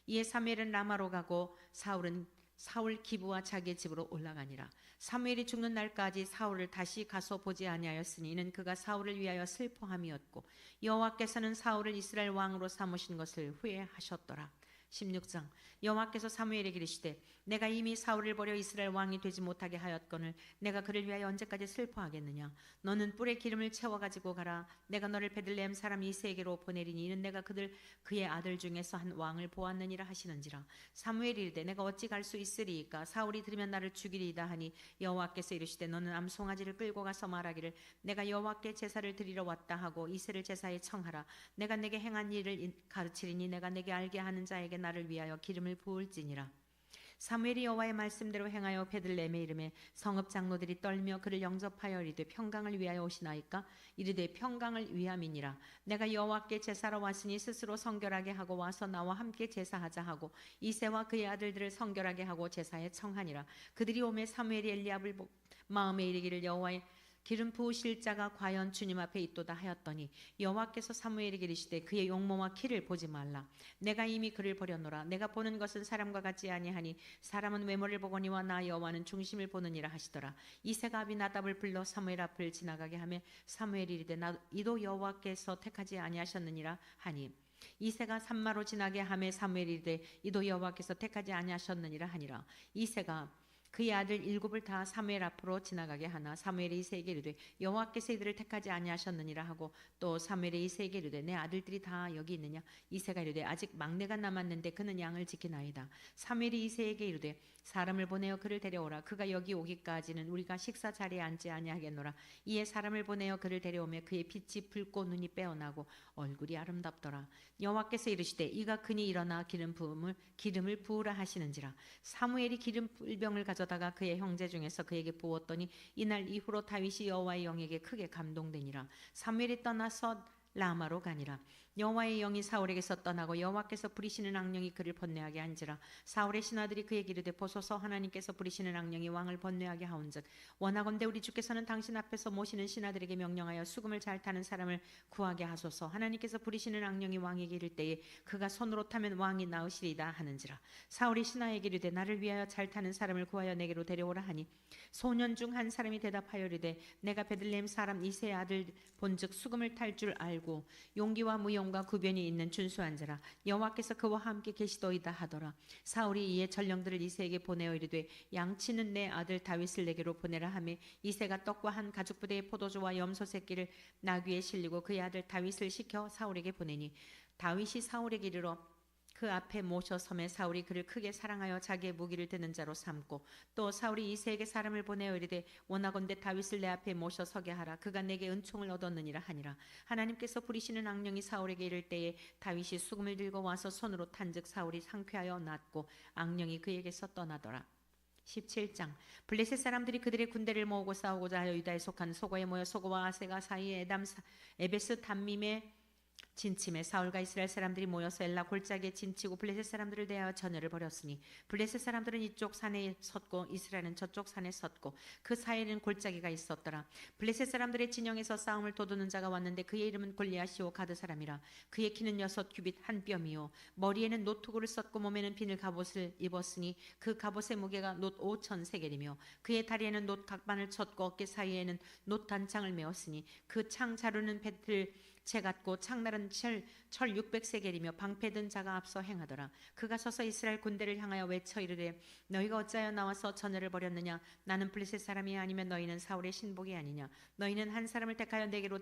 이에 사무엘은 라마로 가고 사울 기브와 자기의 집으로 올라가니라. 사무엘이 죽는 날까지 사울을 다시 가서 보지 아니하였으니 이는 그가 사울을 위하여 슬퍼함이었고 여호와께서는 사울을 이스라엘 왕으로 삼으신 것을 후회하셨더라. 16장. 여호와께서 사무엘에게 이르시되 내가 이미 사울을 버려 이스라엘 왕이 되지 못하게 하였거늘 내가 그를 위하여 언제까지 슬퍼하겠느냐. 너는 뿔에 기름을 채워 가지고 가라. 내가 너를 베들레헴 사람 이새에게로 보내리니 이는 내가 그의 아들 중에서 한 왕을 보았느니라 하시는지라. 사무엘이 이르되 내가 어찌 갈 수 있으리이까. 사울이 들으면 나를 죽이리이다 하니 여호와께서 이르시되 너는 암송아지를 끌고 가서 말하기를 내가 여호와께 제사를 드리러 왔다 하고 이새를 제사에 청하라. 내가 내게 행한 일을 가르치리니 내가 내게 알게 하는 자에게 나를 위하여 기름을 부을지니라. 사무엘이 여호와의 말씀대로 행하여 베들레헴에 이르매 성읍 장로들이 떨며 그를 영접하여 이르되 평강을 위하여 오시나이까. 이르되 평강을 위함이니라. 내가 여호와께 제사로 왔으니 스스로 성결하게 하고 와서 나와 함께 제사하자 하고 이새와 그의 아들들을 성결하게 하고 제사에 청하니라. 그들이 오매 사무엘이 엘리압을 마음에 이르기를 여호와의 기름 부으실 자가 과연 주님 앞에 있도다 하였더니 여호와께서 사무엘에게 이르시되 그의 용모와 키를 보지 말라. 내가 이미 그를 버렸노라. 내가 보는 것은 사람과 같지 아니하니 사람은 외모를 보거니와 나 여호와는 중심을 보느니라 하시더라. 이새가 아비나답을 불러 사무엘 앞을 지나가게 하며 사무엘이 이르되 이도 여호와께서 택하지 아니하셨느니라 하니 이새가 산마로 지나게 하며 사무엘이 이르되 이도 여호와께서 택하지 아니하셨느니라 하니라. 이새가 그의 아들 7을 다 사무엘 앞으로 지나가게 하나 사무엘이 이새에게 이르되 여호와께서 이들을 택하지 아니하셨느니라 하고 또 사무엘이 이새에게 이르되 내 아들들이 다 여기 있느냐. 이새가 이르되 아직 막내가 남았는데 그는 양을 지키나이다. 사무엘이 이새에게 이르되 사람을 보내어 그를 데려오라. 그가 여기 오기까지는 우리가 식사 자리에 앉지 아니하겠노라. 이에 사람을 보내어 그를 데려오며 그의 빛이 붉고 눈이 빼어나고 얼굴이 아름답더라. 여호와께서 이르시되 이가 그니 일어나 기름을 부으라 하시는지라. 사무엘이 기름 불병을 가져다가 그의 형제 중에서 그에게 부었더니 이날 이후로 다윗이 여호와의 영에게 크게 감동되니라. 사무엘이 떠나서 라마로 가니라. 여호와의 영이 사울에게서 떠나고 여호와께서 부리시는 악령이 그를 번뇌하게 한지라. 사울의 신하들이 그에게 이르되 보소서 하나님께서 부리시는 악령이 왕을 번뇌하게 하온즉 원하건대 우리 주께서는 당신 앞에서 모시는 신하들에게 명령하여 수금을 잘 타는 사람을 구하게 하소서. 하나님께서 부리시는 악령이 왕에게 이를 때에 그가 손으로 타면 왕이 나으시리이다 하는지라. 사울이 신하에게 이르되 나를 위하여 잘 타는 사람을 구하여 내게로 데려오라 하니 소년 중 한 사람이 대답하여 이르되 내가 베들레헴 사람 이새의 아들 본즉 수금을 탈 줄 알고 용기와 무용과 구변이 있는 준수한 자라. 여호와께서 그와 함께 계시도이다 하더라. 사울이 이에 전령들을 이새에게 보내어 이르되 양치는 내 아들 다윗을 내게로 보내라 하며 이새가 떡과 한 가죽 부대의 포도주와 염소 새끼를 나귀에 실리고 그의 아들 다윗을 시켜 사울에게 보내니 다윗이 사울에게 이르러 그 앞에 모셔 섬에 사울이 그를 크게 사랑하여 자기의 무기를 드는 자로 삼고 또 사울이 이새에게 사람을 보내어 이르되 원하건대 다윗을 내 앞에 모셔 서게 하라. 그가 내게 은총을 얻었느니라 하니라. 하나님께서 부리시는 악령이 사울에게 이를 때에 다윗이 수금을 들고 와서 손으로 탄즉 사울이 상쾌하여 낫고 악령이 그에게서 떠나더라. 17장 블레셋 사람들이 그들의 군대를 모으고 싸우고자 하여 유다에 속한 소고에 모여 소고와 아세가 사이에 에베스 담밈에 진침에 사울과 이스라엘 사람들이 모여서 엘라 골짜기에 진치고 블레셋 사람들을 대하여 전열을 벌였으니 블레셋 사람들은 이쪽 산에 섰고 이스라엘은 저쪽 산에 섰고 그 사이에는 골짜기가 있었더라. 블레셋 사람들의 진영에서 싸움을 도두는 자가 왔는데 그의 이름은 골리앗이요 가드 사람이라. 그의 키는 6규빗 한 뼘이요 머리에는 노투구를 썼고 몸에는 비늘 갑옷을 입었으니 그 갑옷의 무게가 놋 5천 세겔이며 그의 다리에는 놋 각반을 쳤고 어깨 사이에는 놋 단창을 메었으니 그 창 자루는 배틀 채 같고 창날은 철 600세겔이며 방패 든 자가 앞서 행하더라. 그가 서서 이스라엘 군대를 향하여 외쳐 이르되 너희가 어찌하여 나와서 전열을 벌였느냐. 나는 블레셋 사람이 아니면 너희는 사울의 신복이 아니냐. 너희는 한 사람을 택하여 내게로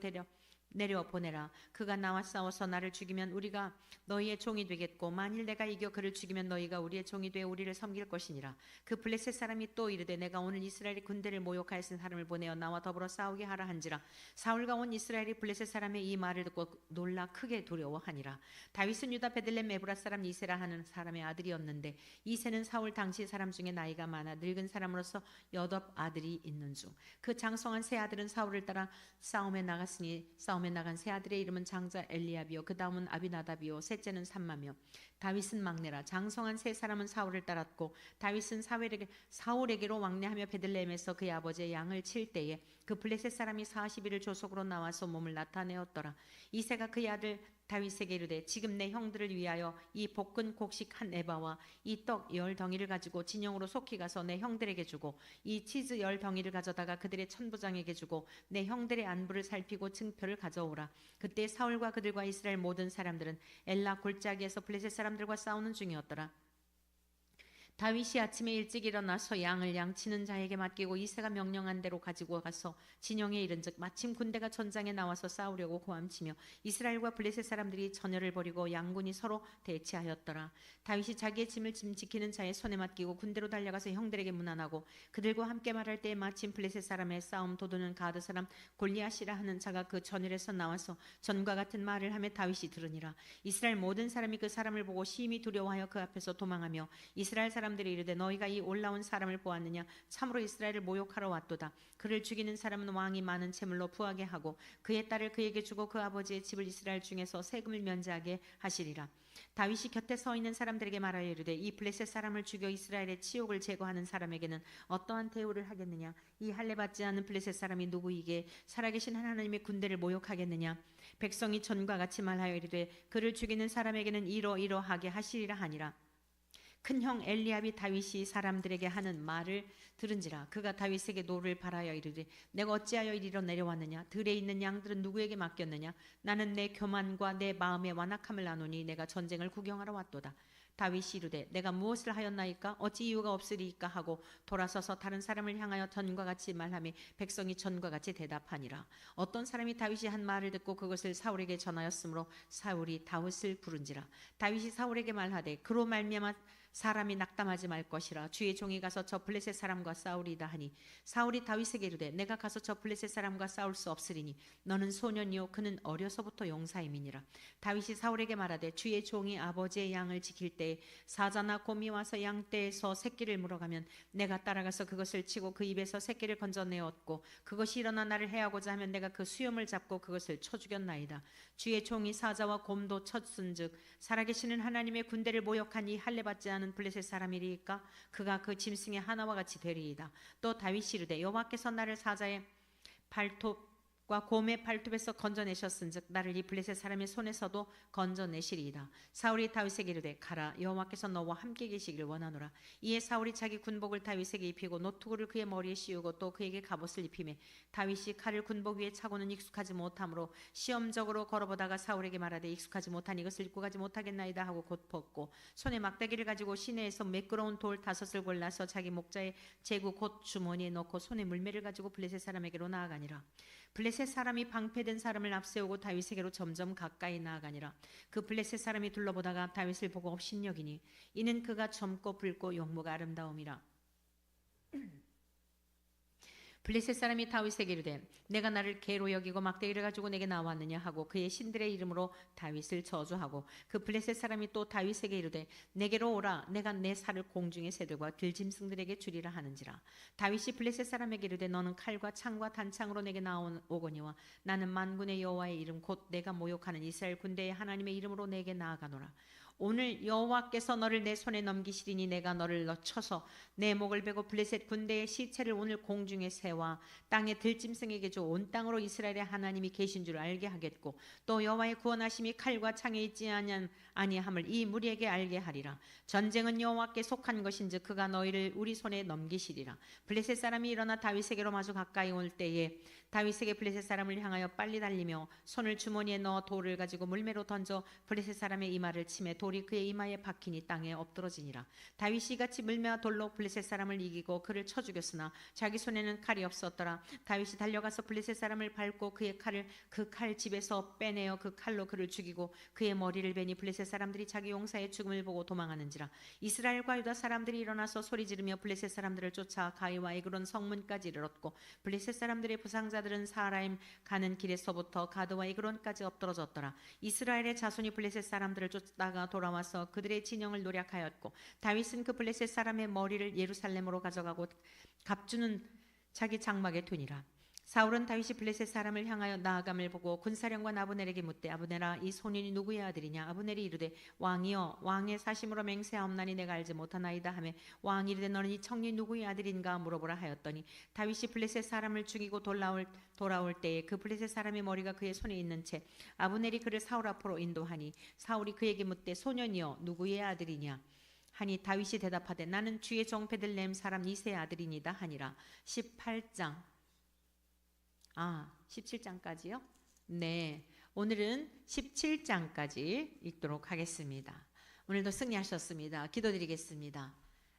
내려 보내라. 그가 나와 싸워서 나를 죽이면 우리가 너희의 종이 되겠고 만일 내가 이겨 그를 죽이면 너희가 우리의 종이 되어 우리를 섬길 것이니라. 그 블레셋 사람이 또 이르되 내가 오늘 이스라엘의 군대를 모욕하였은 사람을 보내어 나와 더불어 싸우게 하라 한지라. 사울과 온 이스라엘이 블레셋 사람의 이 말을 듣고 놀라 크게 두려워하니라. 다윗은 유다 베들레헴 에브라 사람 이새라 하는 사람의 아들이었는데 이새는 사울 당시 사람 중에 나이가 많아 늙은 사람으로서 8 아들이 있는 중 그 장성한 세 아들은 사울을 따라 싸움에 나갔으니 싸움에 나간 세 아들의 이름은 장자 엘리압이요 그 다음은 아비나답이요 셋째는 삼마며 다윗은 막내라. 장성한 세 사람은 사울을 따랐고 다윗은 사울에게로 왕래하며 베들레헴에서 그의 아버지의 양을 칠 때에 그 블레셋 사람이 40일을 조속으로 나와서 몸을 나타내었더라. 이새가 그의 아들 다윗에게 이르되 지금 내 형들을 위하여 이 볶은 곡식 한 에바와 이 떡 10덩이를 가지고 진영으로 속히 가서 내 형들에게 주고 이 치즈 10덩이를 가져다가 그들의 천부장에게 주고 내 형들의 안부를 살피고 증표를 가져오라. 그때 사울과 그들과 이스라엘 모든 사람들은 엘라 골짜기에서 블레셋 사람들과 싸우는 중이었더라. 다윗이 아침에 일찍 일어나서 양을 양치는 자에게 맡기고 이새가 명령한 대로 가지고 가서 진영에 이른즉 마침 군대가 전장에 나와서 싸우려고 고함치며 이스라엘과 블레셋 사람들이 전열을 벌이고 양군이 서로 대치하였더라. 다윗이 자기의 짐을 지키는 자의 손에 맡기고 군대로 달려가서 형들에게 문안하고 그들과 함께 말할 때에 마침 블레셋 사람의 싸움 도두는 가드 사람 골리앗이라 하는 자가 그 전열에서 나와서 전과 같은 말을 하며 다윗이 들으니라. 이스라엘 모든 사람이 그 사람을 보고 심히 두려워하여 그 앞에서 도망하며 이스라엘 사람들이 이르되 너희가 이 올라온 사람을 보았느냐. 참으로 이스라엘을 모욕하러 왔도다. 그를 죽이는 사람은 왕이 많은 채물로 부하게 하고 그의 딸을 그에게 주고 그 아버지의 집을 이스라엘 중에서 세금을 면제하게 하시리라. 다윗이 곁에 서 있는 사람들에게 말하여 이르되 이 블레셋 사람을 죽여 이스라엘의 치욕을 제거하는 사람에게는 어떠한 대우를 하겠느냐. 이 할례 받지 않은 블레셋 사람이 누구이게 살아계신 하나님의 군대를 모욕하겠느냐. 백성이 전과 같이 말하여 이르되 그를 죽이는 사람에게는 이러이러하게 하시리라 하니라. 큰형 엘리압이 다윗이 사람들에게 하는 말을 들은지라. 그가 다윗에게 노를 바라여 이르되 내가 어찌하여 이리로 내려왔느냐. 들에 있는 양들은 누구에게 맡겼느냐. 나는 내 교만과 내 마음의 완악함을 나누니 내가 전쟁을 구경하러 왔도다. 다윗이 이르되 내가 무엇을 하였나이까. 어찌 이유가 없으리이까 하고 돌아서서 다른 사람을 향하여 전과 같이 말하며 백성이 전과 같이 대답하니라. 어떤 사람이 다윗이 한 말을 듣고 그것을 사울에게 전하였으므로 사울이 다윗을 부른지라. 다윗이 사울에게 말하되 그로 말미암아 사람이 낙담하지 말 것이라. 주의 종이 가서 저 블레셋 사람과 싸우리다 하니 사울이 다윗에게 이르되 내가 가서 저 블레셋 사람과 싸울 수 없으리니 너는 소년이요 그는 어려서부터 용사임이니라. 다윗이 사울에게 말하되 주의 종이 아버지의 양을 지킬 때에 사자나 곰이 와서 양떼에서 새끼를 물어가면 내가 따라가서 그것을 치고 그 입에서 새끼를 건져내었고 그것이 일어나 나를 해하고자 하면 내가 그 수염을 잡고 그것을 쳐 죽였나이다. 주의 종이 사자와 곰도 쳤은즉 살아계시는 하나님의 군대를 모욕한 이 할례 받지 않은 블레셋 사람이리까 그가 그 짐승의 하나와 같이 되리이다. 또 다윗이 이르되 여호와께서 나를 사자의 발톱과 곰의 발톱에서 건져내셨은즉 나를 이 블레셋 사람의 손에서도 건져내시리이다. 사울이 다윗에게 이르되 가라 여호와께서 너와 함께 계시기를 원하노라. 이에 사울이 자기 군복을 다윗에게 입히고 노투구를 그의 머리에 씌우고 또 그에게 갑옷을 입히매 다윗이 칼을 군복 위에 차고는 익숙하지 못하므로 시험적으로 걸어보다가 사울에게 말하되 익숙하지 못한 이것을 입고 가지 못하겠나이다 하고 곧 벗고 손에 막대기를 가지고 시내에서 매끄러운 돌 5을 골라서 자기 목자의 제구 곧 주머니에 넣고 손에 물매를 가지고 블레셋 사람에게로 나아가니라. 블레셋 사람이 방패된 사람을 앞세우고 다윗에게로 점점 가까이 나아가니라. 그 블레셋 사람이 둘러보다가 다윗을 보고 업신여기니 이는 그가 젊고 붉고 용모가 아름다움이라. 블레셋 사람이 다윗에게 이르되 내가 나를 개로 여기고 막대기를 가지고 내게 나왔느냐 하고 그의 신들의 이름으로 다윗을 저주하고 그 블레셋 사람이 또 다윗에게 이르되 내게로 오라 내가 내 살을 공중의 새들과 들짐승들에게 주리라 하는지라. 다윗이 블레셋 사람에게 이르되 너는 칼과 창과 단창으로 내게 나오거니와 나는 만군의 여호와의 이름 곧 내가 모욕하는 이스라엘 군대의 하나님의 이름으로 내게 나아가노라. 오늘 여호와께서 너를 내 손에 넘기시리니 내가 너를 쳐서 내 목을 베고 블레셋 군대의 시체를 오늘 공중의 새와 땅의 들짐승에게 줘 온 땅으로 이스라엘의 하나님이 계신 줄 알게 하겠고 또 여호와의 구원하심이 칼과 창에 있지 아니함을 이 무리에게 알게 하리라. 전쟁은 여호와께 속한 것인즉 그가 너희를 우리 손에 넘기시리라. 블레셋 사람이 일어나 다윗에게로 마주 가까이 올 때에 다윗에게 블레셋 사람을 향하여 빨리 달리며 손을 주머니에 넣어 돌을 가지고 물매로 던져 블레셋 사람의 이마를 치매 돌이 그의 이마에 박히니 땅에 엎드러지니라. 다윗이 이같이 물매와 돌로 블레셋 사람을 이기고 그를 쳐 죽였으나 자기 손에는 칼이 없었더라. 다윗이 달려가서 블레셋 사람을 밟고 그의 칼을 그 칼 집에서 빼내어 그 칼로 그를 죽이고 그의 머리를 베니 블레셋 사람들이 자기 용사의 죽음을 보고 도망하는지라. 이스라엘과 유다 사람들이 일어나서 소리 지르며 블레셋 사람들을 쫓아 가이와 에그론 성문까지 이르렀고 블레셋 사람들의 부상자들은 사라임 가는 길에서부터 가드와 에그론까지 엎드러졌더라. 이스라엘의 자손이 블레셋 사람들을 쫓다가 돌아와서 그들의 진영을 노략하였고 다윗은 그 블레셋 사람의 머리를 예루살렘으로 가져가고 갑주는 자기 장막에 두니라. 사울은 다윗이 블레셋 사람을 향하여 나아감을 보고 군사령관 아브넬에게 묻되 아브넬아 이 소년이 누구의 아들이냐. 아브넬이 이르되 왕이여 왕의 사심으로 맹세하옵나니 내가 알지 못하나이다 하매 왕이 이르되 너는 이 청년 누구의 아들인가 물어보라 하였더니 다윗이 블레셋 사람을 죽이고 돌아올 때에 그 블레셋 사람의 머리가 그의 손에 있는 채 아브넬이 그를 사울 앞으로 인도하니 사울이 그에게 묻되 소년이여 누구의 아들이냐 하니 다윗이 대답하되 나는 주의 종 베들레헴 사람 이새의 아들이니다 하니라. 17장까지요? 네, 오늘은 17장까지 읽도록 하겠습니다. 오늘도 승리하셨습니다. 기도드리겠습니다.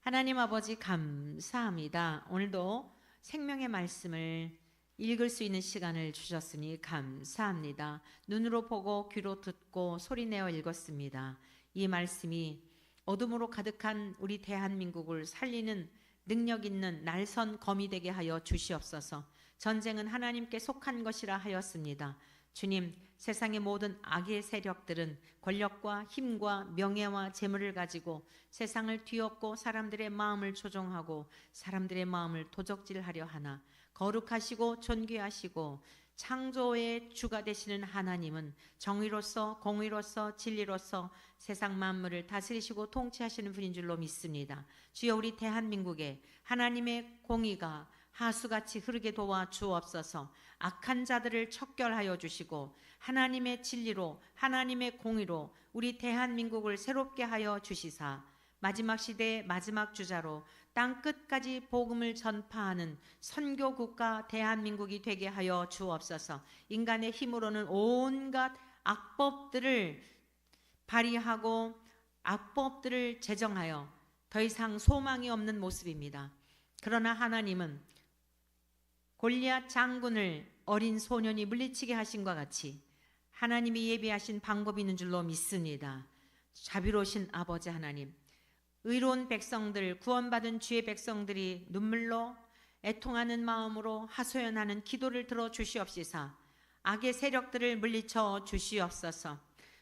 하나님 아버지 감사합니다. 오늘도 생명의 말씀을 읽을 수 있는 시간을 주셨으니 감사합니다. 눈으로 보고 귀로 듣고 소리내어 읽었습니다. 이 말씀이 어둠으로 가득한 우리 대한민국을 살리는 능력 있는 날선 검이 되게 하여 주시옵소서. 전쟁은 하나님께 속한 것이라 하였습니다. 주님, 세상의 모든 악의 세력들은 권력과 힘과 명예와 재물을 가지고 세상을 뒤엎고 사람들의 마음을 조종하고 사람들의 마음을 도적질하려 하나 거룩하시고 존귀하시고 창조의 주가 되시는 하나님은 정의로서 공의로서 진리로서 세상 만물을 다스리시고 통치하시는 분인 줄로 믿습니다. 주여 우리 대한민국에 하나님의 공의가 하수같이 흐르게 도와 주옵소서. 악한 자들을 척결하여 주시고 하나님의 진리로 하나님의 공의로 우리 대한민국을 새롭게 하여 주시사 마지막 시대의 마지막 주자로 땅 끝까지 복음을 전파하는 선교 국가 대한민국이 되게 하여 주옵소서. 인간의 힘으로는 온갖 악법들을 발휘하고 악법들을 제정하여 더 이상 소망이 없는 모습입니다. 그러나 하나님은 골리앗 장군을 어린 소년이 물리치게 하신 것 같이 하나님이 예비하신 방법이 있는 줄로 믿습니다. 자비로우신 아버지 하나님, 의로운 백성들, 구원받은 주의 백성들이 눈물로 애통하는 마음으로 하소연하는 기도를 들어 주시옵시사 악의 세력들을 물리쳐 주시옵소서.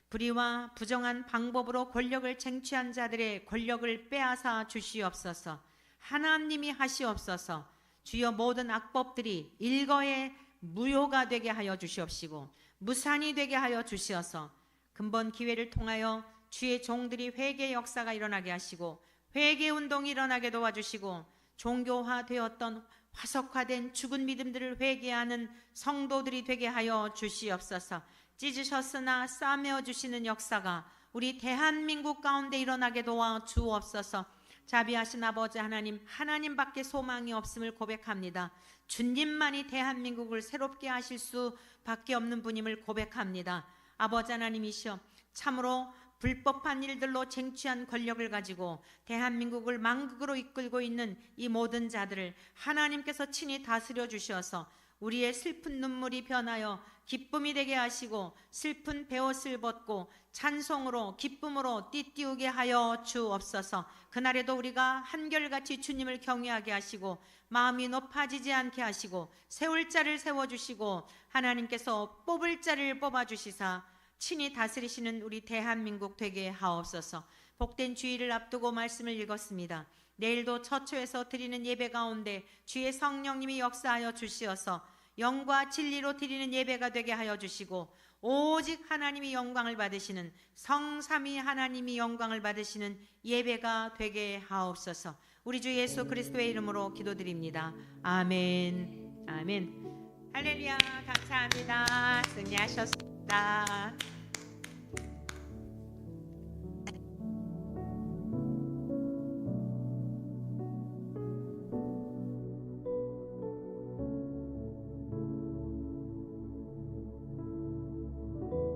불의와 부정한 방법으로 권력을 쟁취한 자들의 권력을 빼앗아 주시옵소서. 하나님이 하시옵소서. 주여 모든 악법들이 일거에 무효가 되게 하여 주시옵시고 무산이 되게 하여 주시어서 근본 기회를 통하여 주의 종들이 회개 역사가 일어나게 하시고 회개 운동이 일어나게 도와주시고 종교화되었던 화석화된 죽은 믿음들을 회개하는 성도들이 되게 하여 주시옵소서. 찢으셨으나 싸매어 주시는 역사가 우리 대한민국 가운데 일어나게 도와 주옵소서. 자비하신 아버지 하나님, 하나님밖에 소망이 없음을 고백합니다. 주님만이 대한민국을 새롭게 하실 수밖에 없는 분임을 고백합니다. 아버지 하나님이시여, 참으로 불법한 일들로 쟁취한 권력을 가지고 대한민국을 망국으로 이끌고 있는 이 모든 자들을 하나님께서 친히 다스려 주셔서 우리의 슬픈 눈물이 변하여 기쁨이 되게 하시고 슬픈 베옷을 벗고 찬송으로 기쁨으로 띠띠우게 하여 주옵소서. 그날에도 우리가 한결같이 주님을 경외하게 하시고 마음이 높아지지 않게 하시고 세울 자를 세워주시고 하나님께서 뽑을 자를 뽑아주시사 친히 다스리시는 우리 대한민국 되게 하옵소서. 복된 주일을 앞두고 말씀을 읽었습니다. 내일도 처초에서 드리는 예배 가운데 주의 성령님이 역사하여 주시어서 영과 진리로 드리는 예배가 되게 하여 주시고 오직 하나님이 영광을 받으시는 성삼위 하나님이 영광을 받으시는 예배가 되게 하옵소서. 우리 주 예수 그리스도의 이름으로 기도드립니다. 아멘. 아멘. 할렐루야. 감사합니다. 승리하셨습니다.